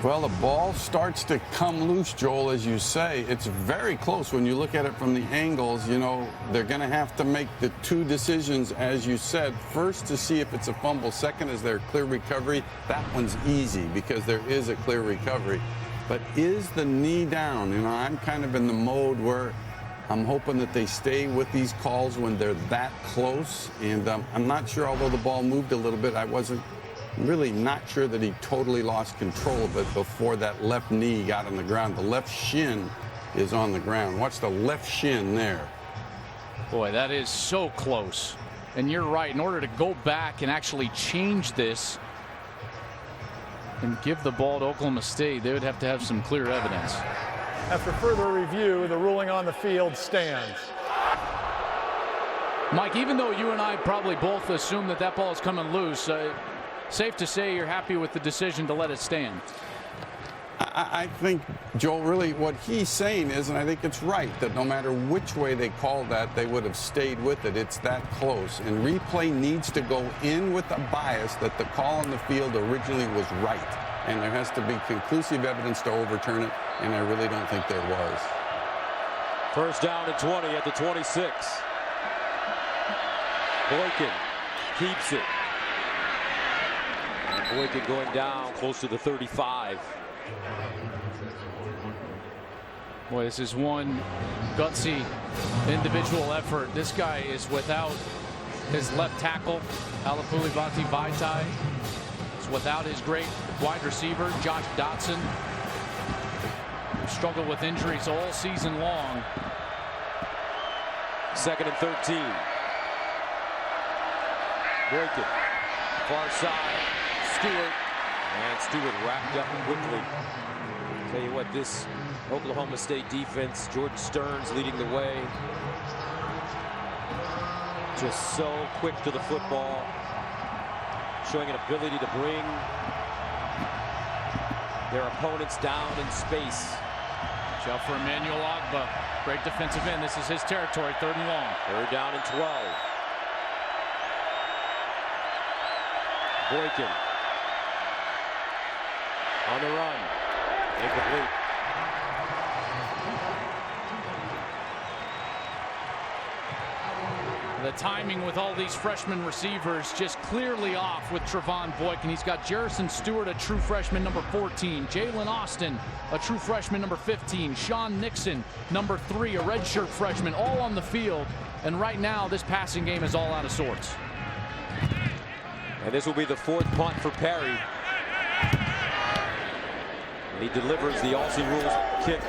Well, the ball starts to come loose, Joel, as you say. It's very close when you look at it from the angles. You know, they're going to have to make the two decisions, as you said. First, to see if it's a fumble. Second, is there a clear recovery? That one's easy because there is a clear recovery. But is the knee down? You know, I'm kind of in the mode where I'm hoping that they stay with these calls when they're that close. And I'm not sure, although the ball moved a little bit, I wasn't really not sure that he totally lost control of it before that left knee got on the ground. The left shin is on the ground. Watch the left shin there. Boy, that is so close. And you're right. In order to go back and actually change this and give the ball to Oklahoma State, they would have to have some clear evidence. After further review, the ruling on the field stands. Mike, even though you and I probably both assume that that ball is coming loose, safe to say you're happy with the decision to let it stand. I think, Joel, really what he's saying is, and I think it's right, that no matter which way they called that, they would have stayed with it. It's that close. And replay needs to go in with a bias that the call on the field originally was right. And there has to be conclusive evidence to overturn it, and I really don't think there was. First down and 20 at the 26. Boykin keeps it. And Boykin going down close to the 35. Boy, this is one gutsy individual effort. This guy is without his left tackle, Alapulivati Vaitai. He's without his great wide receiver, Josh Dotson, who struggled with injuries all season long. Second and 13. Boykin, far side, Stewart, and Stewart wrapped up quickly. Tell you what, this Oklahoma State defense, Jordan Stearns leading the way. Just so quick to the football, showing an ability to bring their opponents down in space. Watch out for Emmanuel Ogba. Great defensive end. This is his territory, 3rd and long. 3rd down and 12. Boykin on the run. Incomplete. The timing with all these freshman receivers just clearly off with Trevon Boykin. He's got Jerrison Stewart, a true freshman, number 14. Jalen Austin, a true freshman, number 15. Sean Nixon, number 3, a redshirt freshman, all on the field. And right now, this passing game is all out of sorts. And this will be the 4th punt for Perry. And he delivers the Aussie rules kick.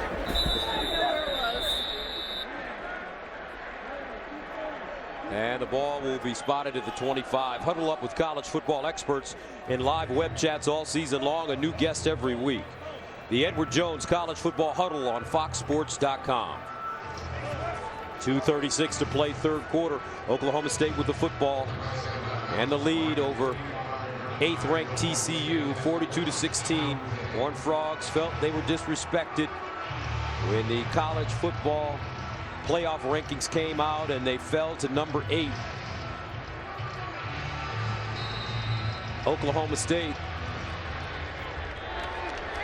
And the ball will be spotted at the 25. Huddle up with college football experts in live web chats all season long. A new guest every week. The Edward Jones College Football Huddle on FoxSports.com. 2:36 to play, 3rd quarter. Oklahoma State with the football and the lead over 8th-ranked TCU, 42-16. Horned Frogs felt they were disrespected when the college football playoff rankings came out, and they fell to number 8. Oklahoma State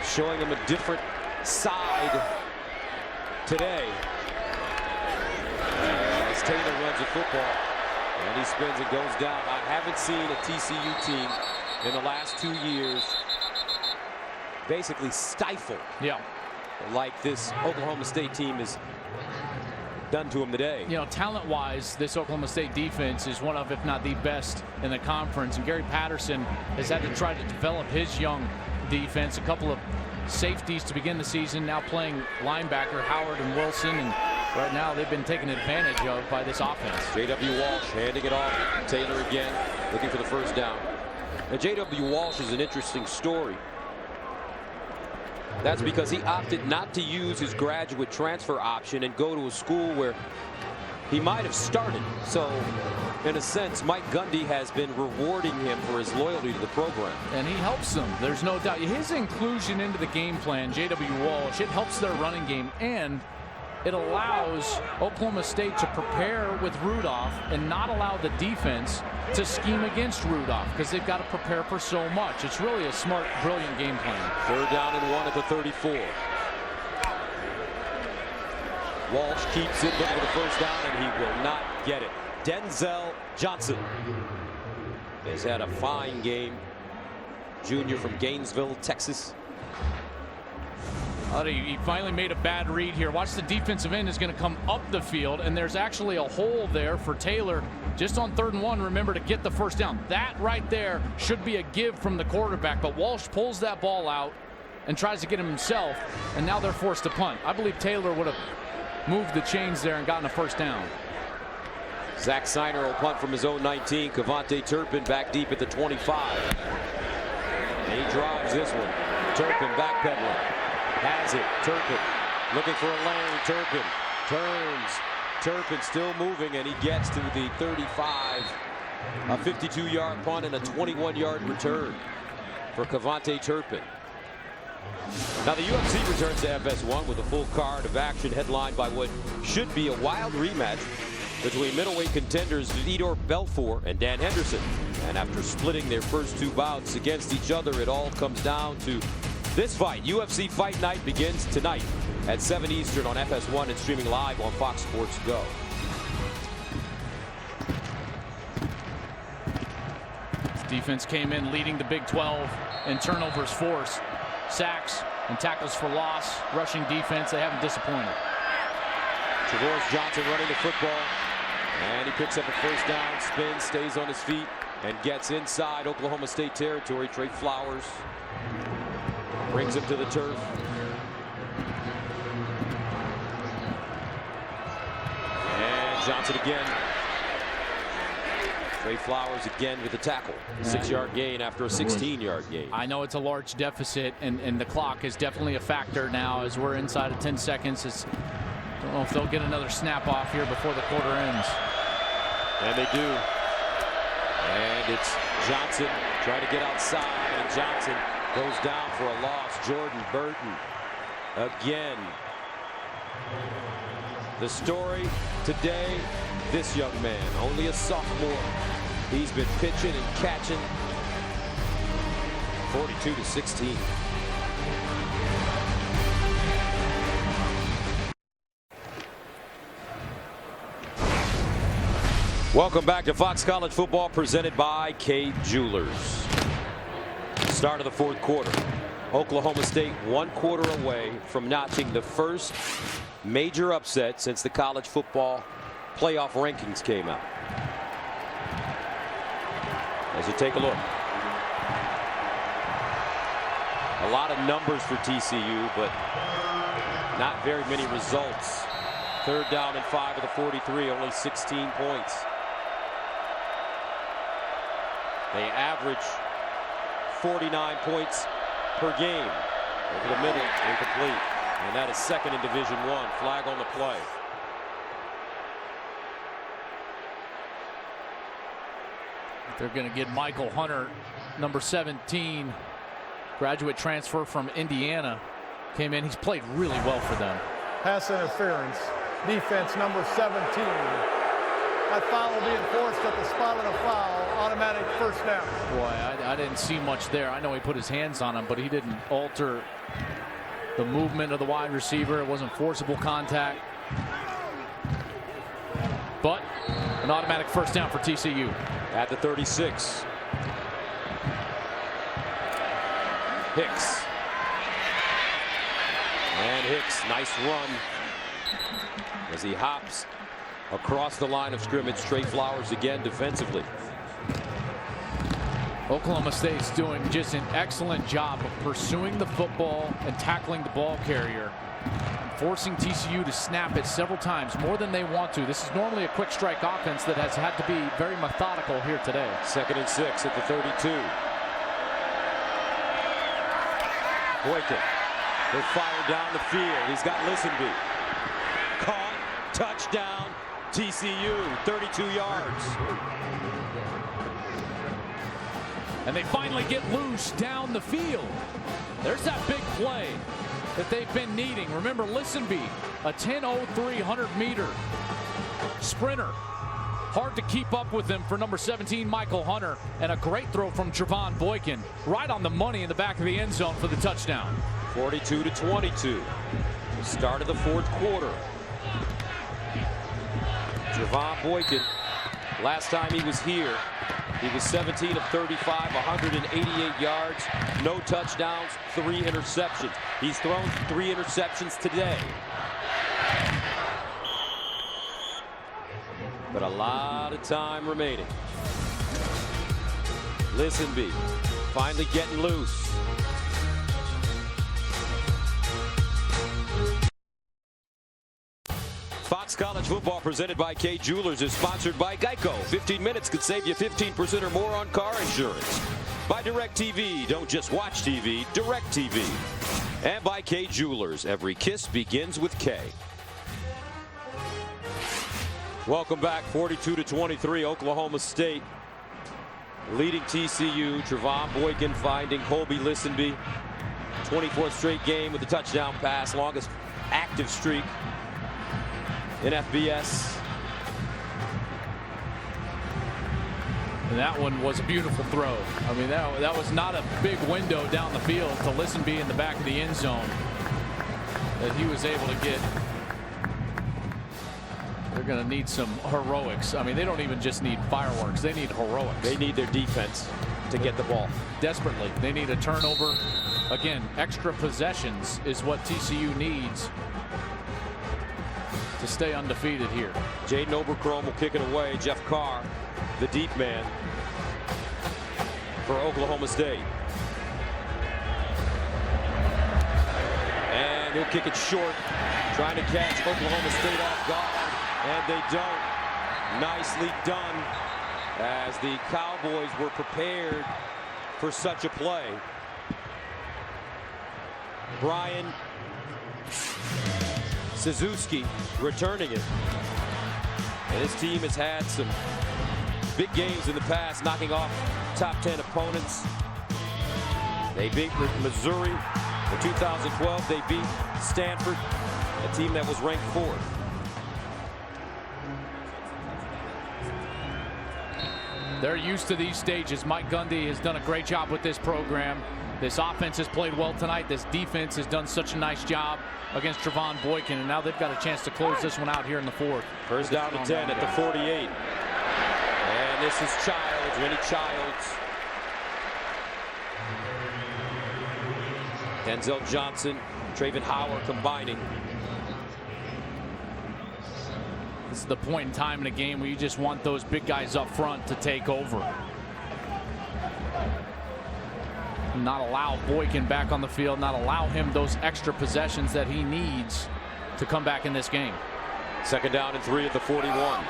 showing them a different side today. As Taylor runs the football, and he spins and goes down. I haven't seen a TCU team in the last 2 years basically stifle like this Oklahoma State team is done to him today. You know, talent-wise, this Oklahoma State defense is one of, if not the best in the conference. And Gary Patterson has had to try to develop his young defense. A couple of safeties to begin the season, now playing linebacker Howard and Wilson. And right now they've been taken advantage of by this offense. J.W. Walsh handing it off. Taylor again looking for the first down. Now, J.W. Walsh is an interesting story. That's because he opted not to use his graduate transfer option and go to a school where he might have started. So, in a sense, Mike Gundy has been rewarding him for his loyalty to the program. And he helps them. There's no doubt. His inclusion into the game plan, J.W. Walsh, it helps their running game, and it allows Oklahoma State to prepare with Rudolph and not allow the defense to scheme against Rudolph, because they've got to prepare for so much. It's really a smart, brilliant game plan. 3rd down and 1 at the 34. Walsh keeps it, looking for the first down, and he will not get it. Denzel Johnson has had a fine game. Junior from Gainesville, Texas. He finally made a bad read here. Watch, the defensive end is going to come up the field, and there's actually a hole there for Taylor. Just on 3rd and 1, remember to get the first down. That right there should be a give from the quarterback, but Walsh pulls that ball out and tries to get him himself, and now they're forced to punt. I believe Taylor would have moved the chains there and gotten a first down. Zach Seiner will punt from his own 19. Cavante Turpin back deep at the 25. And he drives this one. Turpin backpedaling. Has it. Turpin looking for a lane. Turpin turns. Turpin still moving, and he gets to the 35. A 52-yard punt and a 21-yard return for Cavante Turpin. Now the UFC returns to FS1 with a full card of action headlined by what should be a wild rematch between middleweight contenders Vitor Belfort and Dan Henderson. And after splitting their first 2 bouts against each other, it all comes down to this fight. UFC Fight Night begins tonight at 7 Eastern on FS1 and streaming live on Fox Sports Go. This defense came in leading the Big 12 in turnovers force, sacks, and tackles for loss. Rushing defense, they haven't disappointed. Travaris Johnson running the football, and he picks up a first down, spins, stays on his feet, and gets inside Oklahoma State territory. Trey Flowers brings him to the turf. And Johnson again. Trey Flowers again with the tackle. 6-yard gain after a 16-yard gain. I know it's a large deficit, and the clock is definitely a factor now as we're inside of 10 seconds. I don't know if they'll get another snap off here before the quarter ends. And they do. And it's Johnson trying to get outside, and Johnson goes down for a loss. Jordan Burton again. The story today, this young man, only a sophomore. He's been pitching and catching. 42-16. Welcome back to Fox College Football, presented by Kay Jewelers. Start of the fourth quarter. Oklahoma State 1 quarter away from notching the first major upset since the college football playoff rankings came out. As you take a look. A lot of numbers for TCU, but not very many results. 3rd down and 5 of the 43, only 16 points. They average 49 points per game. Over the middle, incomplete. And that is second in Division I. Flag on the play. They're going to get Michael Hunter, number 17, graduate transfer from Indiana. Came in. He's played really well for them. Pass interference. Defense number 17. That foul will be enforced at the spot of the foul. Automatic first down. Boy, I didn't see much there. I know he put his hands on him, but he didn't alter the movement of the wide receiver. It wasn't forcible contact. But an automatic first down for TCU. At the 36. Hicks. And Hicks, nice run as he hops across the line of scrimmage. Trey Flowers again defensively. Oklahoma State's doing just an excellent job of pursuing the football and tackling the ball carrier, forcing TCU to snap it several times, more than they want to. This is normally a quick strike offense that has had to be very methodical here today. 2nd and 6 at the 32. Boykin. He'll fire down the field. He's got Listenby. Caught. Touchdown. TCU. 32 yards. And they finally get loose down the field. There's that big play that they've been needing. Remember, Listenby, a 10:03 100-meter sprinter. Hard to keep up with him for number 17, Michael Hunter. And a great throw from Trevon Boykin. Right on the money in the back of the end zone for the touchdown. 42-22. The start of the fourth quarter. Trevon Boykin, last time he was here, he was 17 of 35, 188 yards, no touchdowns, 3 interceptions. He's thrown 3 interceptions today. But a lot of time remaining. Listenby finally getting loose. Fox College Football, presented by Kay Jewelers, is sponsored by Geico. 15 minutes could save you 15% or more on car insurance. By DirecTV, don't just watch TV, DirecTV. And by Kay Jewelers, every kiss begins with K. Welcome back. 42-23, Oklahoma State leading TCU. Trevon Boykin finding Colby Listenby. 24th straight game with a touchdown pass, longest active streak in FBS. And that one was a beautiful throw. I mean, that was not a big window down the field to Listenby in the back of the end zone that he was able to get. They're going to need some heroics. I mean, they don't even just need fireworks. They need heroics. They need their defense to get the ball. Desperately. They need a turnover. Again, extra possessions is what TCU needs to stay undefeated here. Jaden Oberchrome will kick it away. Jeff Carr, the deep man for Oklahoma State. And he'll kick it short, trying to catch Oklahoma State off guard. And they don't. Nicely done, as the Cowboys were prepared for such a play. Brian Suzuki returning it. And his team has had some big games in the past, knocking off top 10 opponents. They beat Missouri in 2012. They beat Stanford, a team that was ranked 4th. They're used to these stages. Mike Gundy has done a great job with this program. This offense has played well tonight. This defense has done such a nice job against Trevon Boykin, and now they've got a chance to close this one out here in the 4th. First down to 10 at the 48. And this is Childs, Vinny Childs. Denzel Johnson, Traven Howard combining. This is the point in time in a game where you just want those big guys up front to take over. Not allow Boykin back on the field, not allow him those extra possessions that he needs to come back in this game. 2nd down and 3 at the 41.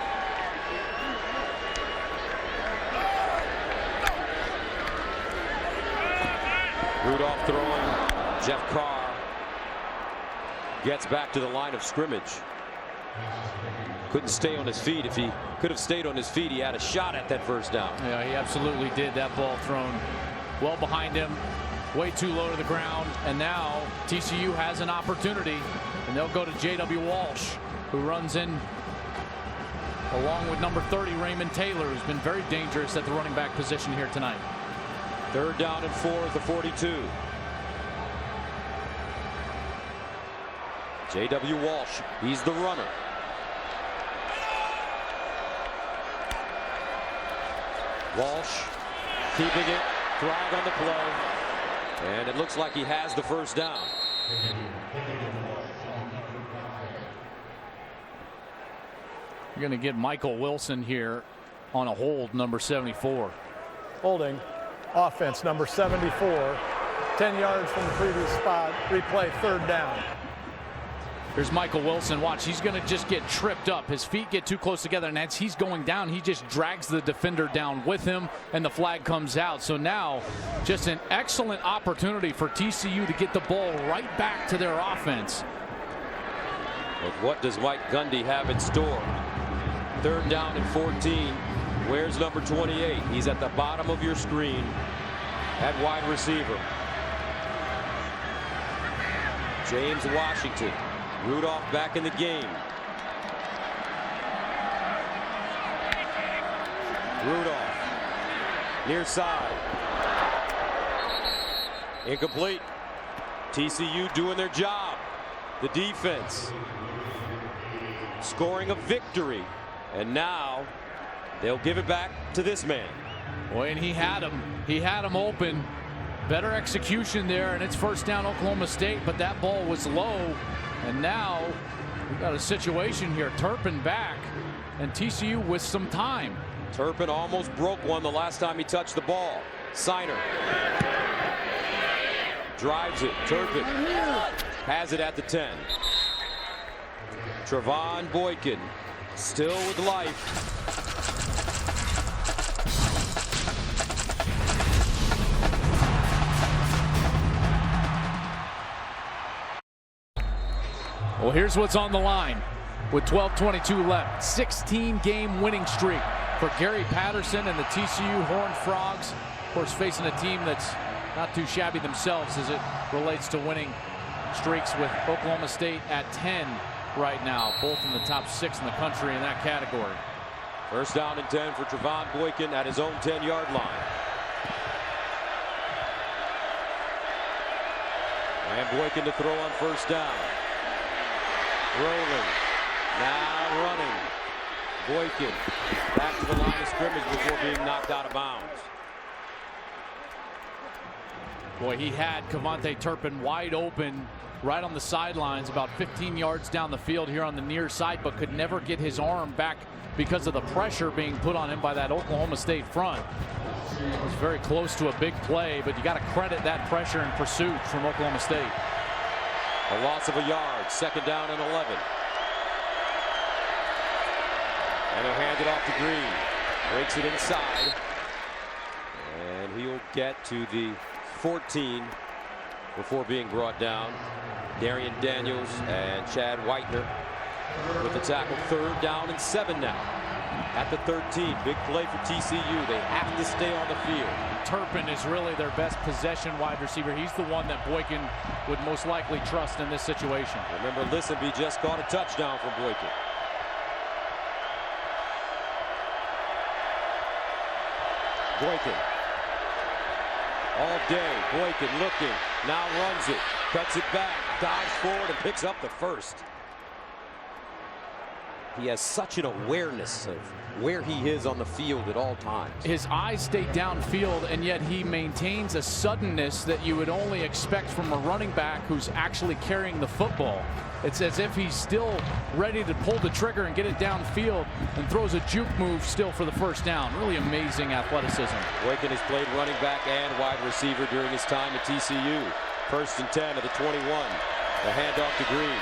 Rudolph throwing. Jeff Carr gets back to the line of scrimmage. Couldn't stay on his feet. If he could have stayed on his feet, he had a shot at that 1st down. Yeah, he absolutely did. That ball thrown well behind him, way too low to the ground. And now TCU has an opportunity, and they'll go to J.W. Walsh, who runs in along with number 30, Raymond Taylor, who's been very dangerous at the running back position here tonight. 3rd down and 4 at the 42. J.W. Walsh, he's the runner. Walsh keeping it, flag on the play, and it looks like he has the 1st down. You're going to get Michael Wilson here on a hold, number 74. Holding, offense number 74, 10 yards from the previous spot, replay 3rd down. Here's Michael Wilson. Watch, he's going to just get tripped up. His feet get too close together, and as he's going down, he just drags the defender down with him, and the flag comes out. So now, just an excellent opportunity for TCU to get the ball right back to their offense. But what does Mike Gundy have in store? 3rd down and 14. Where's number 28? He's at the bottom of your screen at wide receiver. James Washington. Rudolph back in the game. Rudolph near side. Incomplete. TCU doing their job. The defense scoring a victory, and now they'll give it back to this man. Boy, and he had him open. Better execution there, and it's 1st down Oklahoma State, but that ball was low. And now we've got a situation here. Turpin back, and TCU with some time. Turpin almost broke one the last time he touched the ball. Signer drives it. Turpin has it at the 10. Trevon Boykin still with life. Well, here's what's on the line with 12:22 left. 16-game winning streak for Gary Patterson and the TCU Horned Frogs. Of course, facing a team that's not too shabby themselves as it relates to winning streaks, with Oklahoma State at 10 right now, both in the top 6 in the country in that category. 1st down and 10 for Trevon Boykin at his own 10-yard line. And Boykin to throw on 1st down. Rolling, now running. Boykin back to the line of scrimmage before being knocked out of bounds. Boy, he had Kevontae Turpin wide open right on the sidelines, about 15 yards down the field here on the near side, but could never get his arm back because of the pressure being put on him by that Oklahoma State front. It was very close to a big play, but you got to credit that pressure and pursuit from Oklahoma State. A loss of a yard, 2nd down and 11. And he'll hand it off to Green. Breaks it inside. And he'll get to the 14 before being brought down. Darian Daniels and Chad Whitener with the tackle. 3rd down and 7 now. At the 13, big play for TCU. They have to stay on the field. Turpin is really their best possession wide receiver. He's the one that Boykin would most likely trust in this situation. Remember, Lissenby just caught a touchdown from Boykin. Boykin. All day, Boykin looking, now runs it, cuts it back, dives forward and picks up the 1st. He has such an awareness of where he is on the field at all times. His eyes stay downfield, and yet he maintains a suddenness that you would only expect from a running back who's actually carrying the football. It's as if he's still ready to pull the trigger and get it downfield, and throws a juke move still for the first down. Really amazing athleticism. Boykin has played running back and wide receiver during his time at TCU. 1st and 10 of the 21. The handoff to Green.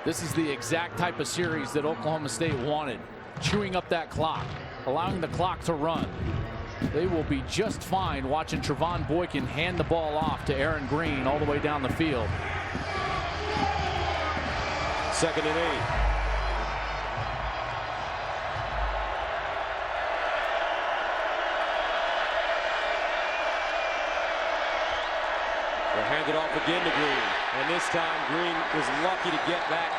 This is the exact type of series that Oklahoma State wanted. Chewing up that clock, allowing the clock to run. They will be just fine watching Trevon Boykin hand the ball off to Aaron Green all the way down the field. 2nd and 8. They hand it off again to Green. And this time Green was lucky to get back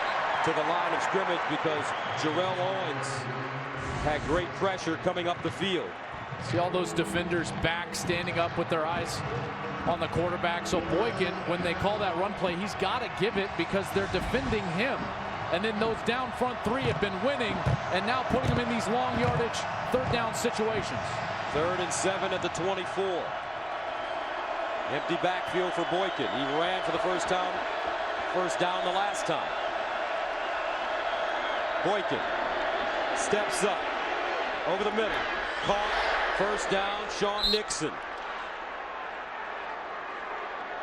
to the line of scrimmage because Jarrell Owens had great pressure coming up the field. See all those defenders back, standing up with their eyes on the quarterback. So Boykin, when they call that run play, he's got to give it because they're defending him. And then those down front three have been winning and now putting them in these long yardage 3rd down situations. 3rd and 7 at the 24. Empty backfield for Boykin. He ran for the first down the last time. Boykin steps up over the middle. Caught. 1st down, Sean Nixon.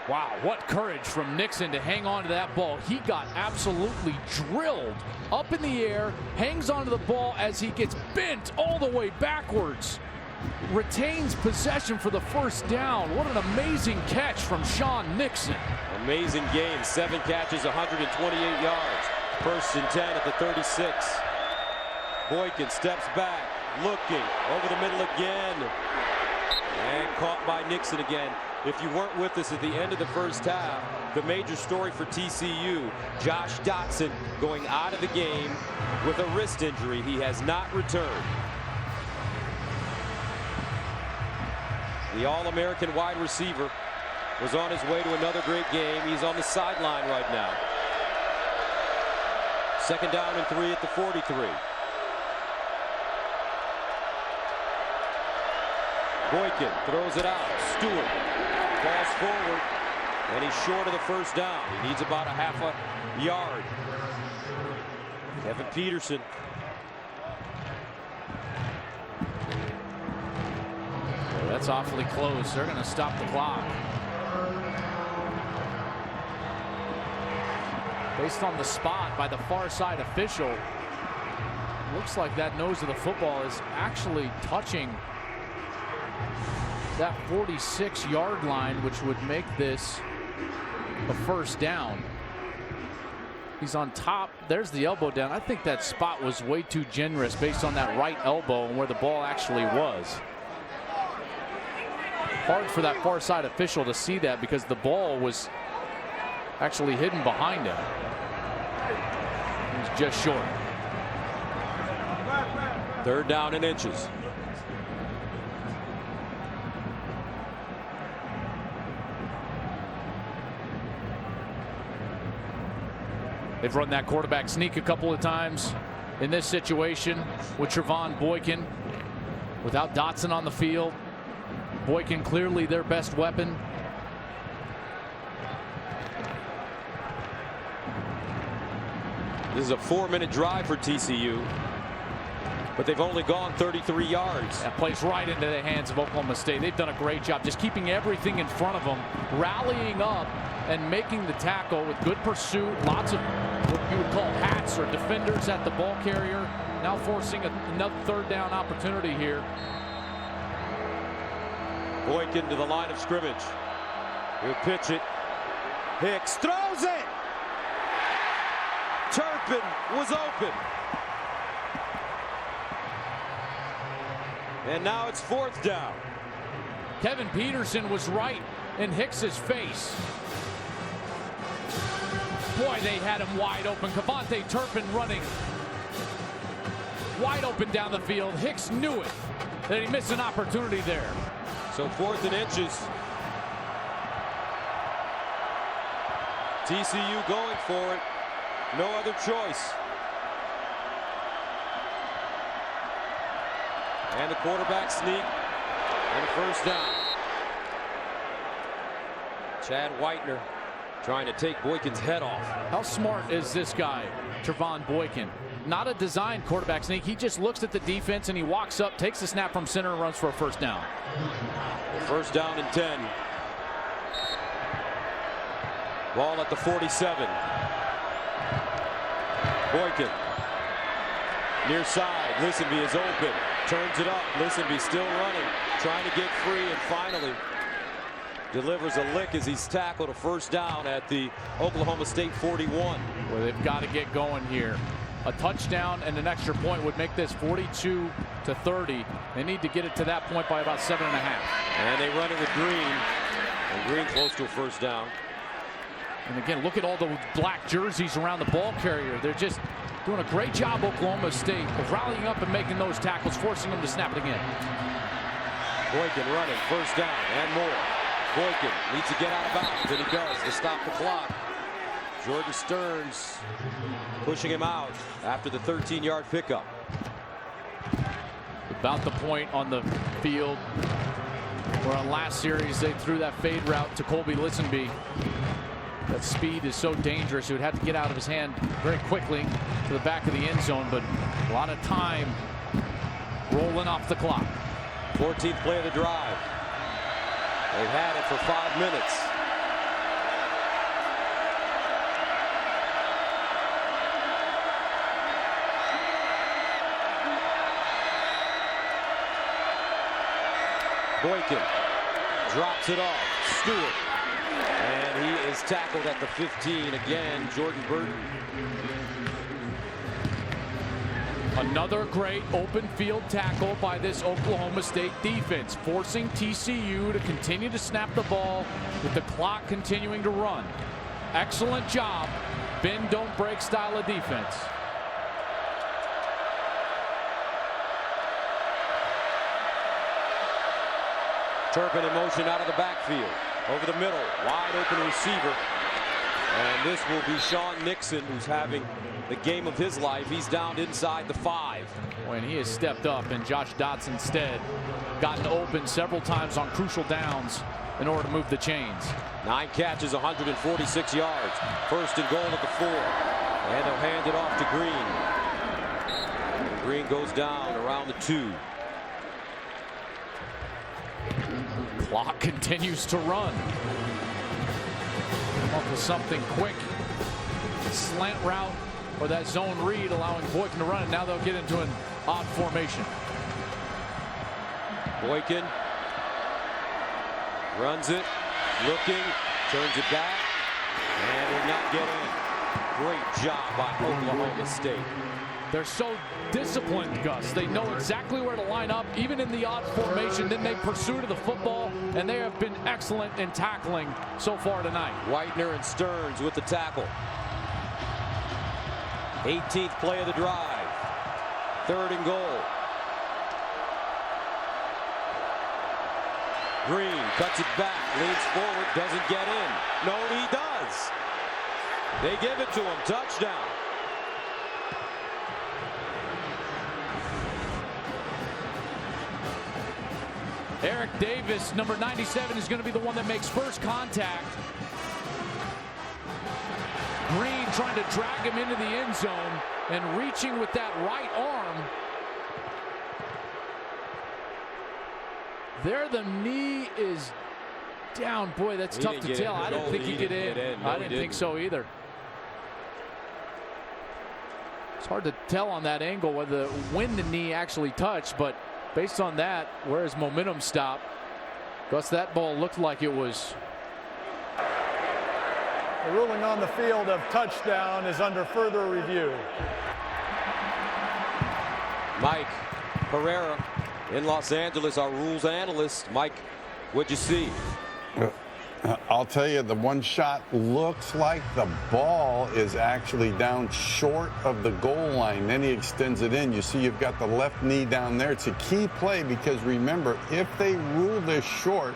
Wow, what courage from Nixon to hang on to that ball. He got absolutely drilled up in the air, hangs onto the ball as he gets bent all the way backwards. Retains possession for the 1st down. What an amazing catch from Sean Nixon. Amazing game. 7 catches, 128 yards. 1st and 10 at the 36. Boykin steps back, looking over the middle again. And caught by Nixon again. If you weren't with us at the end of the 1st half, the major story for TCU, Josh Dotson going out of the game with a wrist injury. He has not returned. The All-American wide receiver was on his way to another great game. He's on the sideline right now. 2nd down and 3 at the 43. Boykin throws it out. Stewart falls forward, and he's short of the 1st down. He needs about a half a yard. Kevin Peterson. That's awfully close. They're going to stop the clock. Based on the spot by the far side official, looks like that nose of the football is actually touching that 46-yard line, which would make this a 1st down. He's on top. There's the elbow down. I think that spot was way too generous based on that right elbow and where the ball actually was. Hard for that far side official to see that because the ball was actually hidden behind him. He's just short. 3rd down and inches. They've run that quarterback sneak a couple of times in this situation with Trevon Boykin. Without Dotson on the field, Boykin clearly their best weapon. This is a 4-minute drive for TCU, but they've only gone 33 yards. That plays right into the hands of Oklahoma State. They've done a great job just keeping everything in front of them, rallying up and making the tackle with good pursuit. Lots of what you would call hats or defenders at the ball carrier. Now forcing another 3rd down opportunity here. Boykin to the line of scrimmage. He'll pitch it. Hicks throws it. Turpin was open. And now it's 4th down. Kevin Peterson was right in Hicks's face. Boy, they had him wide open. Kevontae Turpin running wide open down the field. Hicks knew it, that he missed an opportunity there. So 4th and inches. TCU going for it. No other choice. And the quarterback sneak and a first down. Chad Whitener trying to take Boykin's head off. How smart is this guy, Trevon Boykin? Not a design quarterback sneak. He just looks at the defense and he walks up, takes the snap from center and runs for a first down. First down and 10. Ball at the 47. Boykin. Near side. Listenby is open. Turns it up. Listenby still running. Trying to get free and finally delivers a lick as he's tackled a first down at the Oklahoma State 41. Well, they've got to get going here. A touchdown and an extra point would make this 42-30. They need to get it to that point by about 7.5. And they run it with Green. And Green close to a first down. And again, look at all the black jerseys around the ball carrier. They're just doing a great job, Oklahoma State, of rallying up and making those tackles, forcing them to snap it again. Boykin running, first down and more. Boykin needs to get out of bounds, and he does to stop the clock. Jordan Stearns pushing him out after the 13-yard pickup. About the point on the field where on last series they threw that fade route to Colby Listenby. That speed is so dangerous. He would have to get out of his hand very quickly to the back of the end zone, but a lot of time rolling off the clock. 14th play of the drive. They've had it for 5 minutes. Boykin drops it off. Stewart. And he is tackled at the 15 again. Jordan Burton. Another great open field tackle by this Oklahoma State defense, forcing TCU to continue to snap the ball with the clock continuing to run. Excellent job. Bend don't break style of defense. Turpin in motion out of the backfield. Over the middle, wide open receiver. And this will be Sean Nixon, who's having the game of his life. He's down inside the 5. When he has stepped up, and Josh Dotson instead gotten open several times on crucial downs in order to move the chains. 9 catches, 146 yards. First and goal at the 4. And they'll hand it off to Green. And Green goes down around the 2. Clock continues to run. Come up with something quick. Slant route or that zone read allowing Boykin to run it. Now they'll get into an odd formation. Boykin runs it, looking, turns it back, and will not get in. Great job by Oklahoma State. They're so disciplined, Gus. They know exactly where to line up, even in the odd formation. Then they pursue to the football, and they have been excellent in tackling so far tonight. Whitener and Stearns with the tackle. 18th play of the drive. 3rd and goal. Green cuts it back, leans forward, doesn't get in. No, he does. They give it to him. Touchdown. Eric Davis, number 97, is going to be the one that makes first contact. Green trying to drag him into the end zone and reaching with that right arm. There, the knee is down. Boy, that's tough to tell. I didn't think he'd get in. I didn't think so either. It's hard to tell on that angle when the knee actually touched, but based on that, where his momentum stopped, Gus, that ball looked like it was. The ruling on the field of touchdown is under further review. Mike Herrera in Los Angeles, our rules analyst. Mike, what'd you see? I'll tell you, the one shot looks like the ball is actually down short of the goal line. Then he extends it in. You see you've got the left knee down there. It's a key play because remember, if they rule this short,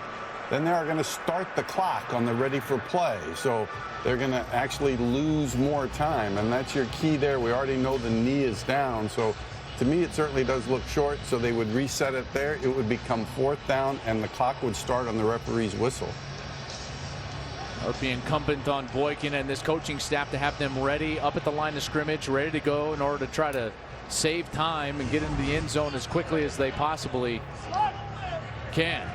then they are going to start the clock on the ready for play. So they're going to actually lose more time, and that's your key there. We already know the knee is down, so to me it certainly does look short. So they would reset it there. It would become 4th down, and the clock would start on the referee's whistle. It would be incumbent on Boykin and this coaching staff to have them ready up at the line of scrimmage, ready to go in order to try to save time and get into the end zone as quickly as they possibly can.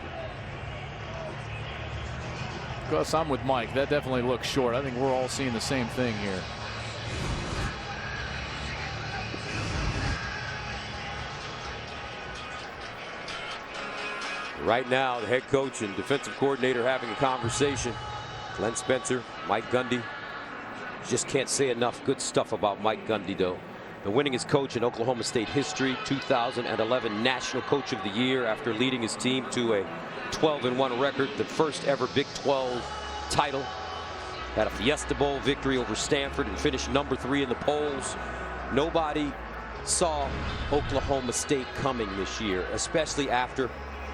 Of course, I'm with Mike. That definitely looks short. I think we're all seeing the same thing here. Right now, the head coach and defensive coordinator having a conversation. Glenn Spencer, Mike Gundy. Just can't say enough good stuff about Mike Gundy, though. The winningest coach in Oklahoma State history, 2011 National Coach of the Year after leading his team to a 12-1 record, the first ever Big 12 title. Had a Fiesta Bowl victory over Stanford and finished number 3 in the polls. Nobody saw Oklahoma State coming this year, especially after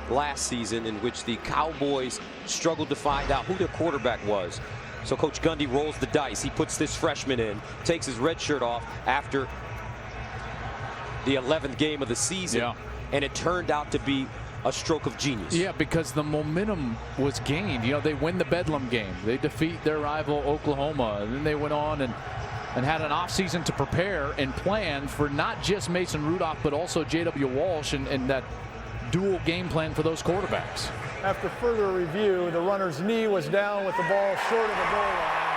last season, in which the Cowboys struggled to find out who their quarterback was. So Coach Gundy rolls the dice. He puts this freshman in, takes his red shirt off after the 11th game of the season, and it turned out to be a stroke of genius. Yeah, because the momentum was gained. You know, they win the Bedlam game. They defeat their rival Oklahoma, and then they went on and had an offseason to prepare and plan for not just Mason Rudolph, but also J.W. Walsh and that dual game plan for those quarterbacks. After further review, the runner's knee was down with the ball short of the goal line.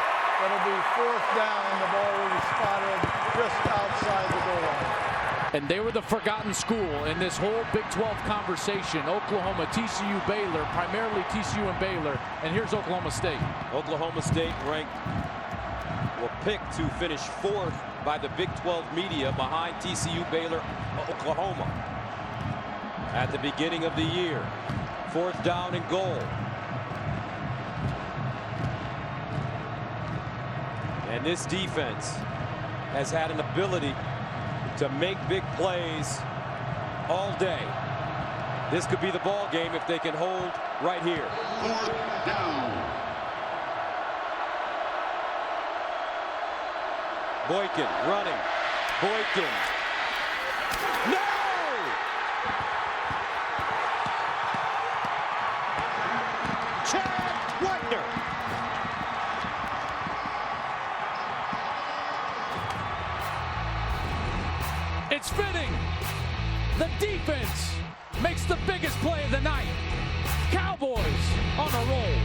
It'll be 4th down. The ball will be spotted just outside the goal line. And they were the forgotten school in this whole Big 12 conversation. Oklahoma, TCU, Baylor, primarily TCU and Baylor. And here's Oklahoma State. Oklahoma State ranked, picked to finish 4th by the Big 12 media behind TCU, Baylor, Oklahoma. At the beginning of the year, 4th down and goal. And this defense has had an ability to make big plays all day. This could be the ball game if they can hold right here. 4th down. Boykin running. Boykin. No! It's fitting. The defense makes the biggest play of the night. Cowboys on a roll.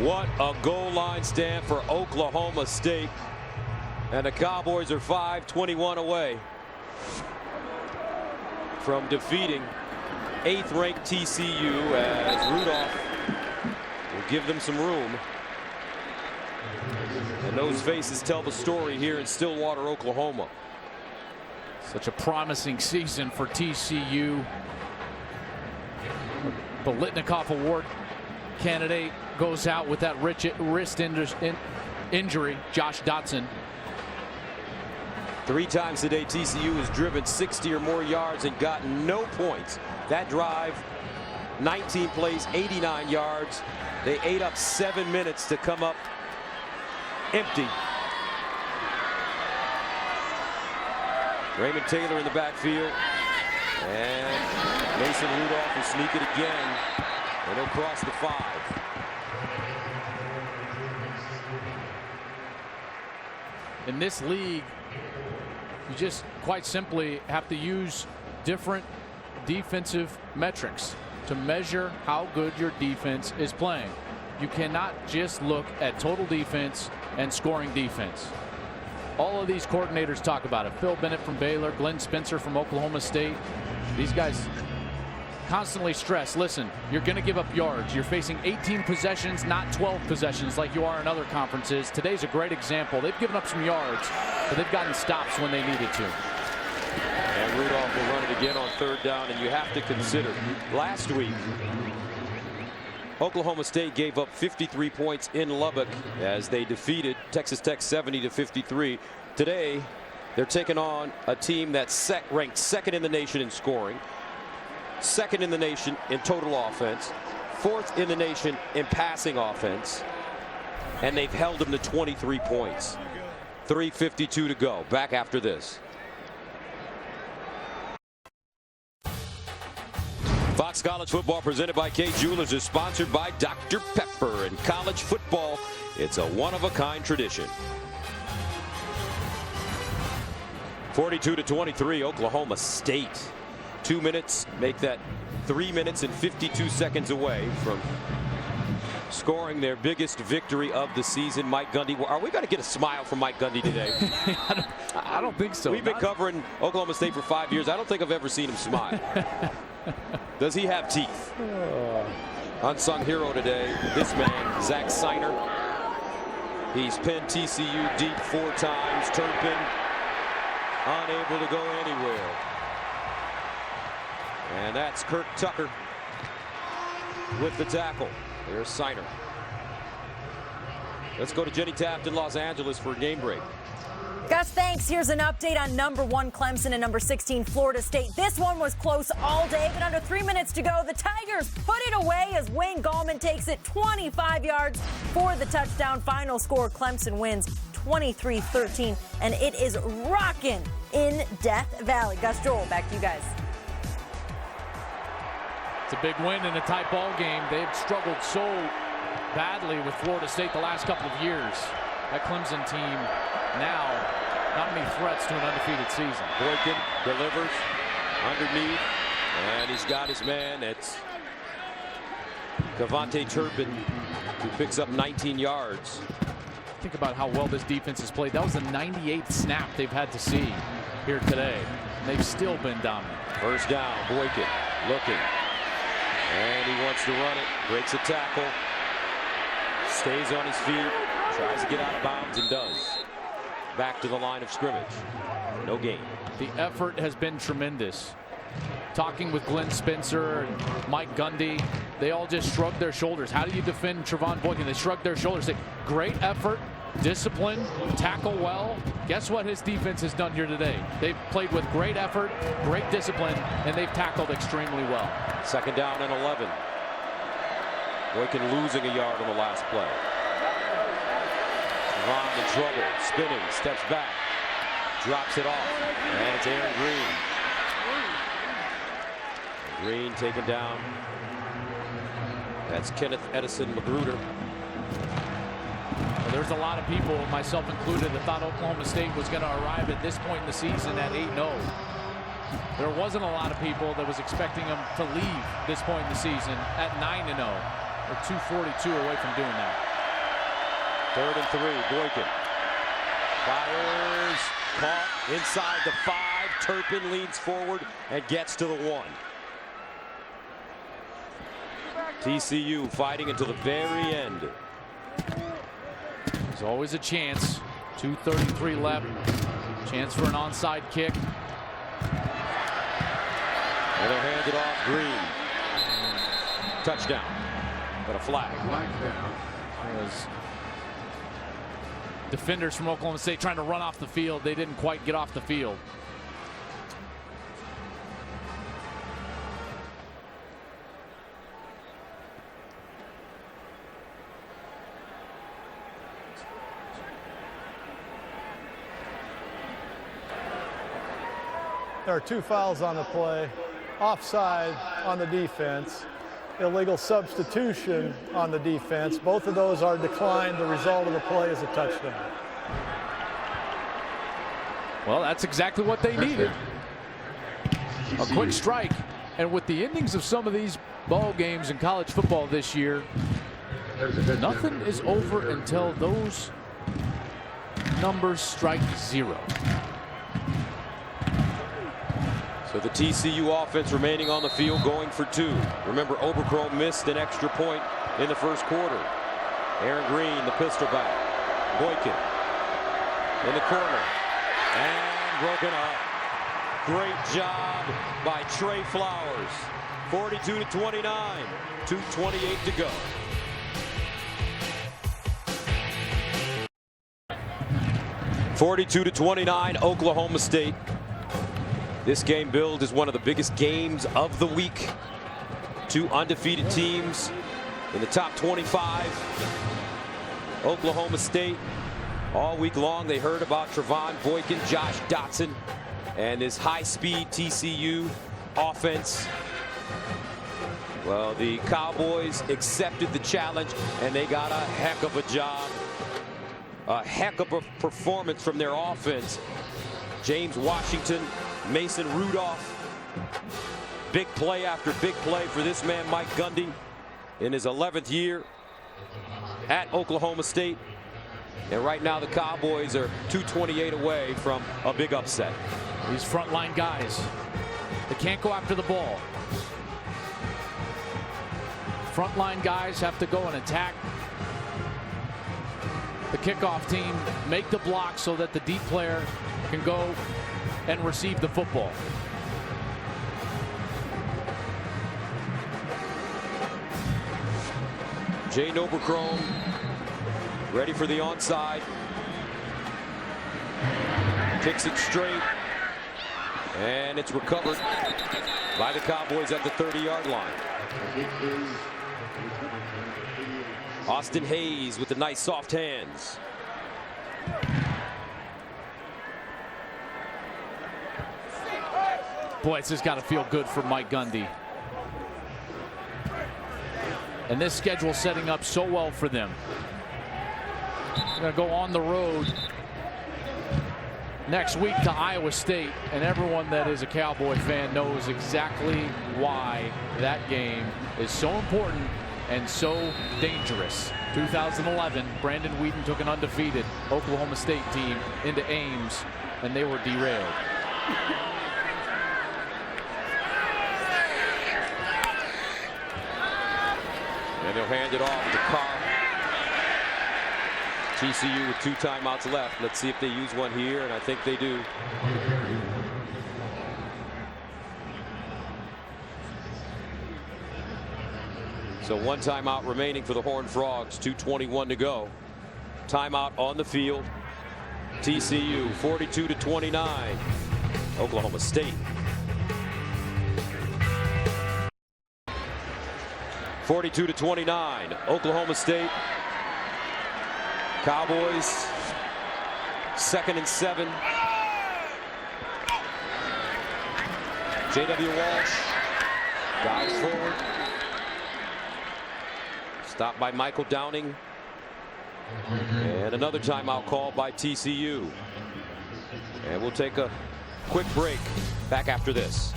What a goal line stand for Oklahoma State. And the Cowboys are 5-21 away from defeating 8th-ranked TCU, as Rudolph will give them some room. And those faces tell the story here in Stillwater, Oklahoma. Such a promising season for TCU. The Litnikoff Award candidate goes out with that wrist injury, Josh Dotson. 3 times today, TCU has driven 60 or more yards and gotten no points. That drive, 19 plays, 89 yards. They ate up 7 minutes to come up empty. Raymond Taylor in the backfield. And Mason Rudolph will sneak it again. And he'll cross the 5. In this league, you just quite simply have to use different defensive metrics to measure how good your defense is playing. You cannot just look at total defense and scoring defense. All of these coordinators talk about it. Phil Bennett from Baylor, Glenn Spencer from Oklahoma State. These guys constantly stress, listen, you're going to give up yards. You're facing 18 possessions, not 12 possessions like you are in other conferences. Today's a great example. They've given up some yards, but they've gotten stops when they needed to. And Rudolph will run it again on 3rd down, and you have to consider, last week, Oklahoma State gave up 53 points in Lubbock as they defeated Texas Tech 70-53. Today, they're taking on a team that's ranked 2nd in the nation in scoring, 2nd in the nation in total offense, 4th in the nation in passing offense, and they've held them to 23 points. 3:52 to go. Back after this. Fox College Football presented by Kay Jewelers is sponsored by Dr. Pepper. In college football, it's a one-of-a-kind tradition. 42-23, Oklahoma State. 2 minutes, make that 3 minutes and 52 seconds away from scoring their biggest victory of the season. Mike Gundy, are we going to get a smile from Mike Gundy today? I don't think so. We've been covering Oklahoma State for 5 years. I don't think I've ever seen him smile. Does he have teeth? Unsung hero today, this man, Zach Seiner. He's pinned TCU deep 4 times. Turpin unable to go anywhere. And that's Kirk Tucker with the tackle. There's Seiner. Let's go to Jenny Taft in Los Angeles for a game break. Gus, thanks. Here's an update on number 1 Clemson and number 16 Florida State. This one was close all day, but under 3 minutes to go, the Tigers put it away as Wayne Gallman takes it 25 yards for the touchdown. Final score, Clemson wins 23-13, and it is rocking in Death Valley. Gus, Joel, back to you guys. It's a big win in a tight ball game. They've struggled so badly with Florida State the last couple of years. That Clemson team now not many threats to an undefeated season. Boykin delivers underneath, and he's got his man. It's Cavante Turpin, who picks up 19 yards. Think about how well this defense has played. That was the 98th snap they've had to see here today. They've still been dominant. First down, Boykin looking. And he wants to run it, breaks a tackle, stays on his feet, tries to get out of bounds and does. Back to the line of scrimmage. No gain. The effort has been tremendous. Talking with Glenn Spencer and Mike Gundy, they all just shrugged their shoulders. How do you defend Trevon Boykin? They shrugged their shoulders. Great effort, discipline, tackle well. Guess what his defense has done here today? They've played with great effort, great discipline, and they've tackled extremely well. 2nd down and 11. Boykin losing a yard on the last play. Ron in trouble, spinning, steps back, drops it off, and it's Aaron Green. Green taken down. That's Kenneth Edison Magruder. Well, there's a lot of people, myself included, that thought Oklahoma State was going to arrive at this point in the season at 8-0. There wasn't a lot of people that was expecting them to leave this point in the season at 9-0. They're 242 away from doing that. 3rd and 3, Boykin fires, caught inside the 5. Turpin leans forward and gets to the 1. TCU fighting until the very end. There's always a chance. 2:33 left. Chance for an onside kick. And they're handed off. Green. Touchdown. But a flag. Was defenders from Oklahoma State trying to run off the field. They didn't quite get off the field. There are 2 fouls on the play, offside on the defense, illegal substitution on the defense. Both of those are declined. The result of the play is a touchdown. Well, that's exactly what they needed. A quick strike. And with the endings of some of these ball games in college football this year, nothing is over until those numbers strike 0. So the TCU offense remaining on the field, going for 2. Remember, Oberchrome missed an extra point in the first quarter. Aaron Green, the pistol back. Boykin in the corner. And broken up. Great job by Trey Flowers. 42-29. 2:28 to go. (42-29) Oklahoma State. This game billed as one of the biggest games of the week. 2 undefeated teams in the top 25. Oklahoma State, all week long, they heard about Trevon Boykin, Josh Dotson, and this high-speed TCU offense. Well, the Cowboys accepted the challenge, and they got a heck of a job. A heck of a performance from their offense. James Washington, Mason Rudolph. Big play after big play for this man, Mike Gundy, in his 11th year at Oklahoma State. And right now the Cowboys are 2:28 away from a big upset. These frontline guys, they can't go after the ball. Frontline guys have to go and attack the kickoff team, make the block so that the deep player can go and receive the football. Jay Oberchrome ready for the onside. Kicks it straight. And it's recovered by the Cowboys at the 30-yard line. Austin Hayes with the nice soft hands. Boy, it's just got to feel good for Mike Gundy. And this schedule setting up so well for them. They're going to go on the road next week to Iowa State, and everyone that is a Cowboy fan knows exactly why that game is so important and so dangerous. 2011, Brandon Wheaton took an undefeated Oklahoma State team into Ames, and they were derailed. And they'll hand it off to Carr. TCU with 2 timeouts left. Let's see if they use one here, and I think they do. So 1 timeout remaining for the Horned Frogs. 2:21 to go. Timeout on the field. TCU 42-29. Oklahoma State. 42-29. Oklahoma State. Cowboys 2nd and 7. J.W. Walsh dives forward. Stopped by Michael Downing. And another timeout called by TCU. And we'll take a quick break. Back after this.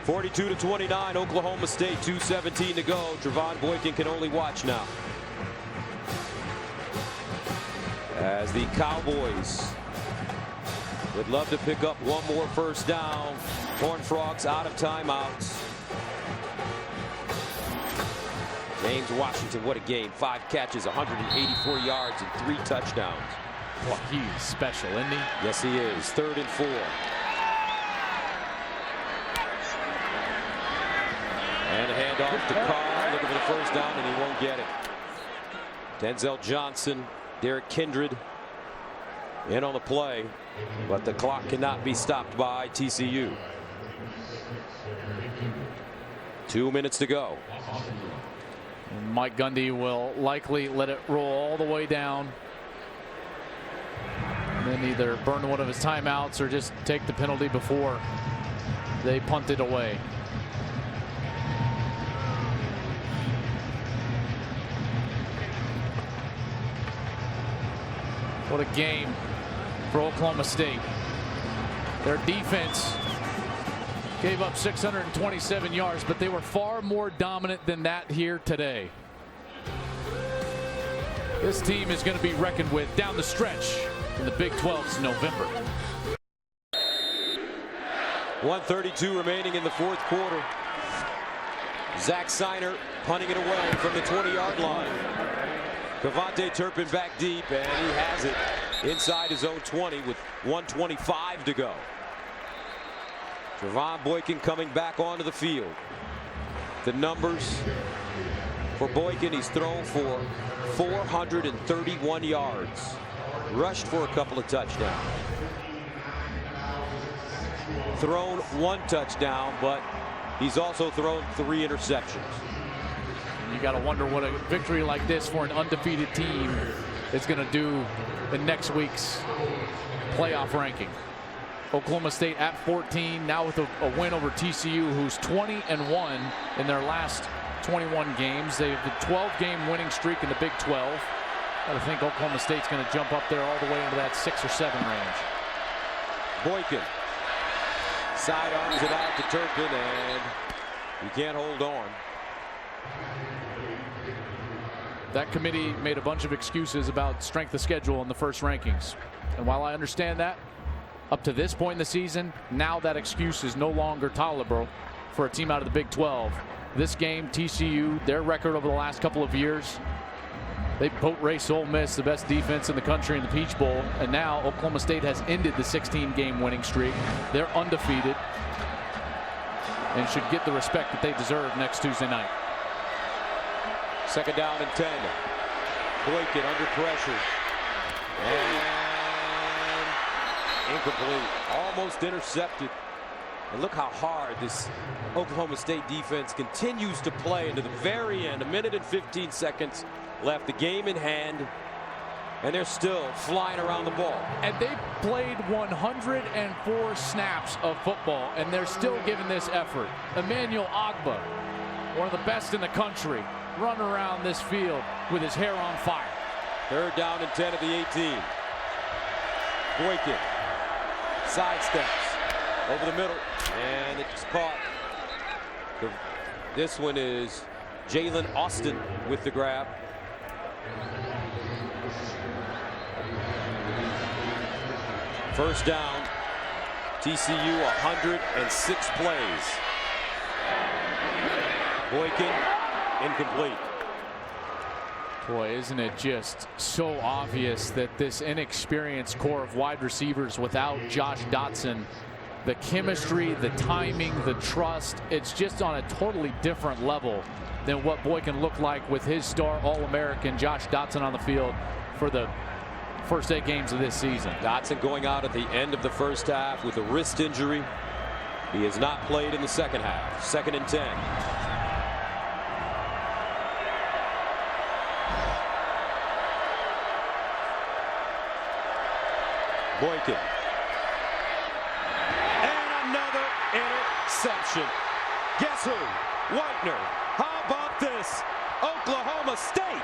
42-29, Oklahoma State, 2:17 to go. Trevon Boykin can only watch now. As the Cowboys would love to pick up one more first down. Horned Frogs out of timeouts. James Washington, what a game. 5 catches, 184 yards, and 3 touchdowns. Well, he's special, isn't he? Yes, he is. 3rd and 4. And a handoff to Carr, looking for the first down, and he won't get it. Denzel Johnson, Derek Kindred in on the play, but the clock cannot be stopped by TCU. 2 minutes to go. And Mike Gundy will likely let it roll all the way down. And then either burn one of his timeouts or just take the penalty before they punt it away. What a game for Oklahoma State. Their defense gave up 627 yards, but they were far more dominant than that here today. This team is going to be reckoned with down the stretch in the Big 12's November. 1:32 remaining in the fourth quarter. Zach Seiner punting it away from the 20-yard line. Cavante Turpin back deep, and he has it inside his own 20 with 1:25 to go. Trevon Boykin coming back onto the field. The numbers for Boykin: he's thrown for 431 yards, rushed for a couple of touchdowns, thrown 1 touchdown, but he's also thrown 3 interceptions. You got to wonder what a victory like this for an undefeated team is going to do in next week's playoff ranking. Oklahoma State at 14, now with a win over TCU, who's 20-1 in their last 21 games. They have the 12-game winning streak in the Big 12. I think Oklahoma State's going to jump up there all the way into that 6 or 7 range. Boykin sidearms it out to Turpin, and he can't hold on. That committee made a bunch of excuses about strength of schedule in the first rankings. And while I understand that, up to this point in the season, now that excuse is no longer tolerable for a team out of the Big 12. This game, TCU, their record over the last couple of years, they boat race Ole Miss, the best defense in the country, in the Peach Bowl. And now Oklahoma State has ended the 16-game winning streak. They're undefeated and should get the respect that they deserve next Tuesday night. 2nd down and 10. Boykin under pressure. And incomplete. Almost intercepted. And look how hard this Oklahoma State defense continues to play into the very end. 1 minute and 15 seconds left. The game in hand. And they're still flying around the ball. And they played 104 snaps of football, and they're still giving this effort. Emmanuel Ogbah, one of the best in the country, running around this field with his hair on fire. 3rd down and 10 at the 18. Boykin sidesteps over the middle, and it's caught. This one is Jalen Austin with the grab. First down, TCU 106 plays. Boykin incomplete. Boy, isn't it just so obvious that this inexperienced core of wide receivers without Josh Dotson, the chemistry, the timing, the trust, it's just on a totally different level than what Boykin looked like with his star All-American Josh Dotson on the field for the first 8 games of this season. Dotson going out at the end of the first half with a wrist injury. He has not played in the second half. 2nd and 10. Boykin. And another interception. Guess who? Whitener. How about this? Oklahoma State.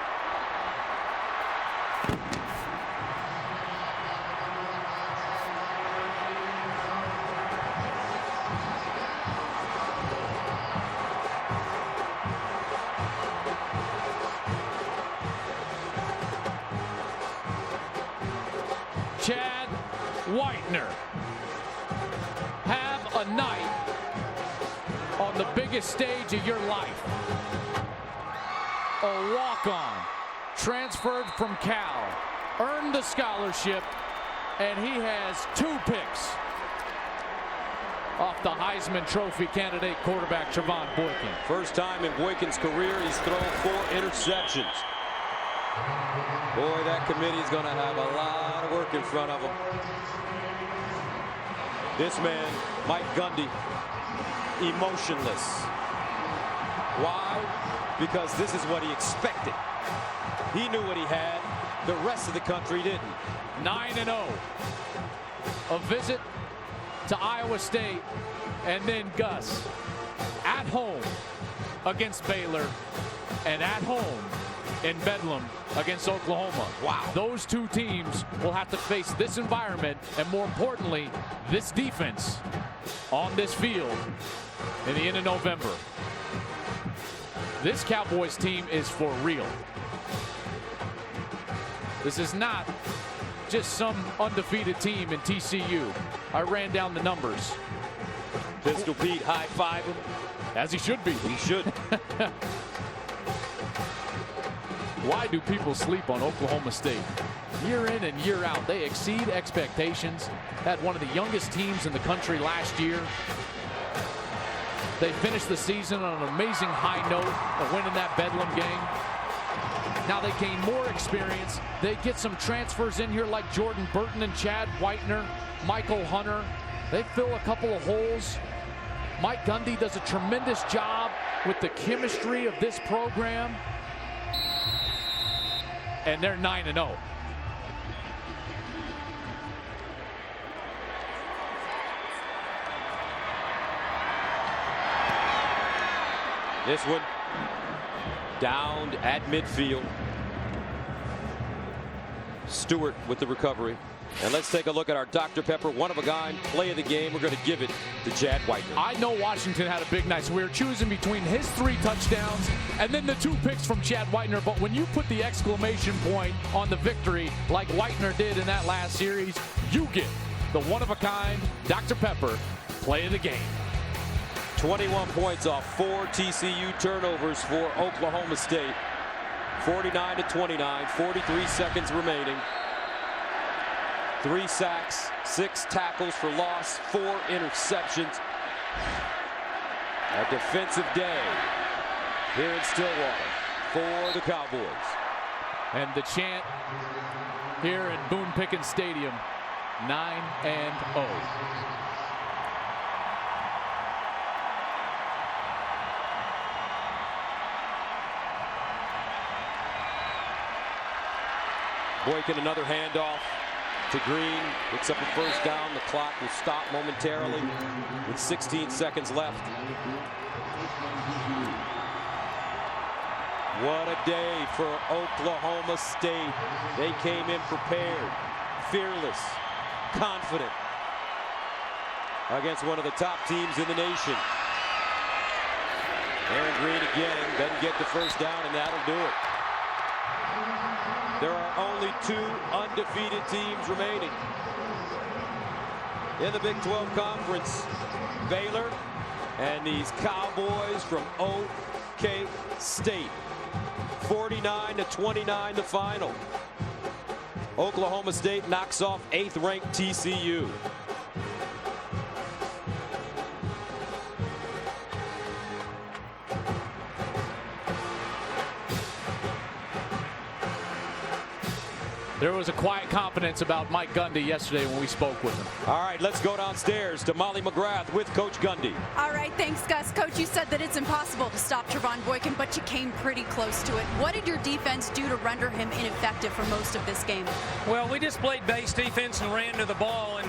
Chad Whitener have a night on the biggest stage of your life. A walk-on, transferred from Cal, earned the scholarship, and he has 2 picks off the Heisman Trophy candidate quarterback Trevon Boykin. First time in Boykin's career he's thrown 4 interceptions. Boy, that committee is going to have a lot of work in front of them. This man, Mike Gundy, emotionless. Why? Because this is what he expected. He knew what he had. The rest of the country didn't. 9-0. A visit to Iowa State, and then Gus at home against Baylor, and at home in Bedlam against Oklahoma. Wow. Those 2 teams will have to face this environment, and more importantly, this defense on this field in the end of November. This Cowboys team is for real. This is not just some undefeated team in TCU. I ran down the numbers. Pistol Pete high-fiving. As he should be. He should. Why do people sleep on Oklahoma State? Year in and year out, they exceed expectations. Had one of the youngest teams in the country last year. They finished the season on an amazing high note of winning that Bedlam game. Now they gain more experience. They get some transfers in here like Jordan Burton and Chad Whitener, Michael Hunter. They fill a couple of holes. Mike Gundy does a tremendous job with the chemistry of this program. And they're 9-0. This one downed at midfield. Stewart with the recovery. And let's take a look at our Dr. Pepper one-of-a-kind play of the game. We're going to give it to Chad Whitener. I know Washington had a big night, so we were choosing between his 3 touchdowns and then the 2 picks from Chad Whitener. But when you put the exclamation point on the victory like Whitener did in that last series, you get the one-of-a-kind Dr. Pepper play of the game. 21 points off 4 TCU turnovers for Oklahoma State. 49-29, 43 seconds remaining. 3 sacks, 6 tackles for loss, 4 interceptions. A defensive day here in Stillwater for the Cowboys. And the chant here in Boone Pickens Stadium, 9-0. Boykin, another handoff to Green. Picks up a first down. The clock will stop momentarily with 16 seconds left. What a day for Oklahoma State. They came in prepared, fearless, confident against one of the top teams in the nation. Aaron Green again, doesn't get the first down, and that'll do it. There are only 2 undefeated teams remaining in the Big 12 Conference. Baylor and these Cowboys from OK State. 49-29 the final. Oklahoma State knocks off 8th-ranked TCU. There was a quiet confidence about Mike Gundy yesterday when we spoke with him. All right, let's go downstairs to Molly McGrath with Coach Gundy. All right, thanks, Gus. Coach, you said that it's impossible to stop Trevon Boykin, but you came pretty close to it. What did your defense do to render him ineffective for most of this game? Well, we just played base defense and ran to the ball. And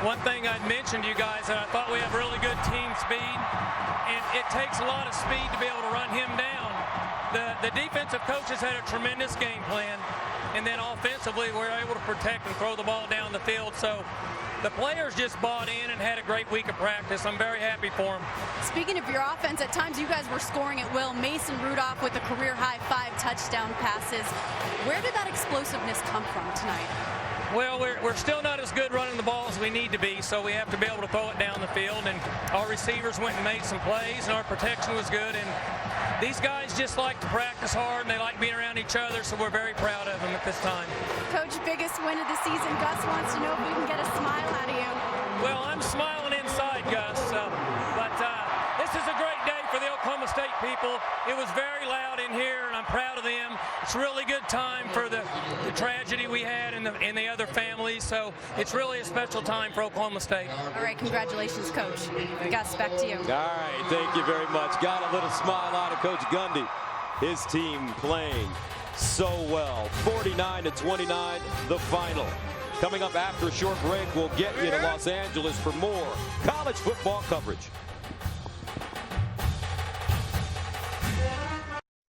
one thing I'd mentioned to you guys, that I thought we have really good team speed, and it takes a lot of speed to be able to run him down. The defensive coaches had a tremendous game plan. And then offensively, we were able to protect and throw the ball down the field. So the players just bought in and had a great week of practice. I'm very happy for them. Speaking of your offense, at times you guys were scoring at will. Mason Rudolph with a career-high 5 touchdown passes. Where did that explosiveness come from tonight? Well, we're still not as good running the ball as we need to be, so we have to be able to throw it down the field. And our receivers went and made some plays, and our protection was good. And these guys just like to practice hard, and they like being around each other, so we're very proud of them at this time. Coach, biggest win of the season. Gus wants to know if we can get a smile out of you. Well, I'm smiling inside, Gus, but this is a great day for the Oklahoma State people. It was very loud in here, and I'm proud of them. It's a really good time for the tragedy we had in the other families, so it's really a special time for Oklahoma State. All right, congratulations, Coach. Gus, back to you. All right, thank you very much. Got a little smile out of Coach Gundy. His team playing so well. 49-29, the final. Coming up after a short break, we'll get you to Los Angeles for more college football coverage.